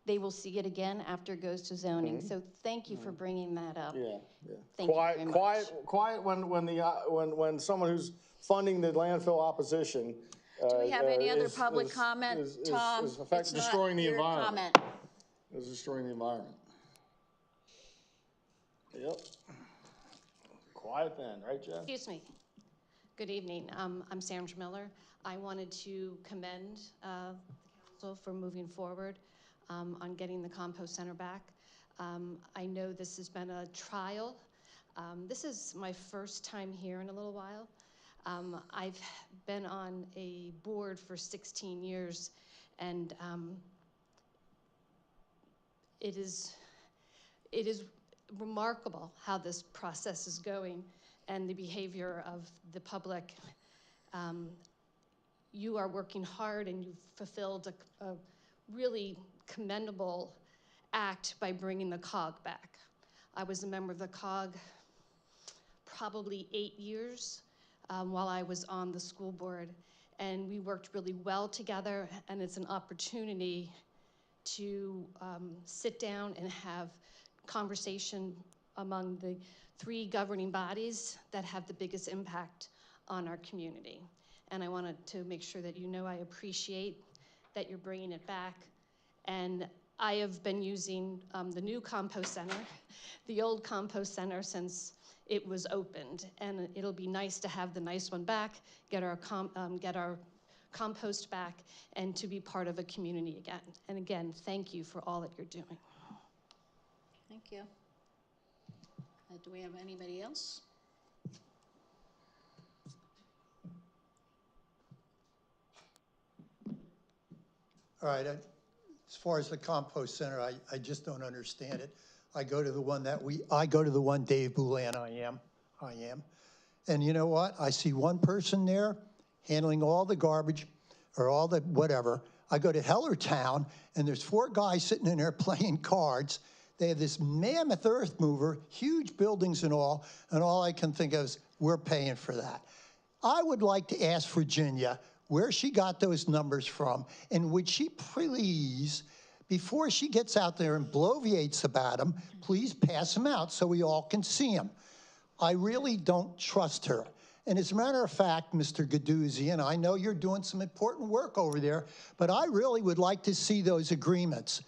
They will see it again after it goes to zoning. So thank you for bringing that up. Yeah. Thank you very much. Quiet when someone who's funding the landfill opposition. Do we have any other public comment? Tom, is it's not destroying the your environment. comment. Is destroying the environment. Yep. Quiet then, right, Jen? Excuse me. Good evening. I'm Sandra Miller. I wanted to commend the council for moving forward on getting the compost center back. I know this has been a trial. This is my first time here in a little while. I've been on a board for 16 years, and it is remarkable how this process is going and the behavior of the public. You are working hard, and you've fulfilled a really commendable act by bringing the COG back. I was a member of the COG probably 8 years while I was on the school board, and we worked really well together, and it's an opportunity to sit down and have conversation among the 3 governing bodies that have the biggest impact on our community. And I wanted to make sure that you know I appreciate that you're bringing it back. And I have been using the new compost center, the old compost center, since it was opened. And it'll be nice to have the nice one back, get our compost back and to be part of a community again. And again, thank you for all that you're doing. Thank you. Do we have anybody else? All right, as far as the compost center, I just don't understand it. I go to the one Dave Boulan, I am. And you know what? I see one person there handling all the garbage or all the whatever. I go to Hellertown and there's 4 guys sitting in there playing cards. They have this mammoth earth mover, huge buildings and all I can think of is we're paying for that. I would like to ask Virginia where she got those numbers from, and would she please, before she gets out there and bloviates about them, please pass them out so we all can see them. I really don't trust her. And as a matter of fact, Mr. Gadouzian, I know you're doing some important work over there, but I really would like to see those agreements.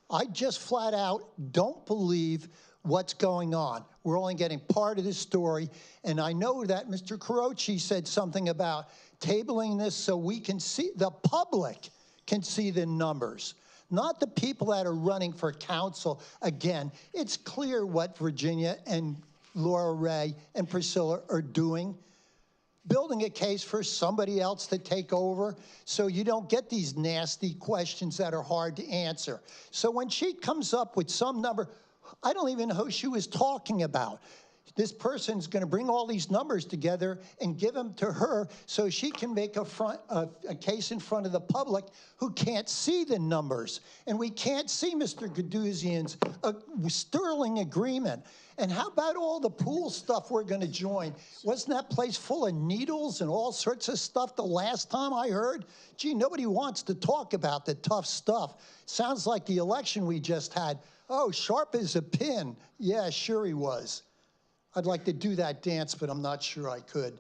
I just flat out don't believe what's going on. We're only getting part of the story, and I know that Mr. Carochi said something about tabling this so we can see, the public can see the numbers, not the people that are running for council. Again, it's clear what Virginia and Laura Ray and Priscilla are doing, building a case for somebody else to take over so you don't get these nasty questions that are hard to answer. So when she comes up with some number, I don't even know who she was talking about. This person's going to bring all these numbers together and give them to her so she can make a case in front of the public who can't see the numbers. And we can't see Mr. Gadouzian's sterling agreement. And how about all the pool stuff we're going to join? Wasn't that place full of needles and all sorts of stuff the last time I heard? Gee, nobody wants to talk about the tough stuff. Sounds like the election we just had. Oh, sharp as a pin. Yeah, sure he was. I'd like to do that dance, but I'm not sure I could.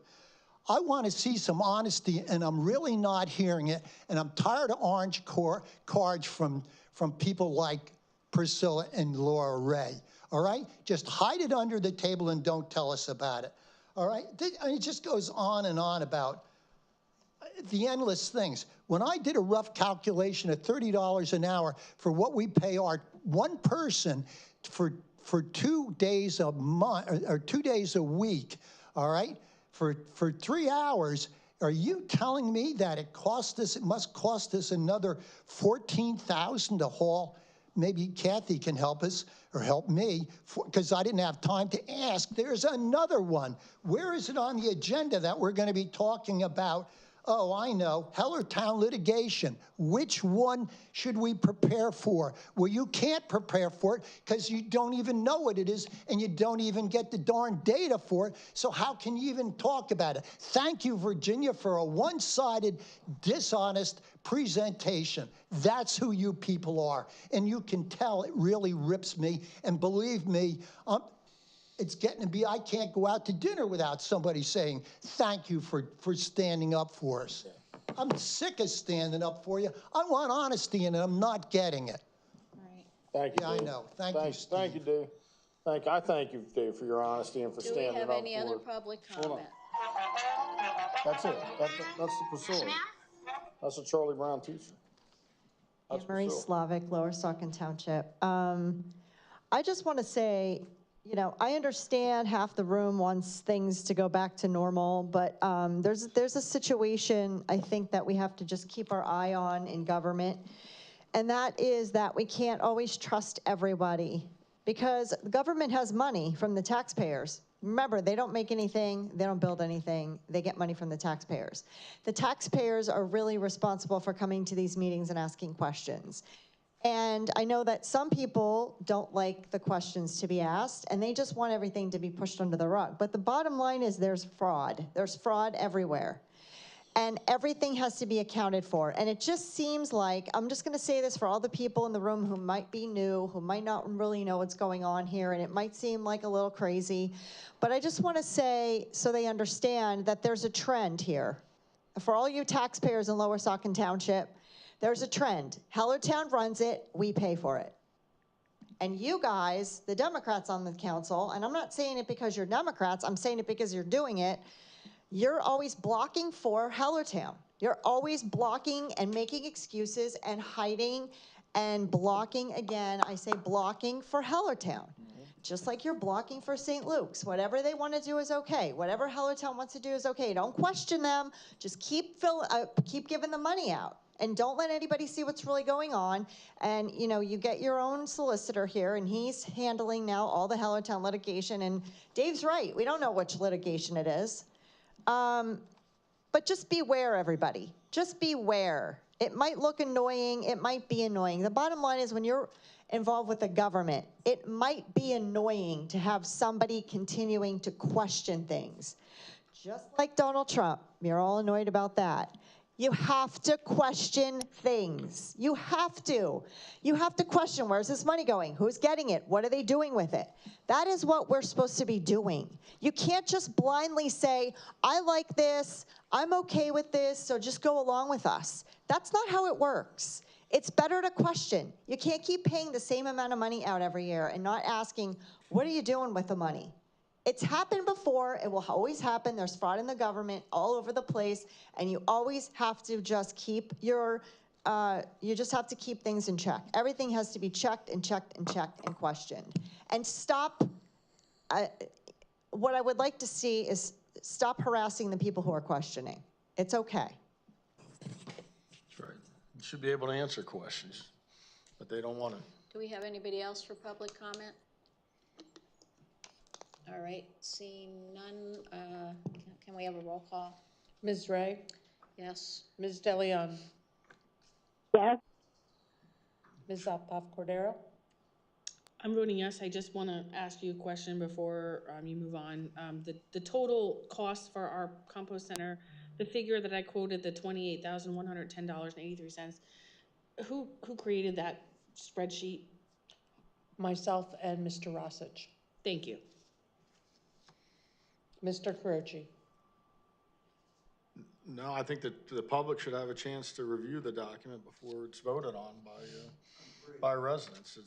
I want to see some honesty, and I'm really not hearing it, and I'm tired of orange cards from people like Priscilla and Laura Ray, all right? Just hide it under the table and don't tell us about it, all right? It just goes on and on about the endless things. When I did a rough calculation at $30 an hour for what we pay our one person for 2 days a month, or 2 days a week, all right, for 3 hours, are you telling me that it must cost us another $14,000 to haul? Maybe Kathy can help us or help me, because I didn't have time to ask. There's another one. Where is it on the agenda that we're going to be talking about? Oh, I know, Hellertown litigation. Which one should we prepare for? Well, you can't prepare for it because you don't even know what it is and you don't even get the darn data for it. So how can you even talk about it? Thank you, Virginia, for a one-sided, dishonest presentation. That's who you people are. And you can tell it really rips me. And believe me, it's getting to be, I can't go out to dinner without somebody saying, thank you for standing up for us. I'm sick of standing up for you. I want honesty and I'm not getting it. Thank you, Yeah, I Dave. know. Thank you, Steve. Thank you, Dave. I thank you, Dave, for your honesty and for standing up for. Do we have any other public comment? That's it. That's the Priscilla. That's a Charlie Brown t-shirt. Marie Slavic, Lower Saucon Township. I just want to say, you know, I understand half the room wants things to go back to normal, but there's a situation I think that we have to just keep our eye on in government, and that is that we can't always trust everybody because the government has money from the taxpayers. Remember, they don't make anything, they don't build anything, they get money from the taxpayers. The taxpayers are really responsible for coming to these meetings and asking questions. And I know that some people don't like the questions to be asked, and they just want everything to be pushed under the rug. But the bottom line is there's fraud. There's fraud everywhere. And everything has to be accounted for. And it just seems like, I'm just going to say this for all the people in the room who might be new, who might not really know what's going on here, and it might seem like a little crazy. But I just want to say, so they understand, that there's a trend here. For all you taxpayers in Lower Saucon Township, there's a trend. Hellertown runs it, we pay for it. And you guys, the Democrats on the council, and I'm not saying it because you're Democrats, I'm saying it because you're doing it, You're always blocking for Hellertown. You're always blocking and making excuses and hiding and blocking again. I say blocking for Hellertown. Just like you're blocking for St. Luke's. Whatever they want to do is okay. Whatever Hellertown wants to do is okay. Don't question them. Just keep giving the money out. And don't let anybody see what's really going on. And, you know, you get your own solicitor here, and he's handling now all the Hellertown litigation. And Dave's right. We don't know which litigation it is. But just beware, everybody. Just beware. It might look annoying. It might be annoying. The bottom line is when you're involved with the government, it might be annoying to have somebody continuing to question things. Just like Donald Trump. You're all annoyed about that. You have to question things. You have to. You have to question, where's this money going? Who's getting it? What are they doing with it? That is what we're supposed to be doing. You can't just blindly say, I like this, I'm okay with this, so just go along with us. That's not how it works. It's better to question. You can't keep paying the same amount of money out every year and not asking, what are you doing with the money? It's happened before, it will always happen. There's fraud in the government all over the place, and you always have to just keep your, you just have to keep things in check. Everything has to be checked and checked and checked and questioned. And stop, what I would like to see is stop harassing the people who are questioning. It's okay. That's right. You should be able to answer questions, but they don't want to. Do we have anybody else for public comment? All right, seeing none, can we have a roll call? Ms. Ray? Yes. Ms. DeLeon? Yes. Ms. Alpaf Cordero? I'm voting yes. I just want to ask you a question before you move on. The total cost for our compost center, the figure that I quoted, the $28,110.83, who created that spreadsheet? Myself and Mr. Rossich. Thank you. Mr. Carochi? No, I think that the public should have a chance to review the document before it's voted on by residents.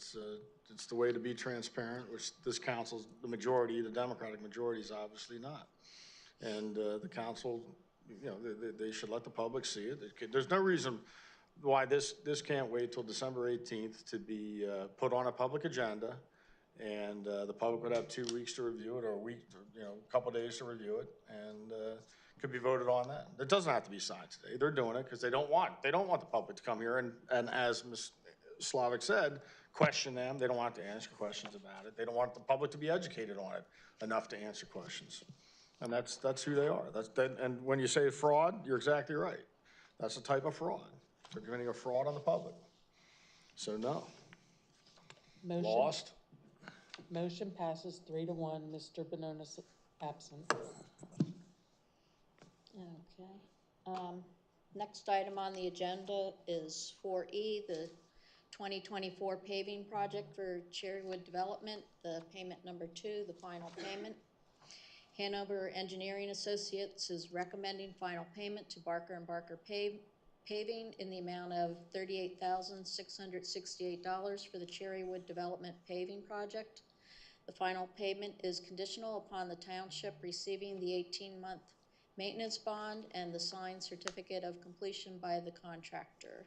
It's the way to be transparent, which this council's, the majority, the Democratic majority is obviously not. And the council, you know, they should let the public see it. There's no reason why this can't wait till December 18th to be put on a public agenda, and the public would have 2 weeks to review it, or a week, you know, a couple days to review it, and could be voted on then. It doesn't have to be signed today. They're doing it because they don't want the public to come here and as Ms. Slavic said, question them. They don't want to answer questions about it. They don't want the public to be educated on it enough to answer questions. And that's who they are. And when you say fraud, you're exactly right. That's a type of fraud. They're committing a fraud on the public. So no. Motion. Lost. Motion passes 3-1. Mr. Bononis absent. Okay. Next item on the agenda is 4E, the 2024 paving project for Cherrywood Development, the payment number 2, the final payment. Hanover Engineering Associates is recommending final payment to Barker & Barker Paving in the amount of $38,668 for the Cherrywood Development paving project. The final payment is conditional upon the township receiving the 18-month maintenance bond and the signed certificate of completion by the contractor.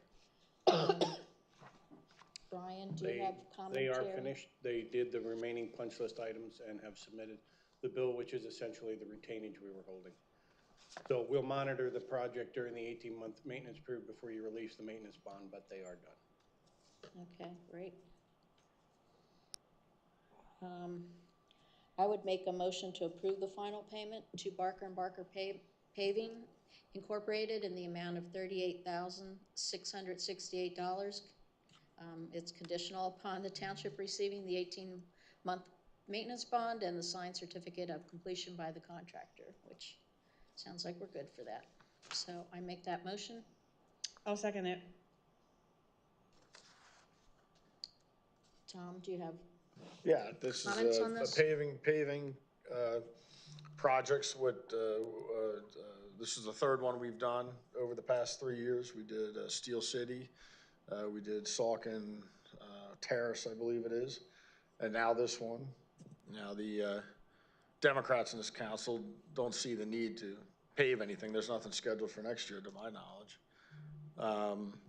Brian, do you have commentary? They are finished. They did the remaining punch list items and have submitted the bill, which is essentially the retainage we were holding. So we'll monitor the project during the 18-month maintenance period before you release the maintenance bond, but they are done. Okay, great. I would make a motion to approve the final payment to Barker & Barker Paving Incorporated in the amount of $38,668. It's conditional upon the township receiving the 18-month maintenance bond and the signed certificate of completion by the contractor, which sounds like we're good for that. So I make that motion. I'll second it. Tom, do you have This comments is on this? paving projects. This is the third one we've done over the past 3 years. We did Steel City, we did Saucon Terrace, I believe it is, and now this one. Now the Democrats in this council don't see the need to pave anything. There's nothing scheduled for next year, to my knowledge.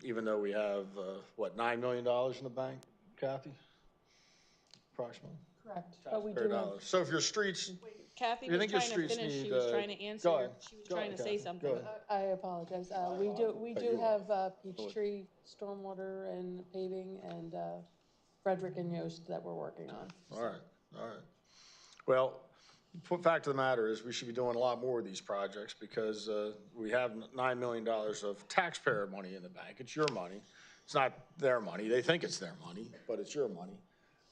Even though we have, what, $9 million in the bank, Kathy? Approximately? Correct, but we do Taxpayer have, dollars. So if your streets, Kathy you was think your trying to streets finish, she need, was trying to go answer, ahead. she was Go trying ahead, to say Kathy. something. Go ahead. I apologize. We do have Peachtree Stormwater and paving and Frederick and Yost that we're working on. All right, all right. Well, fact of the matter is, we should be doing a lot more of these projects because we have $9 million of taxpayer money in the bank. It's your money. It's not their money. They think it's their money, but it's your money.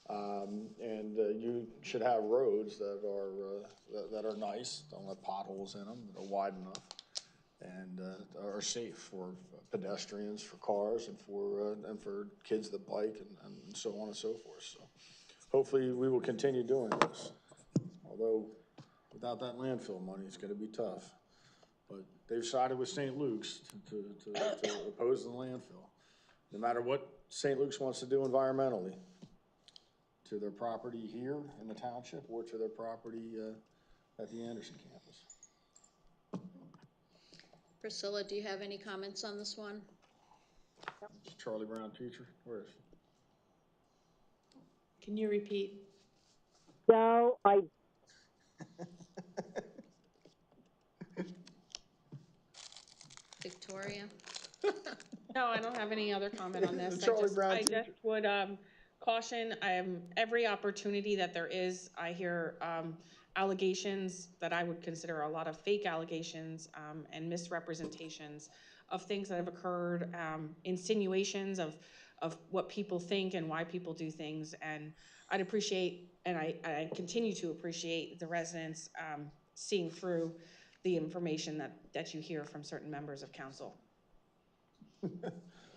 And you should have roads that are nice, don't have potholes in them, that are wide enough, and are safe for pedestrians, for cars, and for kids that bike, and so on and so forth. So hopefully we will continue doing this. Although without that landfill money, it's going to be tough. But they've sided with St. Luke's to oppose the landfill, no matter what St. Luke's wants to do environmentally, to their property here in the township or to their property at the Anderson campus. Priscilla, do you have any comments on this one? Charlie Brown teacher, where is she? Can you repeat? No, Victoria? No, I don't have any other comment on this. Charlie Brown I teacher. just would caution, every opportunity that there is, I hear allegations that I would consider a lot of fake allegations and misrepresentations of things that have occurred, insinuations of what people think and why people do things. And I'd appreciate, and I continue to appreciate the residents seeing through the information that you hear from certain members of council.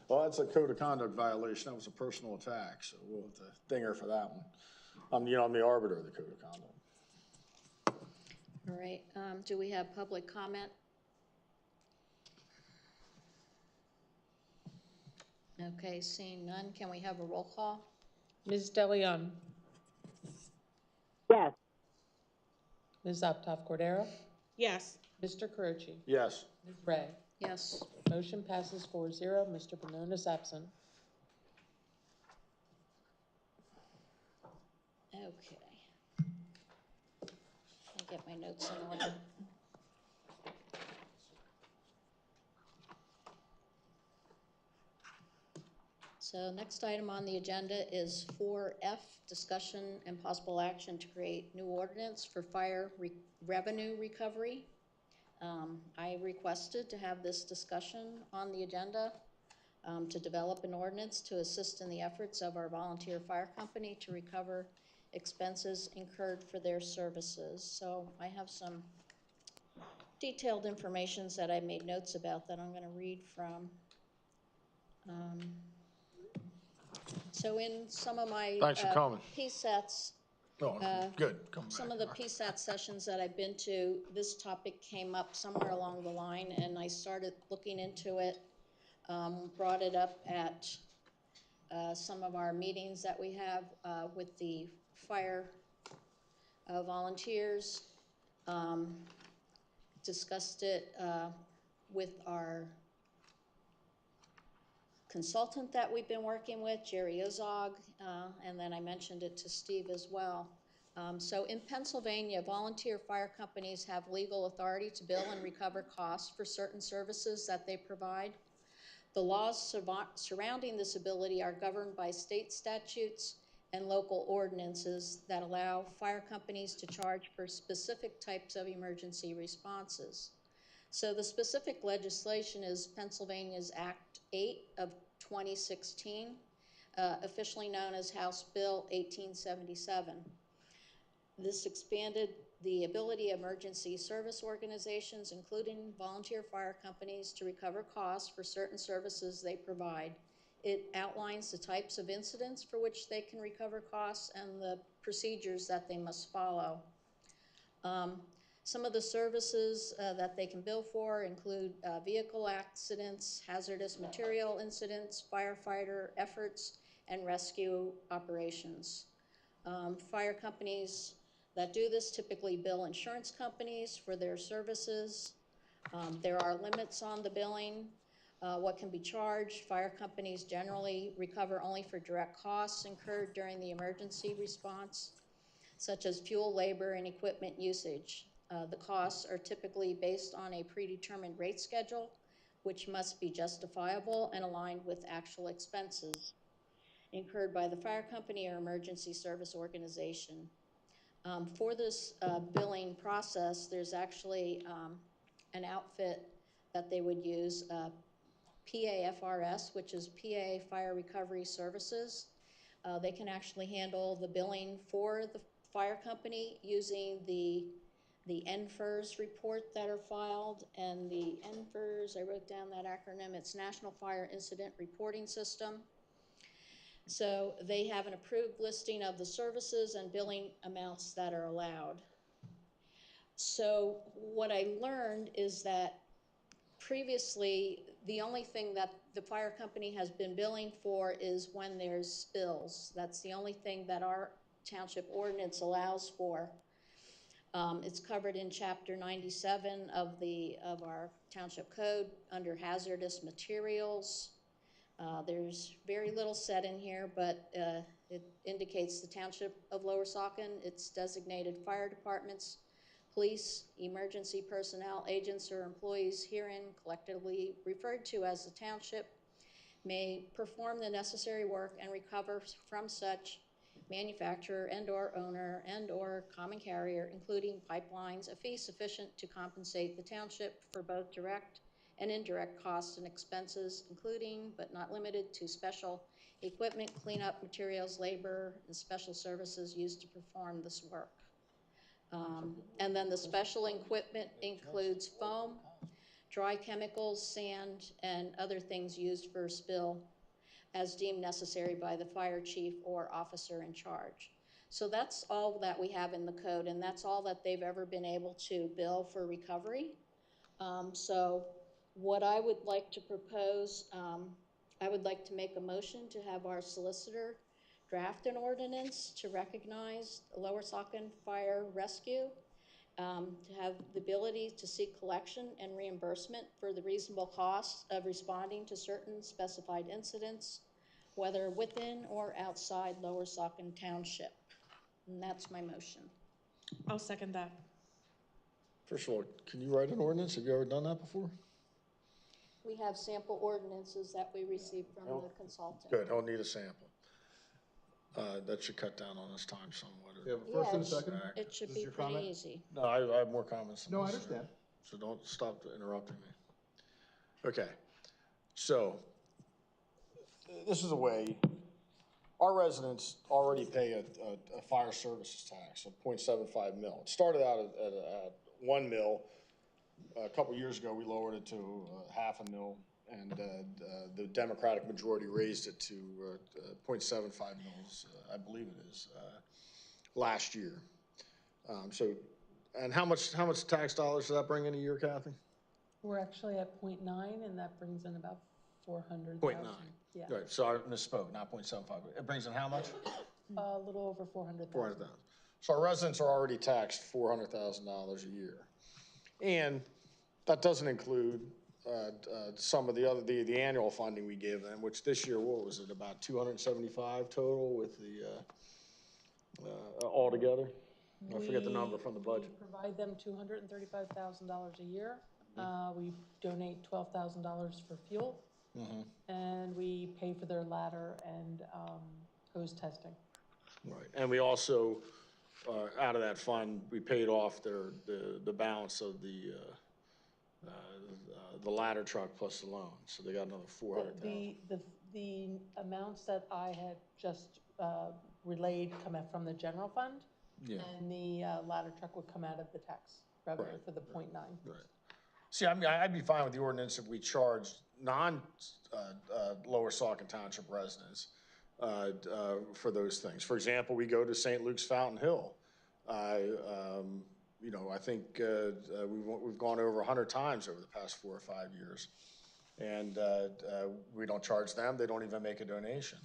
Well, that's a code of conduct violation. That was a personal attack, so we'll have to ding her for that one. I'm the arbiter of the code of conduct. All right, do we have public comment? Okay, seeing none, can we have a roll call? Ms. DeLeon, yes. Ms. Uptoff Cordero, Yes. Mr. Caroci, Yes. Ms. Ray. Yes. Motion passes 4-0. Mr. Bononis absent. Okay. Let me get my notes in order. So next item on the agenda is 4F, discussion and possible action to create new ordinance for fire revenue recovery. I requested to have this discussion on the agenda to develop an ordinance to assist in the efforts of our volunteer fire company to recover expenses incurred for their services. So I have some detailed information that I made notes about that I'm going to read from. So in some of my Thanks for coming. PSATs, Oh, good. Come back. some of the PSAT sessions that I've been to, this topic came up somewhere along the line, and I started looking into it, brought it up at some of our meetings that we have with the fire volunteers, discussed it with our consultant that we've been working with, Jerry Ozog, and then I mentioned it to Steve as well. So in Pennsylvania, volunteer fire companies have legal authority to bill and recover costs for certain services that they provide. The laws surrounding this ability are governed by state statutes and local ordinances that allow fire companies to charge for specific types of emergency responses. So the specific legislation is Pennsylvania's Act 8 of 2016, officially known as House Bill 1877. This expanded the ability of emergency service organizations, including volunteer fire companies, to recover costs for certain services they provide. It outlines the types of incidents for which they can recover costs and the procedures that they must follow. Some of the services that they can bill for include vehicle accidents, hazardous material incidents, firefighter efforts, and rescue operations. Fire companies that do this typically bill insurance companies for their services. There are limits on the billing, what can be charged. Fire companies generally recover only for direct costs incurred during the emergency response, such as fuel, labor, and equipment usage. The costs are typically based on a predetermined rate schedule, which must be justifiable and aligned with actual expenses incurred by the fire company or emergency service organization. For this billing process, there's actually an outfit that they would use, PAFRS, which is PA Fire Recovery Services. They can actually handle the billing for the fire company using the NFIRS report that are filed, and the NFIRS, I wrote down that acronym, it's National Fire Incident Reporting System. So they have an approved listing of the services and billing amounts that are allowed. So what I learned is that previously, the only thing that the fire company has been billing for is when there's spills. That's the only thing that our township ordinance allows for. It's covered in Chapter 97 of our township code under hazardous materials. There's very little said in here, but it indicates the township of Lower Saucon, its designated fire departments, police, emergency personnel, agents, or employees herein collectively referred to as the township may perform the necessary work and recover from such manufacturer and/or owner and/or common carrier, including pipelines, a fee sufficient to compensate the township for both direct and indirect costs and expenses, including but not limited to special equipment, cleanup materials, labor, and special services used to perform this work. And then the special equipment includes foam, dry chemicals, sand, and other things used for spill as deemed necessary by the fire chief or officer in charge. So that's all that we have in the code, and that's all that they've ever been able to bill for recovery. So what I would like to propose, I would like to make a motion to have our solicitor draft an ordinance to recognize Lower Saucon Fire Rescue, to have the ability to seek collection and reimbursement for the reasonable costs of responding to certain specified incidents, whether within or outside Lower Saucon Township. And that's my motion. I'll second that. First of all, can you write an ordinance? Have you ever done that before? We have sample ordinances that we received from the consultant. Good, I'll need a sample. That should cut down on this time somewhat. You have a first and a second? It should This be is your pretty comment? easy. No, I have more comments than No, I this, understand. So don't stop interrupting me. Okay, so this is a way, our residents already pay a fire services tax of 0.75 mil. It started out at 1 mil. A couple years ago, we lowered it to half a mil, and the Democratic majority raised it to 0.75 mils, I believe it is, last year. And how much tax dollars does that bring in a year, Kathy? We're actually at 0.9, and that brings in about 400,000. 0.9. Yeah. Right, so I misspoke, not 0.75. It brings in how much? A little over 400,000. 400,000. So our residents are already taxed $400,000 a year. And that doesn't include some of the annual funding we give them, which this year, what was it, about 275 total with the, altogether? I forget the number from the budget. We provide them $235,000 a year. We donate $12,000 for fuel, and we pay for their ladder and hose testing. Right, and we also, out of that fund, we paid off the balance of the ladder truck plus the loan, so they got another 400,000. The amounts that I had just relayed come out from the general fund, and the ladder truck would come out of the tax revenue for the 0.9. Right. See, I mean, I'd be fine with the ordinance if we charged Lower Saucon Township residents for those things. For example, we go to St. Luke's Fountain Hill. You know, I think we've gone over 100 times over the past 4 or 5 years, and we don't charge them. They don't even make a donation.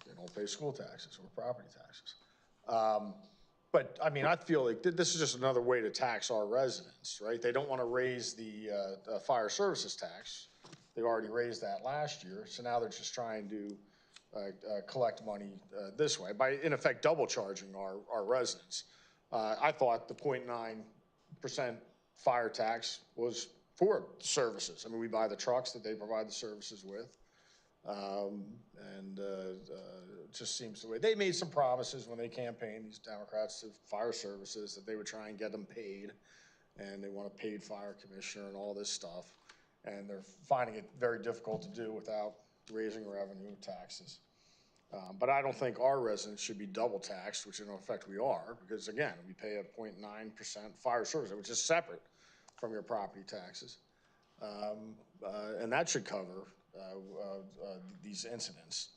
They don't pay school taxes or property taxes. But, I mean, I feel like this is just another way to tax our residents, right? They don't want to raise the fire services tax. They already raised that last year, so now they're just trying to collect money this way, by, in effect, double charging our residents. I thought the 0.9% fire tax was for services. I mean, we buy the trucks that they provide the services with. It just seems the way, they made some promises when they campaigned, these Democrats, to fire services, that they would try and get them paid, and they want a paid fire commissioner and all this stuff, and they're finding it very difficult to do without raising revenue taxes. But I don't think our residents should be double taxed, which in effect we are, because again, we pay a 0.9% fire service, which is separate from your property taxes. And that should cover these incidents.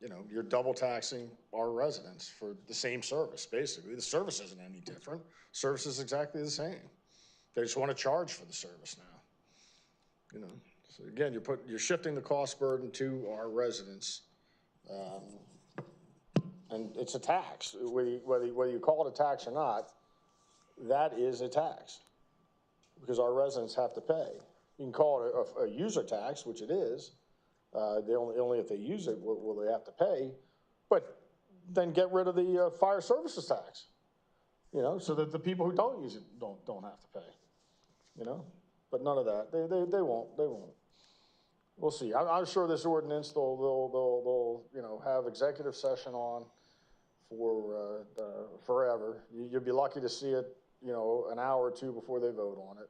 You know, you're double taxing our residents for the same service, basically. The service isn't any different. Service is exactly the same. They just want to charge for the service now. You know, so again, you're shifting the cost burden to our residents. And it's a tax, whether you call it a tax or not, that is a tax, because our residents have to pay. You can call it a user tax, which it is. Only if they use it will they have to pay, but then get rid of the fire services tax, you know, so that the people who don't use it don't have to pay, you know, but none of that. They won't. We'll see. I'm sure this ordinance they'll you know, have executive session on for forever. You'll be lucky to see it, you know, an hour or two before they vote on it.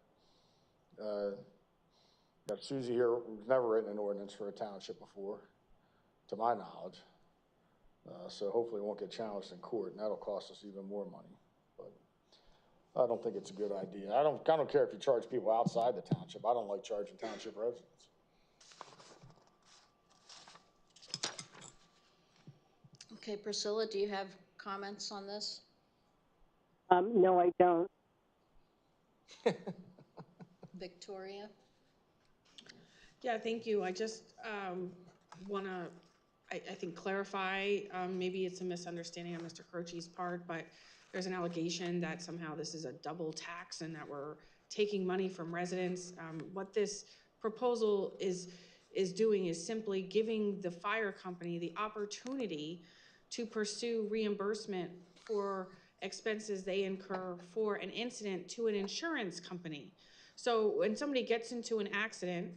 Got Susie here, who's never written an ordinance for a township before, to my knowledge. So hopefully it won't get challenged in court, and that'll cost us even more money. But I don't think it's a good idea. I don't care if you charge people outside the township. I don't like charging township residents. Okay, Priscilla, do you have comments on this? No, I don't. Victoria? Yeah, thank you. I just want to, I think, clarify, maybe it's a misunderstanding on Mr. Croce's part, but there's an allegation that somehow this is a double tax and that we're taking money from residents. What this proposal is doing is simply giving the fire company the opportunity to pursue reimbursement for expenses they incur for an incident to an insurance company. So when somebody gets into an accident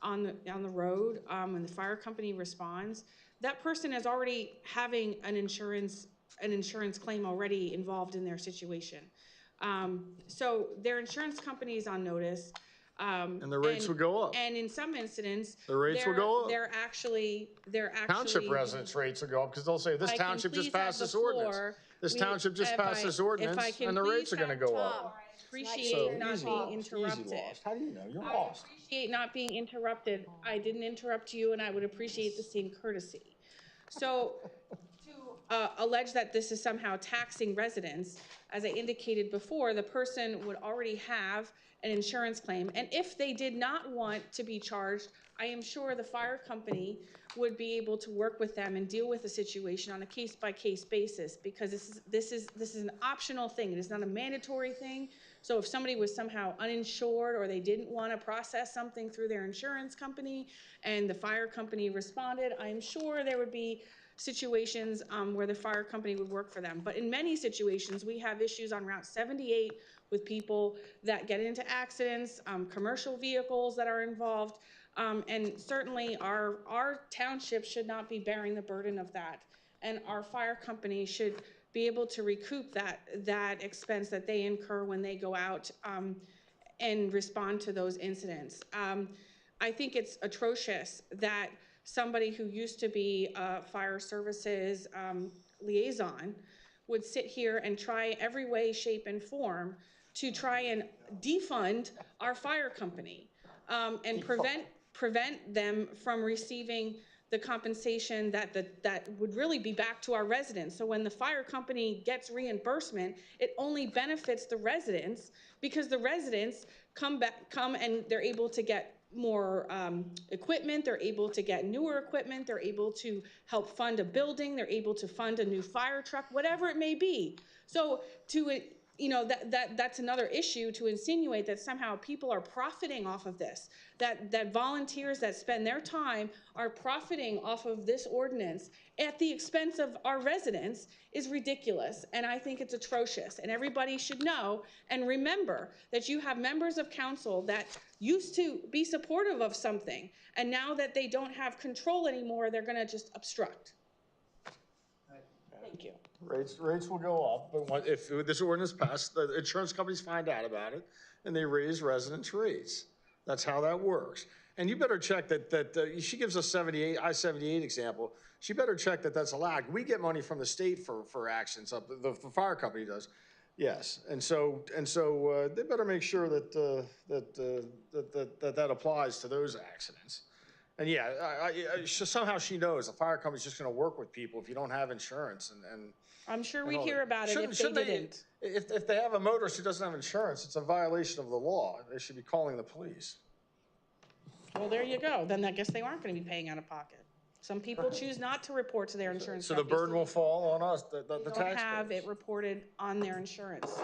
on the road, and the fire company responds, that person is already having an insurance claim already involved in their situation. So their insurance company is on notice. And the rates would go up. And in some incidents, the rates will go up. They're actually township residents' rates will go up because they'll say this township just passed this ordinance. This township just passed this ordinance, and the rates are going to go up. Appreciate not being interrupted. How do you know? You're lost. Appreciate not being interrupted. I didn't interrupt you, and I would appreciate the same courtesy. So to allege that this is somehow taxing residents, as I indicated before, the person would already have an insurance claim. And if they did not want to be charged, I am sure the fire company would be able to work with them and deal with the situation on a case-by-case basis, because this is an optional thing. It is not a mandatory thing. So if somebody was somehow uninsured or they didn't want to process something through their insurance company and the fire company responded, I'm sure there would be situations where the fire company would work for them. But in many situations, we have issues on Route 78 with people that get into accidents, commercial vehicles that are involved, and certainly our township should not be bearing the burden of that. And our fire company should be able to recoup that expense that they incur when they go out and respond to those incidents. I think it's atrocious that somebody who used to be a fire services liaison would sit here and try every way, shape, and form to try and defund our fire company and prevent them from receiving the compensation that would really be back to our residents. So when the fire company gets reimbursement, it only benefits the residents, because the residents come and they're able to get more equipment, they're able to get newer equipment, they're able to help fund a building, they're able to fund a new fire truck, whatever it may be. So that's another issue, to insinuate that somehow people are profiting off of this, that volunteers that spend their time are profiting off of this ordinance at the expense of our residents is ridiculous. And I think it's atrocious. And everybody should know and remember that you have members of council that used to be supportive of something, and now that they don't have control anymore, they're going to just obstruct. Thank you. Rates will go up, but if this ordinance passed, the insurance companies find out about it and they raise residents' rates. That's how that works. And you better check that she gives us I-78 example. She better check that that's allowed. We get money from the state for accidents. The fire company does, yes. And so they better make sure that applies to those accidents. And yeah, somehow she knows the fire company's just going to work with people if you don't have insurance. And I'm sure we'd hear about it if they didn't. If they have a motorist who doesn't have insurance, it's a violation of the law. They should be calling the police. Well, there you go. Then I guess they aren't going to be paying out of pocket. Some people choose not to report to their insurance So the company. burden will fall on us, the taxpayers. Don't have it reported on their insurance.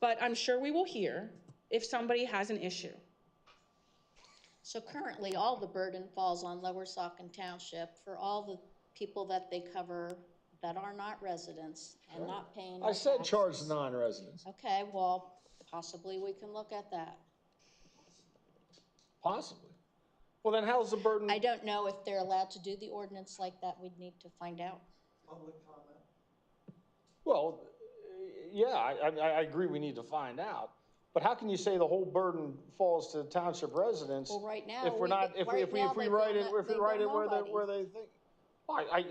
But I'm sure we will hear if somebody has an issue. So currently, all the burden falls on Lower Saucon Township for all the people that they cover that are not residents and not paying. I said charge non-residents. Okay, well, possibly we can look at that. Possibly. Well, then how's the burden? I don't know if they're allowed to do the ordinance like that. We'd need to find out. Public comment. Well, yeah, I agree we need to find out. But how can you say the whole burden falls to township residents? Well, right now, if we write it where they think. I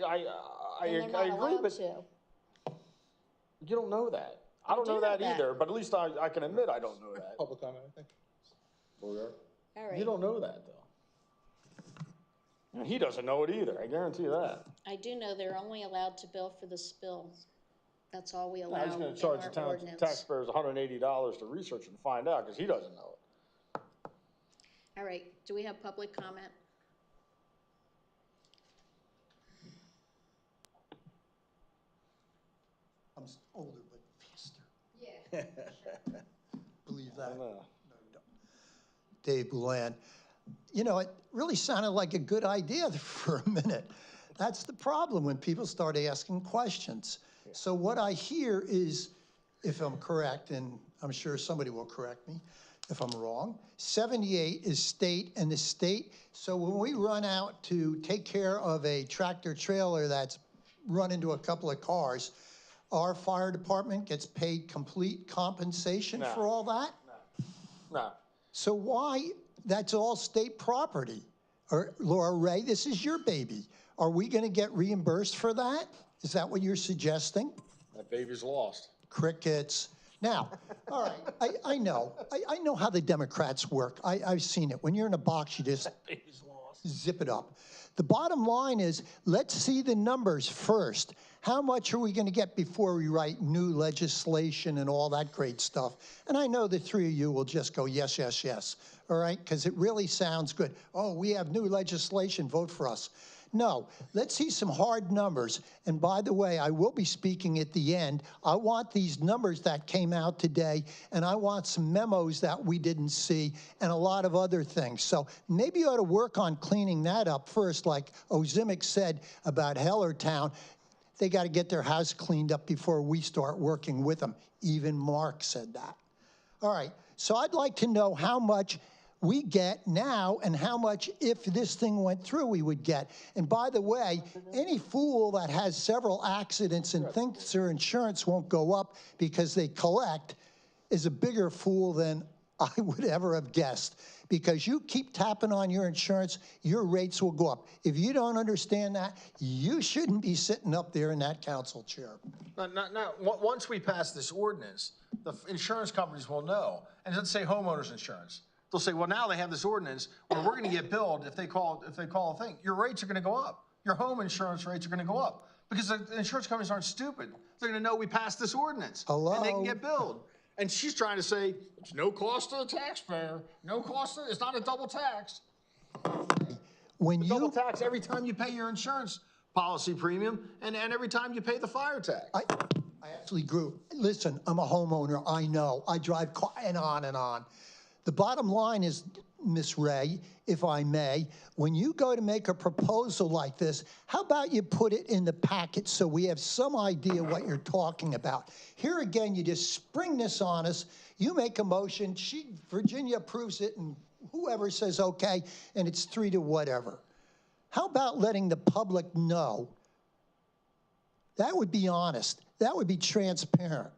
agree, but you don't know that. I don't know that either. But at least I can admit I don't know that. Public comment, I think. All right. You don't know that though. And he doesn't know it either. I guarantee you that. I do know they're only allowed to bill for the spill. That's all we allow. He's going to charge the taxpayers $180 to research and find out because he doesn't know it. All right. Do we have public comment? I'm older, but faster. Yeah. Believe that. No, don't. Dave Boulan. You know, it really sounded like a good idea for a minute. That's the problem when people start asking questions. So what I hear is, if I'm correct, and I'm sure somebody will correct me if I'm wrong, 78 is state and the state. So when we run out to take care of a tractor trailer that's run into a couple of cars, our fire department gets paid complete compensation for all that? No. So why, that's all state property? Or Laura Ray, this is your baby. Are we gonna get reimbursed for that? Is that what you're suggesting? That baby's lost. Crickets. Now, all right, I know how the Democrats work. I've seen it. When you're in a box, you just zip it up. The bottom line is, let's see the numbers first. How much are we going to get before we write new legislation and all that great stuff? And I know the three of you will just go, yes, yes, yes, all right? Because it really sounds good. Oh, we have new legislation, vote for us. No, let's see some hard numbers. And by the way, I will be speaking at the end. I want these numbers that came out today, and I want some memos that we didn't see, and a lot of other things. So maybe you ought to work on cleaning that up first, like Ozimic said about Hellertown. They got to get their house cleaned up before we start working with them. Even Mark said that. All right, so I'd like to know how much we get now and how much, if this thing went through, we would get. And by the way, any fool that has several accidents and thinks their insurance won't go up because they collect is a bigger fool than I would ever have guessed. Because you keep tapping on your insurance, your rates will go up. If you don't understand that, you shouldn't be sitting up there in that council chair. Now, once we pass this ordinance, the insurance companies will know. And let's say homeowners insurance. They'll say, well, now they have this ordinance where we're going to get billed if they call a thing. Your rates are going to go up. Your home insurance rates are going to go up because the insurance companies aren't stupid. They're going to know we passed this ordinance. Hello? And they can get billed. And she's trying to say, it's no cost to the taxpayer, no cost to, it's not a double tax. When It's a double you, tax every time you pay your insurance policy premium and every time you pay the fire tax. I actually grew, listen, I'm a homeowner, I know, I drive car and on and on. The bottom line is, Miss Ray, if I may, when you go to make a proposal like this, how about you put it in the packet so we have some idea what you're talking about? Here again, you just spring this on us, you make a motion, Virginia approves it, and whoever says okay, and it's 3 to whatever. How about letting the public know? That would be honest. That would be transparent.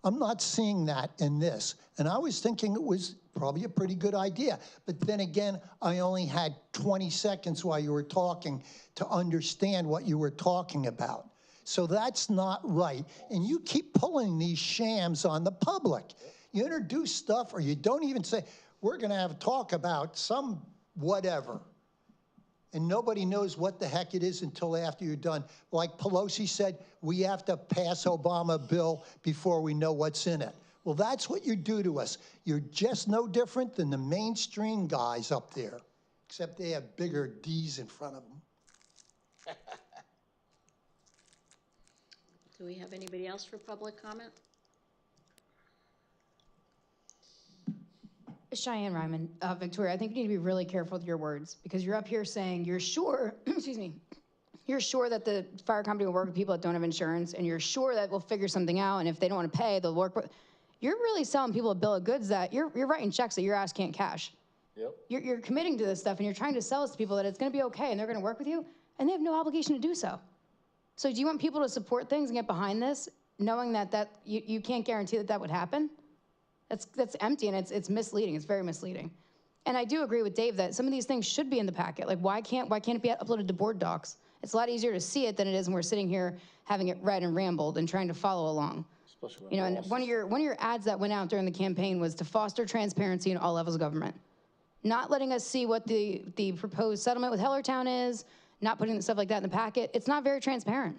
I'm not seeing that in this. And I was thinking it was probably a pretty good idea. But then again, I only had 20 seconds while you were talking to understand what you were talking about. So that's not right. And you keep pulling these shams on the public. You introduce stuff or you don't even say, we're going to have a talk about some whatever. And nobody knows what the heck it is until after you're done. Like Pelosi said, we have to pass Obama bill before we know what's in it. Well, that's what you do to us. You're just no different than the mainstream guys up there, except they have bigger D's in front of them. Do we have anybody else for public comment? Cheyenne Ryman, Victoria, I think you need to be really careful with your words because you're up here saying you're sure, excuse me, you're sure that the fire company will work with people that don't have insurance and you're sure that we'll figure something out and if they don't want to pay, they'll work with. You're really selling people a bill of goods that you're writing checks that your ass can't cash. Yep. You're committing to this stuff and you're trying to sell this to people that it's going to be okay and they're going to work with you and they have no obligation to do so. So do you want people to support things and get behind this knowing that you can't guarantee that would happen? That's empty and it's misleading. It's very misleading. And I do agree with Dave that some of these things should be in the packet. Like why can't it be uploaded to board docs? It's a lot easier to see it than it is when we're sitting here having it read and rambled and trying to follow along. You know, and one of your ads that went out during the campaign was to foster transparency in all levels of government. Not letting us see what the proposed settlement with Hellertown is, not putting stuff like that in the packet. It's not very transparent.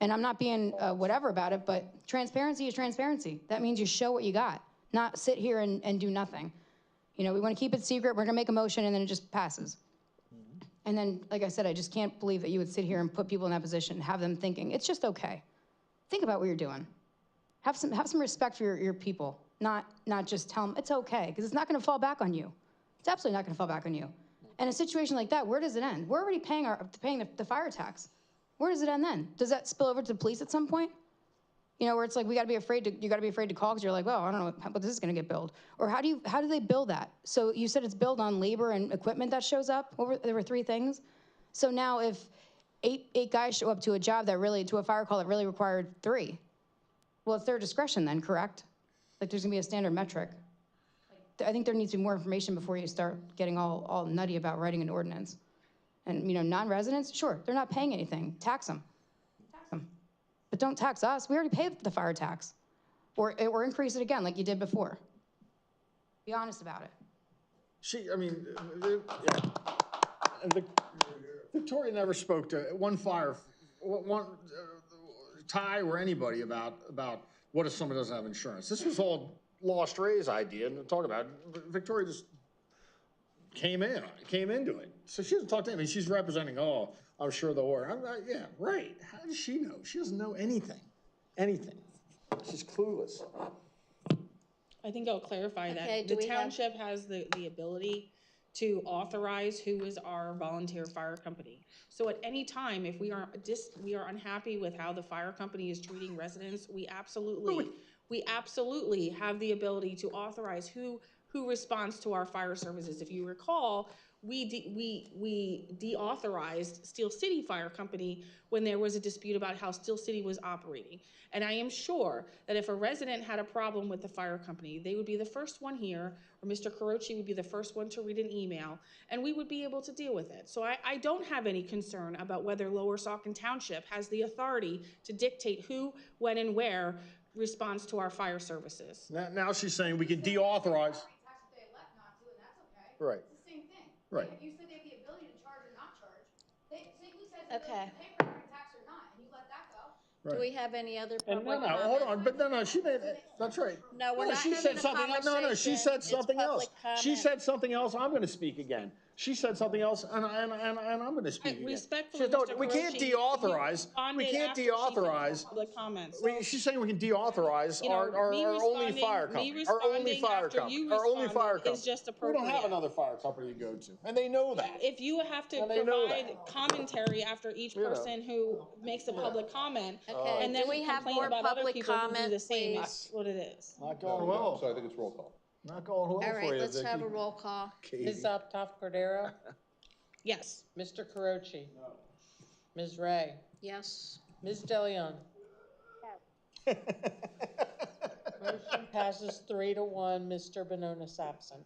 And I'm not being whatever about it, but transparency is transparency. That means you show what you got. Not sit here and do nothing. You know, we want to keep it secret. We're going to make a motion and then it just passes. And then, like I said, I just can't believe that you would sit here and put people in that position and have them thinking, it's just okay. Think about what you're doing. Have some respect for your people, not just tell them it's okay, because it's not going to fall back on you. It's absolutely not going to fall back on you. And a situation like that, where does it end? We're already paying the fire tax. Where does it end then? Does that spill over to the police at some point? You know, where it's like you got to be afraid to call because you're like, well, I don't know what this is going to get billed. Or how do they bill that? So you said it's billed on labor and equipment that shows up. There were 3 things. So now if eight guys show up to a job to a fire call that really required 3, well, it's their discretion then, correct? Like there's going to be a standard metric. I think there needs to be more information before you start getting all nutty about writing an ordinance. And you know, non-residents, sure, they're not paying anything. Tax them. But don't tax us. We already paid the fire tax. Or increase it again like you did before. Be honest about it. Victoria never spoke to one Ty or anybody about what if someone doesn't have insurance. This was all Lost Ray's idea and talk about it. Victoria just came into it. So she doesn't talk to anybody. She's representing, oh, I'm sure they'll work. I'm like, yeah, right. How does she know? She doesn't know anything. She's clueless. I think I'll clarify that the township has the ability to authorize who is our volunteer fire company. So at any time, if we are unhappy with how the fire company is treating residents, we absolutely have the ability to authorize who responds to our fire services. If you recall, we deauthorized Steel City Fire Company when there was a dispute about how Steel City was operating. And I am sure that if a resident had a problem with the fire company, they would be the first one here, or Mr. Carochi would be the first one to read an email, and we would be able to deal with it. So I don't have any concern about whether Lower Saucon Township has the authority to dictate who, when, and where responds to our fire services. Now she's saying we can deauthorize. Right. It's the same thing. Right. You said they have the ability to charge or not charge. St. Luke says Okay. they pay for tax or not, and you let that go. Do we have any other And public no, comment? hold on, but no, she made, that's right. No, we're No, not she having said a something. No, she conversation. said It's something else. public She comment. said something else, I'm gonna speak again. She said something else, and I'm gonna speak again. Respectfully, She said, Mr. we can't Carochi, you deauthorize, we responded can't after she finished deauthorize. public comments. So, She's saying we can deauthorize you know, our me only fire responding, company, our only fire after company, you our only fire responded is company. just We appropriate. don't have another fire company to go to, and they know that. If you have to And they know provide commentary after each You know. person who makes a public comment, Okay, and do then we have complain more about other public people who do comment, the same, please? that's what it is. Not No, going we don't. well. So I think it's roll call. Not going well All for right, you, let's have a Vicky. roll call. Ms. Uptoff Cordero? Yes. Mr. Carochi? No. Ms. Ray? Yes. Ms. DeLeon? Motion passes 3-1, Mr. Bononis absent.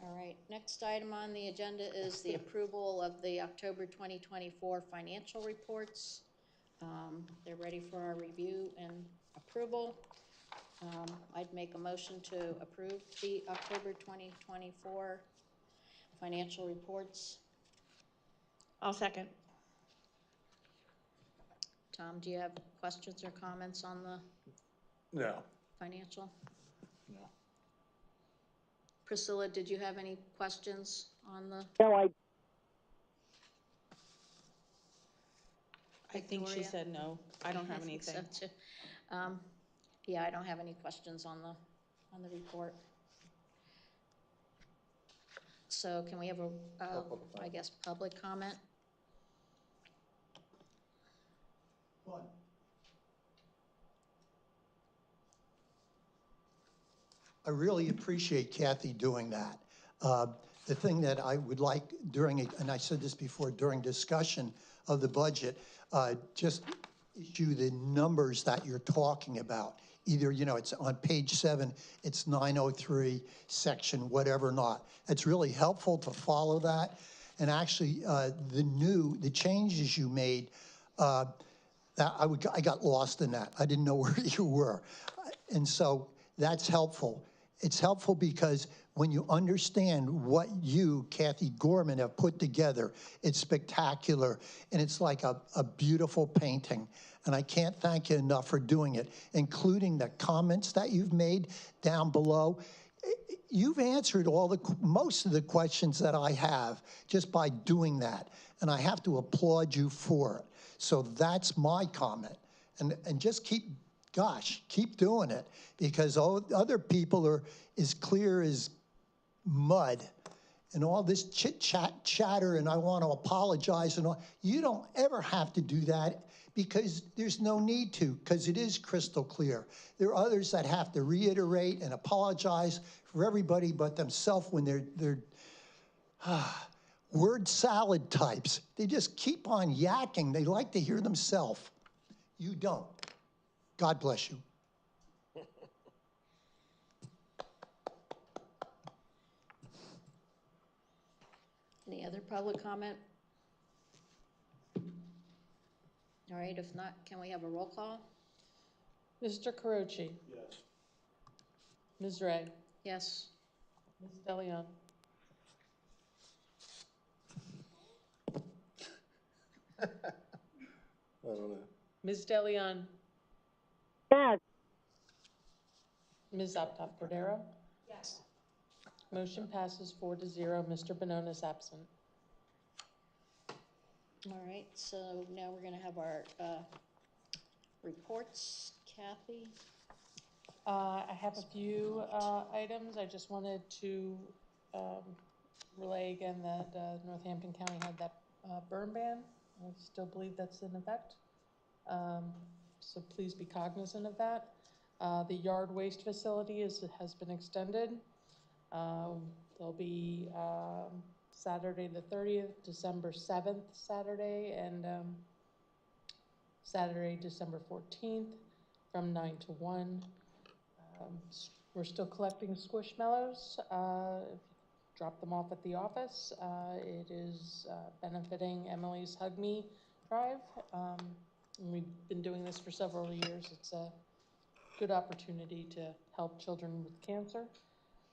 All right, next item on the agenda is the approval of the October 2024 financial reports. They're ready for our review and approval. I'd make a motion to approve the October 2024 financial reports. I'll second. Tom, do you have questions or comments on the No. financial? No. Priscilla, did you have any questions on the? No, I think she Victoria? said no. I don't have I think so, anything. too. Yeah, I don't have any questions on the report. So can we have a, I guess, public comment? I really appreciate Kathy doing that. The thing that I would like during, and I said this before, during discussion of the budget, just issue the numbers that you're talking about. Either, you know, it's on page 7, it's 903, section whatever not. It's really helpful to follow that. And actually, the changes you made, that I got lost in that. I didn't know where you were. And so that's helpful. It's helpful because when you understand what you, Kathy Gorman, have put together, it's spectacular, and it's like a beautiful painting. And I can't thank you enough for doing it, including the comments that you've made down below. You've answered most of the questions that I have just by doing that, and I have to applaud you for it. So that's my comment, and just keep doing it, because all other people are as clear as mud, and all this chatter, and I want to apologize and all. You don't ever have to do that, because there's no need to, because it is crystal clear. There are others that have to reiterate and apologize for everybody but themselves when they're word salad types. They just keep on yakking. They like to hear themselves. You don't. God bless you. Any other public comment? All right, if not, can we have a roll call? Mr. Carochi? Yes. Ms. Ray? Yes. Ms. DeLeon? I don't know. Ms. DeLeon? yes. Ms. Uptoff Cordero? Yes. Motion passes 4-0, Mr. Bononis absent. All right, so now we're gonna have our reports. Kathy? I have a few items. I just wanted to relay again that Northampton County had that burn ban. I still believe that's in effect. So please be cognizant of that. The yard waste facility has been extended. There'll be Saturday the 30th, December 7th Saturday, and Saturday, December 14th from 9 to 1. We're still collecting squishmallows. Drop them off at the office. It is benefiting Emily's Hug Me Drive. And we've been doing this for several years. It's a good opportunity to help children with cancer.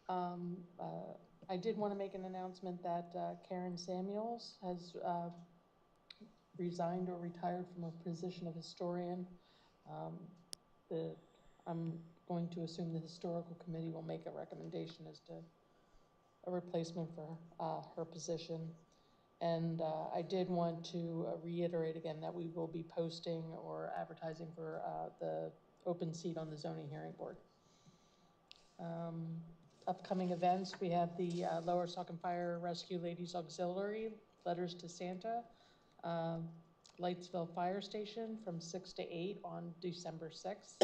I did want to make an announcement that Karen Samuels has resigned or retired from her position of historian. I'm going to assume the historical committee will make a recommendation as to a replacement for her position. And I did want to reiterate again that we will be posting or advertising for the open seat on the zoning hearing board. Upcoming events, we have the Lower Saucon Fire Rescue Ladies Auxiliary, Letters to Santa, Lightsville Fire Station from 6 to 8 on December 6th.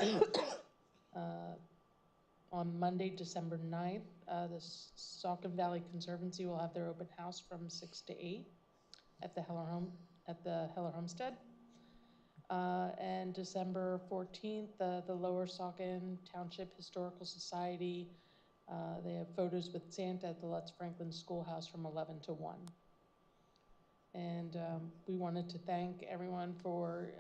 On Monday, December 9th, the Saucon Valley Conservancy will have their open house from 6 to 8 at the Heller Homestead. And December 14th, the Lower Saucon Township Historical Society, they have photos with Santa at the Lutz Franklin Schoolhouse from 11 to 1. And we wanted to thank everyone for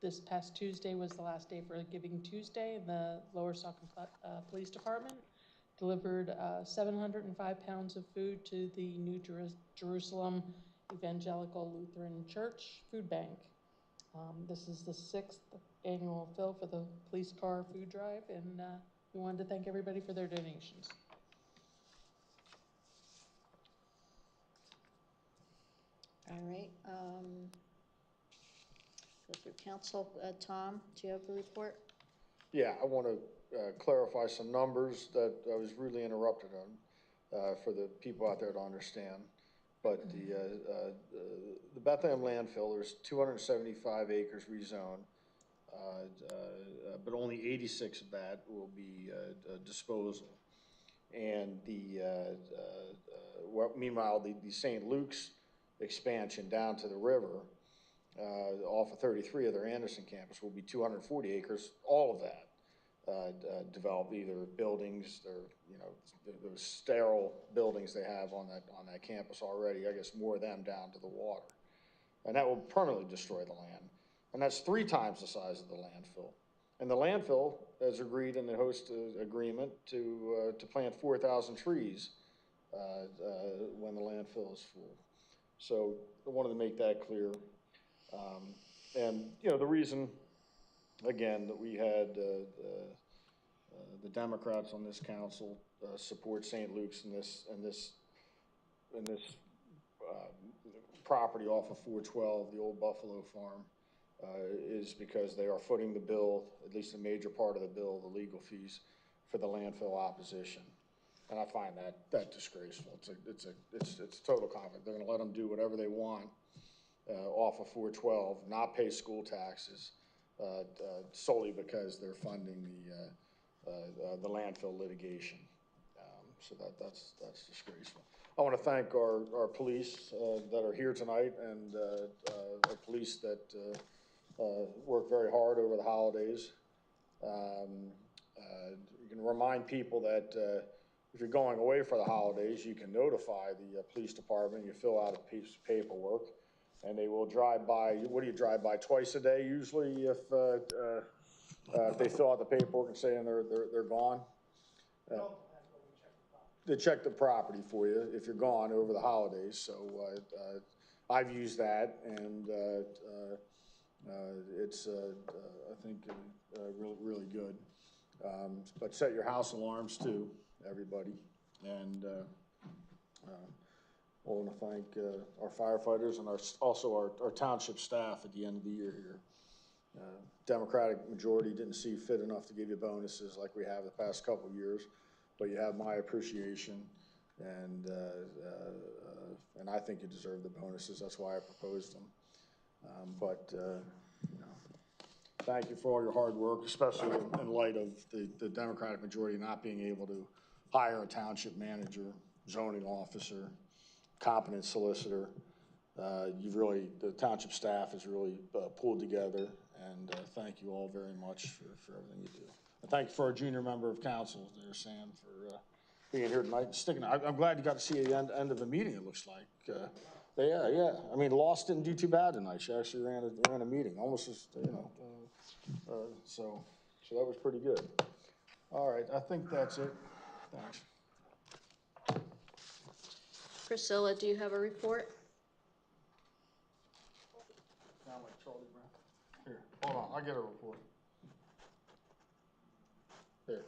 this past Tuesday was the last day for Giving Tuesday, and the Lower Saucon Police Department delivered 705 pounds of food to the New Jerusalem Evangelical Lutheran Church Food Bank. This is the 6th annual fill for the police car food drive, and we wanted to thank everybody for their donations. All right. Go through council. Tom, do you have a report? Yeah, I want to clarify some numbers that I was rudely interrupted on for the people out there to understand. But the Bethlehem landfill, there's 275 acres rezoned, but only 86 of that will be disposal. And meanwhile, the St. Luke's expansion down to the river, off of 33 of their Anderson campus, will be 240 acres, all of that developed, either buildings or, those sterile buildings they have on that campus already, I guess more of them down to the water. And that will permanently destroy the land. And that's 3 times the size of the landfill. And the landfill has agreed in the host agreement to plant 4,000 trees when the landfill is full. So I wanted to make that clear. And, the reason, again, that we had the Democrats on this council support St. Luke's in this property off of 412, the old Buffalo Farm, is because they are footing the bill, at least a major part of the bill, the legal fees for the landfill opposition. And I find that disgraceful. It's total conflict. They're going to let them do whatever they want off of 412, not pay school taxes solely because they're funding the landfill litigation. So that's disgraceful. I want to thank our police that are here tonight, and our police that work very hard over the holidays. You can remind people that if you're going away for the holidays, you can notify the police department. You fill out a piece of paperwork, and they will drive by. What do you drive by twice a day usually if they fill out the paperwork and saying they're gone? They check the property for you if you're gone over the holidays. So I've used that, and it's I think really good. But set your house alarms too, everybody. And I want to thank our firefighters and also our township staff at the end of the year here. Democratic majority didn't see fit enough to give you bonuses like we have the past couple of years, but you have my appreciation, and I think you deserve the bonuses. That's why I proposed them. Thank you for all your hard work, especially in light of the Democratic majority not being able to hire a township manager, zoning officer, competent solicitor. The township staff has really pulled together, and thank you all very much for everything you do. And thank you for our junior member of council there, Sam, for being here tonight and sticking. I'm glad you got to see the end of the meeting, it looks like. Yeah. I mean, Lost didn't do too bad tonight. She actually ran a meeting, almost as, so that was pretty good. All right, I think that's it. Thanks. Priscilla, do you have a report? Charlie Brown. Here, hold on, I'll get a report. There.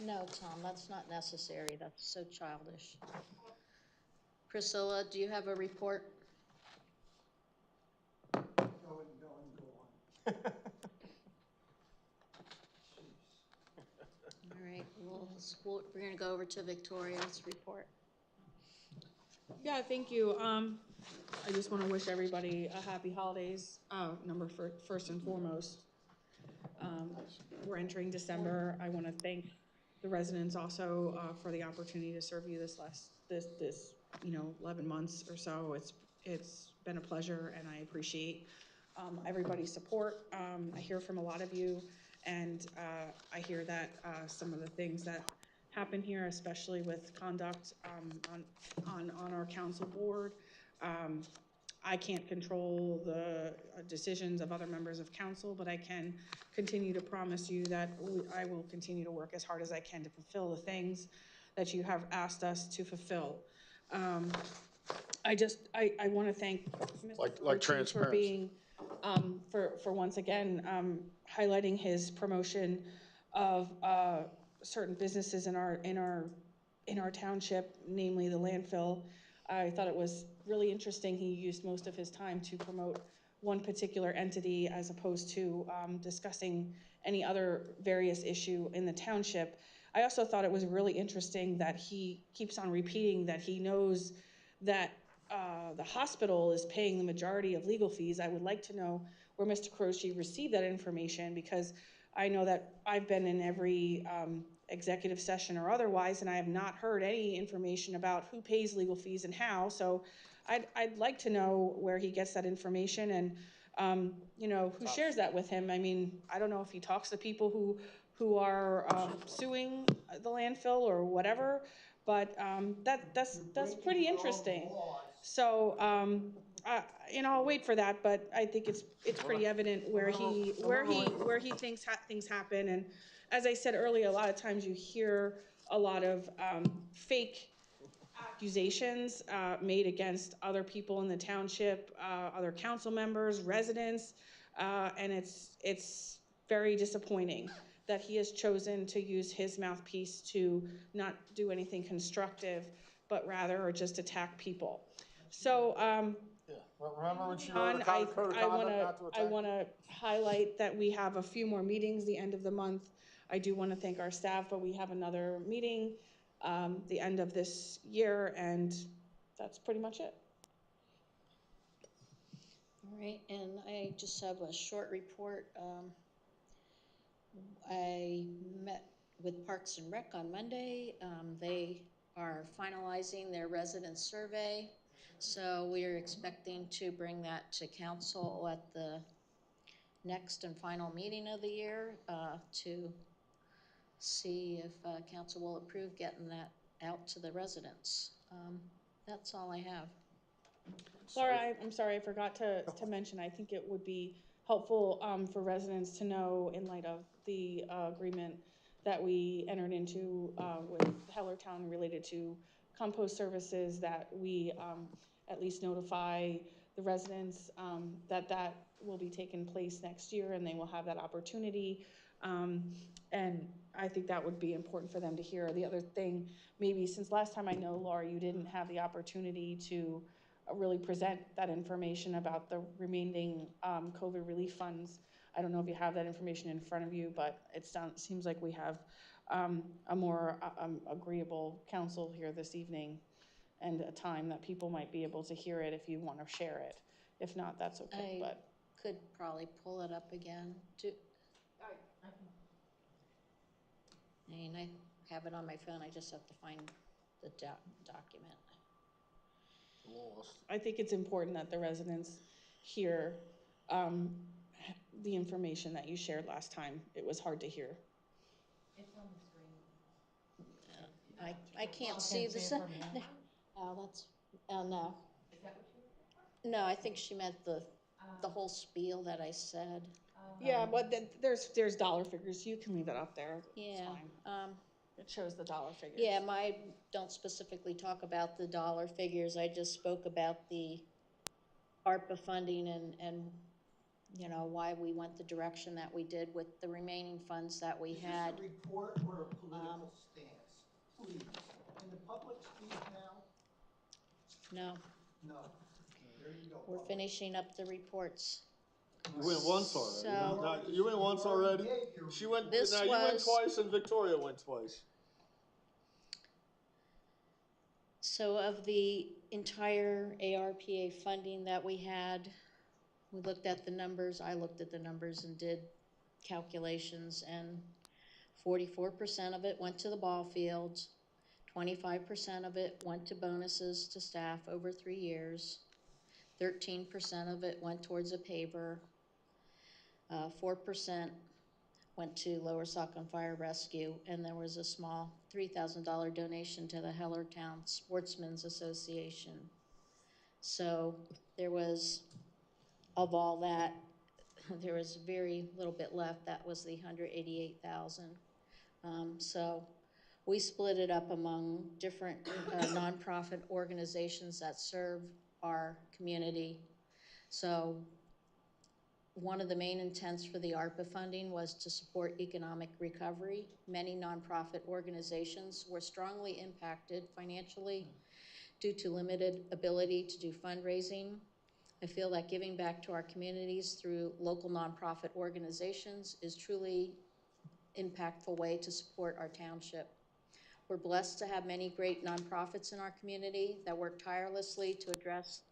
No, Tom, that's not necessary. That's so childish. Priscilla, do you have a report? Go on. All right, we're gonna go over to Victoria's report. Yeah, thank you. I just want to wish everybody a happy holidays, first and foremost. We're entering December. I want to thank the residents also for the opportunity to serve you this 11 months or so. It's been a pleasure, and I appreciate everybody's support. I hear from a lot of you, and I hear that some of the things that happen here, especially with conduct on our council board. I can't control the decisions of other members of council, but I can continue to promise you that I will continue to work as hard as I can to fulfill the things that you have asked us to fulfill. I want to thank Mr. Like Furchi for being, for once again, highlighting his promotion of certain businesses in our township, namely the landfill. I thought it was really interesting. He used most of his time to promote one particular entity as opposed to discussing any other various issue in the township. I also thought it was really interesting that he keeps on repeating that he knows that the hospital is paying the majority of legal fees. I would like to know where Mr. Croce received that information, because I know that I've been in every executive session or otherwise, and I have not heard any information about who pays legal fees and how. So I'd like to know where he gets that information, and who shares that with him. I mean, I don't know if he talks to people who are suing the landfill or whatever, but that's pretty interesting. So I'll wait for that, but I think it's pretty evident where he thinks things happen. And as I said earlier, a lot of times you hear a lot of fake accusations made against other people in the township, other council members, residents, and it's very disappointing that he has chosen to use his mouthpiece to not do anything constructive, but rather just attack people. So remember when she wrote a code of conduct not to attack? I want to highlight that we have a few more meetings the end of the month. I do want to thank our staff, but we have another meeting the end of this year, and that's pretty much it. All right, and I just have a short report. I met with Parks and Rec on Monday. They are finalizing their resident survey, so we are expecting to bring that to council at the next and final meeting of the year to see if council will approve getting that out to the residents. That's all I have. Laura, I'm sorry, I forgot to mention, I think it would be helpful for residents to know, in light of the agreement that we entered into with Hellertown related to compost services, that we at least notify the residents that will be taking place next year, and they will have that opportunity. And I think that would be important for them to hear. The other thing, maybe since last time I know, Laura, you didn't have the opportunity to really present that information about the remaining COVID relief funds. I don't know if you have that information in front of you, but it seems like we have a more agreeable council here this evening, and a time that people might be able to hear it if you want to share it. If not, that's okay. I could probably pull it up again. I mean, I have it on my phone. I just have to find the document. I think it's important that the residents hear the information that you shared last time. It was hard to hear. It's on the screen. I can't see this. Oh, that's, no. Is that what you were? No, I think she meant the whole spiel that I said. Yeah, but there's dollar figures. You can leave it up there. Yeah. It's fine. It shows the dollar figures. Yeah, don't specifically talk about the dollar figures. I just spoke about the ARPA funding and, you know, why we went the direction that we did with the remaining funds that we had. Is this a report or a political stance? Please, can the public speak now? No, No. There you go. we're finishing up the reports. You went once already. So- You went once already. She went. This Now you went was- twice, and Victoria went twice. So of the entire ARPA funding that we had, we looked at the numbers, I looked at the numbers and did calculations, and 44% of it went to the ball fields, 25% of it went to bonuses to staff over 3 years, 13% of it went towards a paver, 4% went to Lower Saucon Fire Rescue, and there was a small $3,000 donation to the Hellertown Sportsmen's Association. So there was, of all that, there was very little bit left. That was the $188,000. So we split it up among different nonprofit organizations that serve our community. So one of the main intents for the ARPA funding was to support economic recovery. Many nonprofit organizations were strongly impacted financially due to limited ability to do fundraising. I feel that giving back to our communities through local nonprofit organizations is truly impactful way to support our township. We're blessed to have many great nonprofits in our community that work tirelessly to address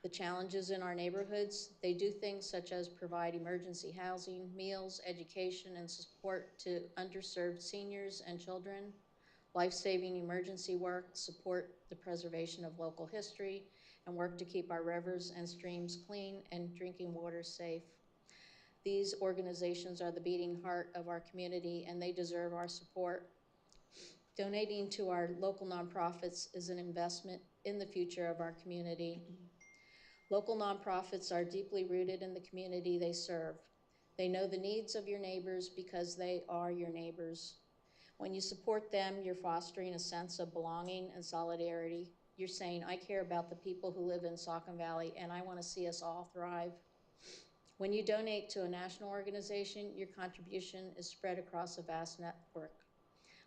the challenges in our neighborhoods. They do things such as provide emergency housing, meals, education, and support to underserved seniors and children, life-saving emergency work, support the preservation of local history, and work to keep our rivers and streams clean and drinking water safe. These organizations are the beating heart of our community, and they deserve our support. Donating to our local nonprofits is an investment in the future of our community. Local nonprofits are deeply rooted in the community they serve. They know the needs of your neighbors because they are your neighbors. When you support them, you're fostering a sense of belonging and solidarity. You're saying, I care about the people who live in Saucon Valley, and I want to see us all thrive. When you donate to a national organization, your contribution is spread across a vast network.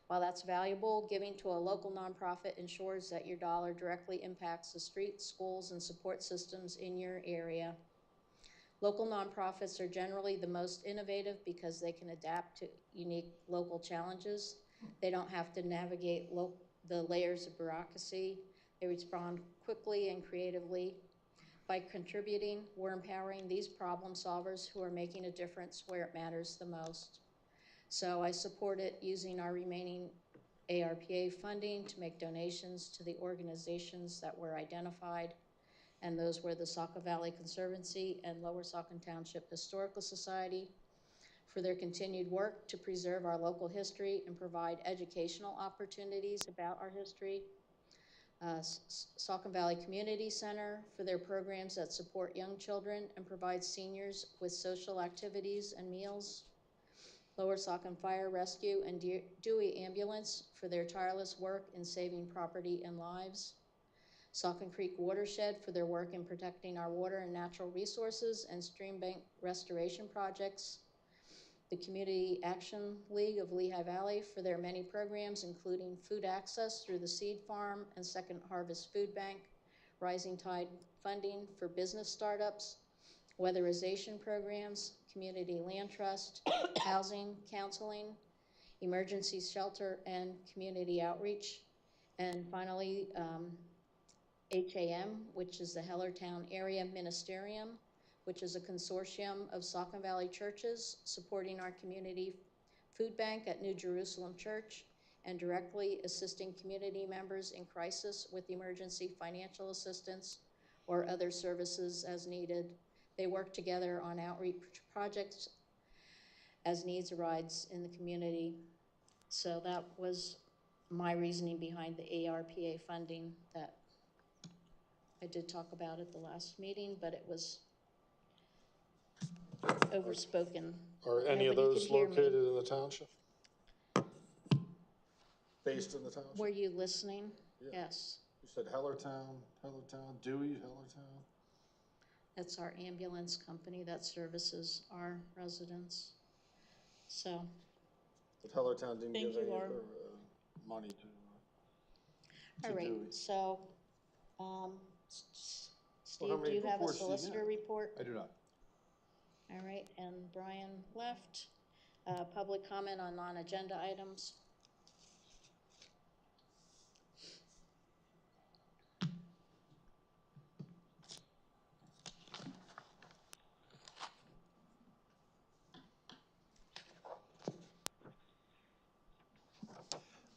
While that's valuable, giving to a local nonprofit ensures that your dollar directly impacts the streets, schools, and support systems in your area. Local nonprofits are generally the most innovative because they can adapt to unique local challenges. They don't have to navigate the layers of bureaucracy. They respond quickly and creatively. By contributing, we're empowering these problem solvers who are making a difference where it matters the most. So I support it using our remaining ARPA funding to make donations to the organizations that were identified, and those were the Saucon Valley Conservancy and Lower Saucon Township Historical Society for their continued work to preserve our local history and provide educational opportunities about our history. Saucon Valley Community Center for their programs that support young children and provide seniors with social activities and meals. Lower Saucon Fire Rescue and Dewey Ambulance for their tireless work in saving property and lives. Saucon Creek Watershed for their work in protecting our water and natural resources and stream bank restoration projects. The Community Action League of Lehigh Valley for their many programs, including food access through the Seed Farm and Second Harvest Food Bank, Rising Tide funding for business startups, weatherization programs, community land trust, housing, counseling, emergency shelter, and community outreach. And finally, HAM, which is the Hellertown Area Ministerium, which is a consortium of Saucon Valley churches supporting our community food bank at New Jerusalem Church and directly assisting community members in crisis with emergency financial assistance or other services as needed. They work together on outreach projects as needs arise in the community. So that was my reasoning behind the ARPA funding that I did talk about at the last meeting, but it was overspoken. Are any of Nobody those could hear me. located in the township? Based in the township? Were you listening? Yeah. Yes. You said Hellertown, Dewey, Hellertown? It's our ambulance company that services our residents. So, But Hellertown didn't Thank give you, any of Laura. their money to all right, Dewey. so, Steve, how do many you have a reports do you get? solicitor report? I do not. All right, and Brian left. Public comment on non-agenda items.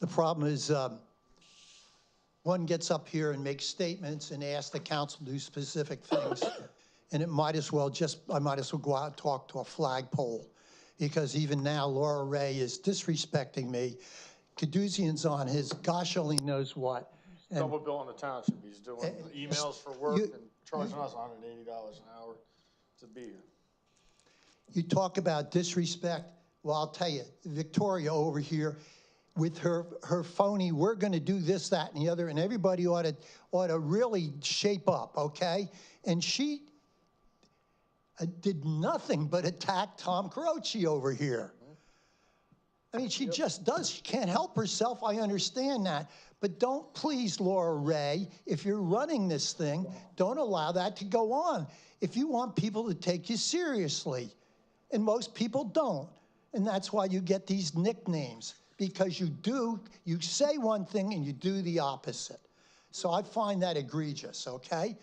The problem is, one gets up here and makes statements and asks the council to do specific things. And I might as well go out and talk to a flagpole. Because even now, Laura Ray is disrespecting me. Caduzian's on his gosh only knows what. And Double bill on the township. He's doing emails for work and charging us $180 an hour to be here. you talk about disrespect. Well, I'll tell you, Victoria over here, with her phony, we're going to do this, that, and the other, and everybody ought to really shape up, okay? And she did nothing but attack Tom Croce over here. I mean, she just does. She can't help herself. I understand that. But don't, please, Laura Ray, if you're running this thing, don't allow that to go on. If you want people to take you seriously, and most people don't. And that's why you get these nicknames, because you say one thing and you do the opposite. So I find that egregious, okay?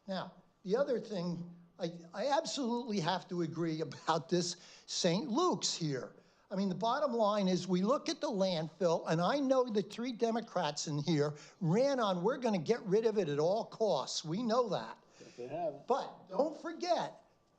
Now, the other thing, I absolutely have to agree about this St. Luke's here. I mean, the bottom line is we look at the landfill, and I know the 3 Democrats in here ran on, we're going to get rid of it at all costs. We know that. If they have. But don't forget,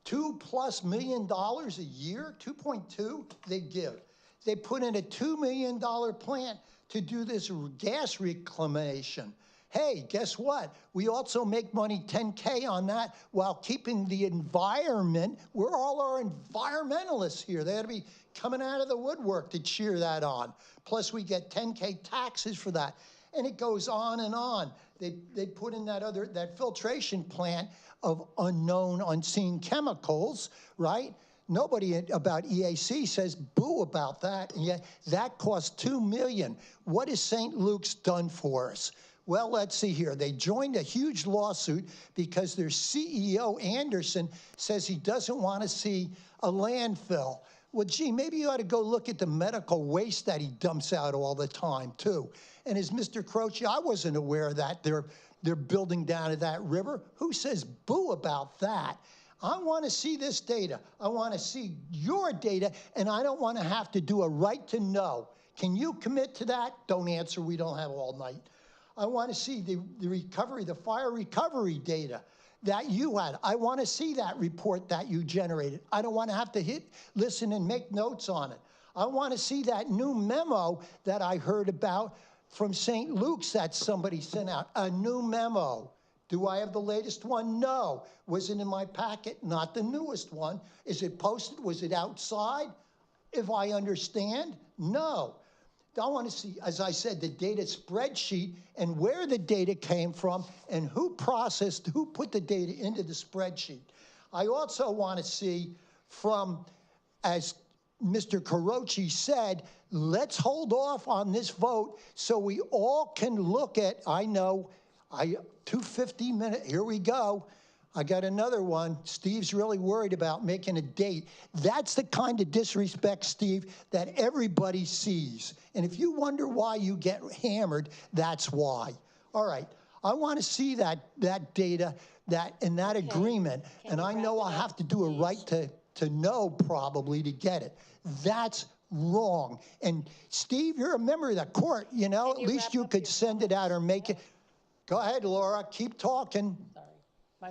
$2+ million a year, 2.2, they give. They put in a $2 million plant to do this gas reclamation. Hey, guess what? We also make money, 10K on that, while keeping the environment. We're all our environmentalists here. They ought to be coming out of the woodwork to cheer that on. Plus, we get 10K taxes for that. And it goes on and on. They put in that filtration plant of unknown, unseen chemicals, right? Nobody about EAC says boo about that, and yet that cost $2 million. What has St. Luke's done for us? Well, let's see here. They joined a huge lawsuit because their CEO, Anderson, says he doesn't want to see a landfill. Well, gee, maybe you ought to go look at the medical waste that he dumps out all the time, too. And as Mr. Croce, I wasn't aware of that. They're building down at that river. Who says boo about that? I want to see this data. I want to see your data, and I don't want to have to do a right to know. Can you commit to that? Don't answer. We don't have all night. I want to see the recovery, the fire recovery data that you had. I want to see that report that you generated. I don't want to have to listen and make notes on it. I want to see that new memo that I heard about from St. Luke's that somebody sent out, a new memo. Do I have the latest one? No. Was it in my packet? Not the newest one. Is it posted? Was it outside? If I understand, no. I want to see, as I said, the data spreadsheet and where the data came from and who put the data into the spreadsheet. I also want to see from, as Mr. Croce said, let's hold off on this vote so we all can look at, 250 minutes, here we go. I got another one. Steve's really worried about making a date. That's the kind of disrespect, Steve, that everybody sees. And if you wonder why you get hammered, that's why. All right, I want to see that data, that agreement, and I know I'll have to do a right to know probably to get it. That's wrong. And Steve, you're a member of the court, you know, at least you could send it out or make it. Go ahead, Laura, keep talking.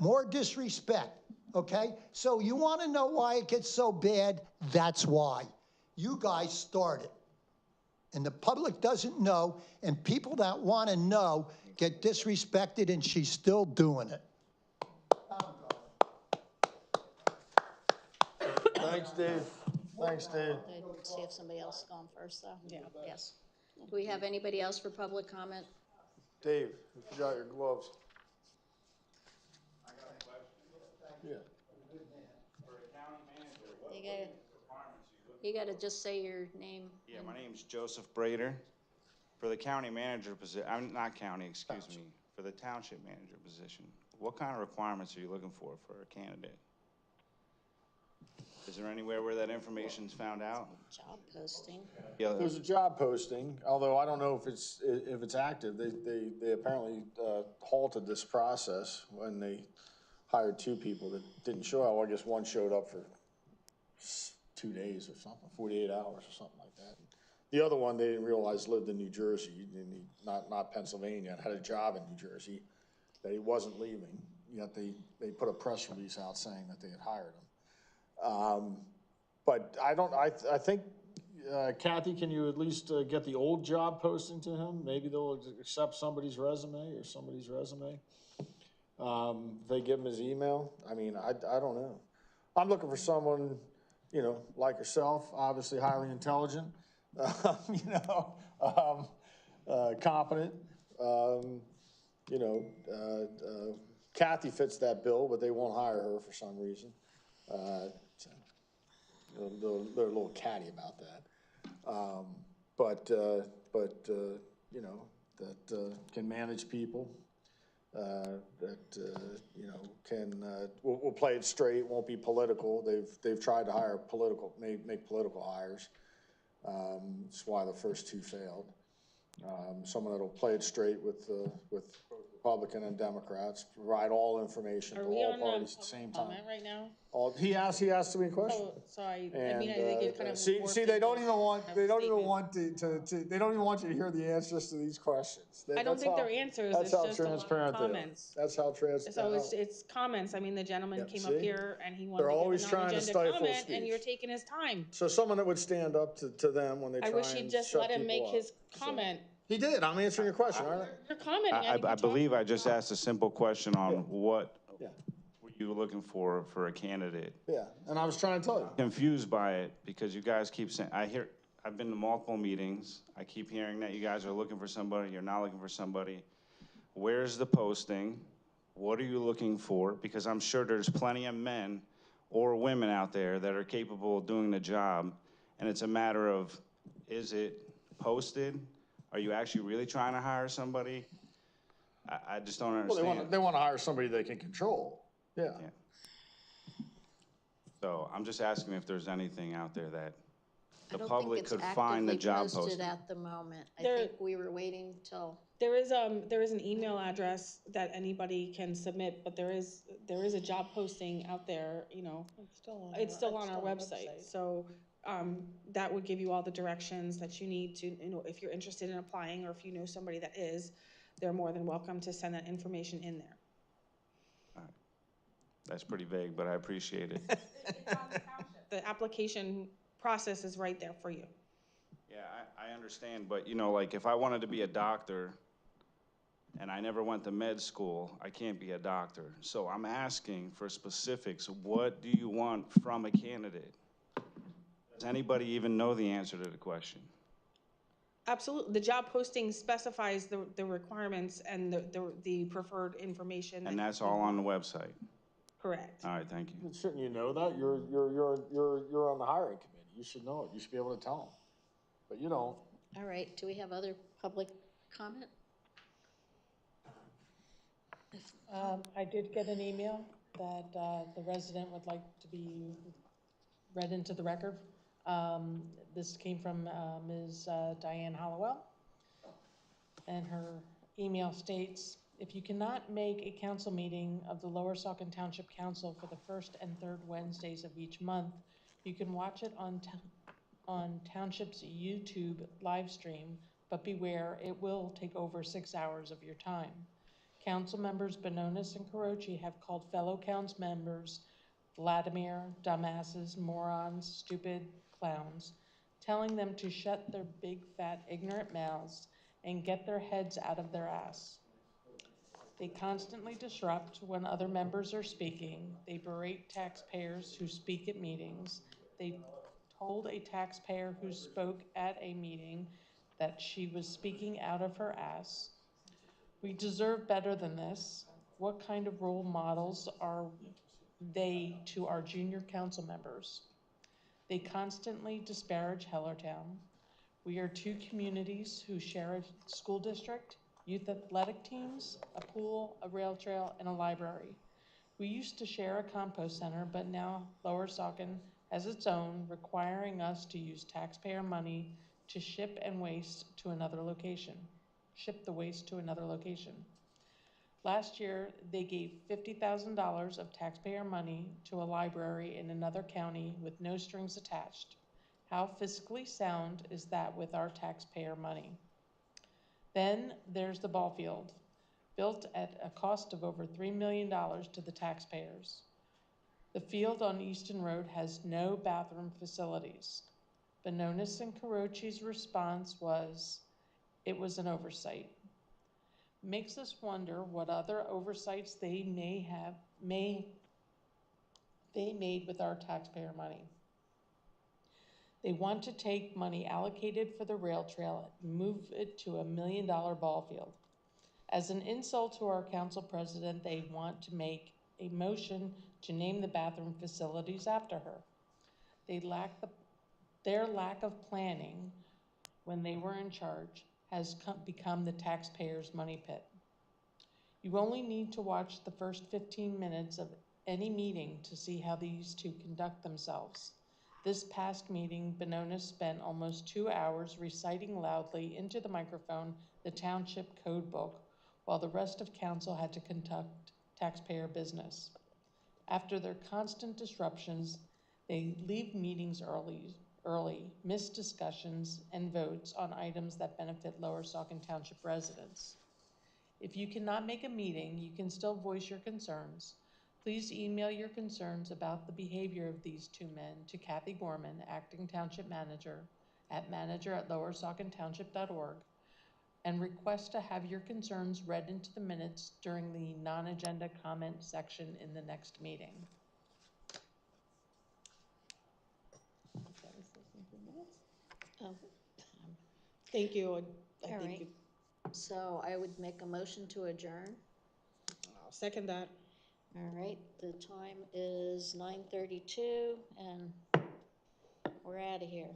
More disrespect, okay? So you want to know why it gets so bad? That's why. You guys started. And the public doesn't know, and people that want to know get disrespected, and she's still doing it. Thanks, Dave. Thanks, Dave. Let's see if somebody else is going first, though. Yeah. Yes. Do we have anybody else for public comment? Dave, you forgot your gloves. Yeah. You gotta just say your name. Yeah, my name's Joseph Brader. For the county manager position, I'm not county, excuse me, for the township manager position, what kind of requirements are you looking for a candidate? Is there anywhere where that information's found out? Job posting. Yeah, There's a job posting, although I don't know if it's active. They apparently halted this process when they hired two people that didn't show up. Well, I guess one showed up for 2 days or something, 48 hours or something like that. The other one, they didn't realize lived in New Jersey, not Pennsylvania, and had a job in New Jersey, that he wasn't leaving. Yet they put a press release out saying that they had hired him. But I think, Kathy, can you at least get the old job posting to him? Maybe they'll accept somebody's resume or somebody's resume. They give him his email. I mean, I don't know. I'm looking for someone, you know, like yourself, obviously highly intelligent, competent. Kathy fits that bill, but they won't hire her for some reason. So they're a little catty about that. That can manage people. We'll play it straight, won't be political. They've tried to hire make political hires. That's why the first two failed. Someone that'll play it straight with both Republican and Democrats, provide all information to all parties at the same time. Right now? He asked me a question. I think it kind of. See, they don't even want you to hear the answers to these questions. I don't think they're answers, it's just a lot of comments. That's how transparent. So it's comments. I mean, the gentleman came up here and he They're wanted always to give a trying to non-agenda stifle comment, and speech. you're taking his time. So someone that would stand up to them when they try I and wish he'd just shut let him people make up. his comment. He did. I'm answering your question, aren't I? You're commenting. I believe I just asked a simple question on what were you looking for a candidate? Yeah, and I was trying to tell you. Confused by it because you guys keep saying, I've been to multiple meetings. I keep hearing that you guys are looking for somebody, you're not looking for somebody. Where's the posting? What are you looking for? Because I'm sure there's plenty of men or women out there that are capable of doing the job. And it's a matter of, is it posted? Are you actually really trying to hire somebody? I just don't understand. Well, they want to hire somebody they can control. Yeah. So I'm just asking if there's anything out there that the public could find the job posting. At the moment. I think we were waiting till. There is an email address that anybody can submit, but there is a job posting out there, you know. It's still on our website. So that would give you all the directions that you need to, you know, if you're interested in applying or if you know somebody that is, they're more than welcome to send that information in there. All right. That's pretty vague, but I appreciate it. The application process is right there for you. Yeah, I understand, but you know, like if I wanted to be a doctor and I never went to med school, I can't be a doctor. So I'm asking for specifics. What do you want from a candidate? Does anybody even know the answer to the question? Absolutely. The job posting specifies the requirements and the preferred information. And that's all on the website? Correct. All right, thank you. Shouldn't you know that? You're on the hiring committee. You should know it. You should be able to tell them. But you don't. All right, do we have other public comment? I did get an email that the resident would like to be read into the record. This came from Ms. Diane Hollowell, and her email states, if you cannot make a council meeting of the Lower Saucon Township Council for the first and third Wednesdays of each month, you can watch it on Township's YouTube live stream, but beware, it will take over 6 hours of your time. Council members Bononis and Carochi have called fellow council members Vladimir, dumbasses, morons, stupid clowns, telling them to shut their big, fat, ignorant mouths and get their heads out of their ass. They constantly disrupt when other members are speaking. They berate taxpayers who speak at meetings. They told a taxpayer who spoke at a meeting that she was speaking out of her ass. We deserve better than this. What kind of role models are to our junior council members. They constantly disparage Hellertown. We are two communities who share a school district, youth athletic teams, a pool, a rail trail, and a library. We used to share a compost center, but now Lower Saucon has its own, requiring us to use taxpayer money to ship the waste to another location. Last year, they gave $50,000 of taxpayer money to a library in another county with no strings attached. How fiscally sound is that with our taxpayer money? Then there's the ball field, built at a cost of over $3 million to the taxpayers. The field on Easton Road has no bathroom facilities. Bononis and Carochi's response was, it was an oversight. Makes us wonder what other oversights they made with our taxpayer money. They want to take money allocated for the rail trail and move it to $1 million ball field. As an insult to our council president, they want to make a motion to name the bathroom facilities after her. Their lack of planning when they were in charge has become the taxpayers' money pit. You only need to watch the first 15 minutes of any meeting to see how these two conduct themselves. This past meeting, Bononis spent almost 2 hours reciting loudly into the microphone the township code book, while the rest of council had to conduct taxpayer business. After their constant disruptions, they leave meetings early, miss discussions and votes on items that benefit Lower Saucon Township residents. If you cannot make a meeting, you can still voice your concerns. Please email your concerns about the behavior of these two men to Kathy Gorman, Acting Township Manager, at manager@lowersaucontownship.org, and request to have your concerns read into the minutes during the non-agenda comment section in the next meeting. Thank you. I All think right. So I would make a motion to adjourn. I'll second that. All right, the time is 9:32 and we're out of here.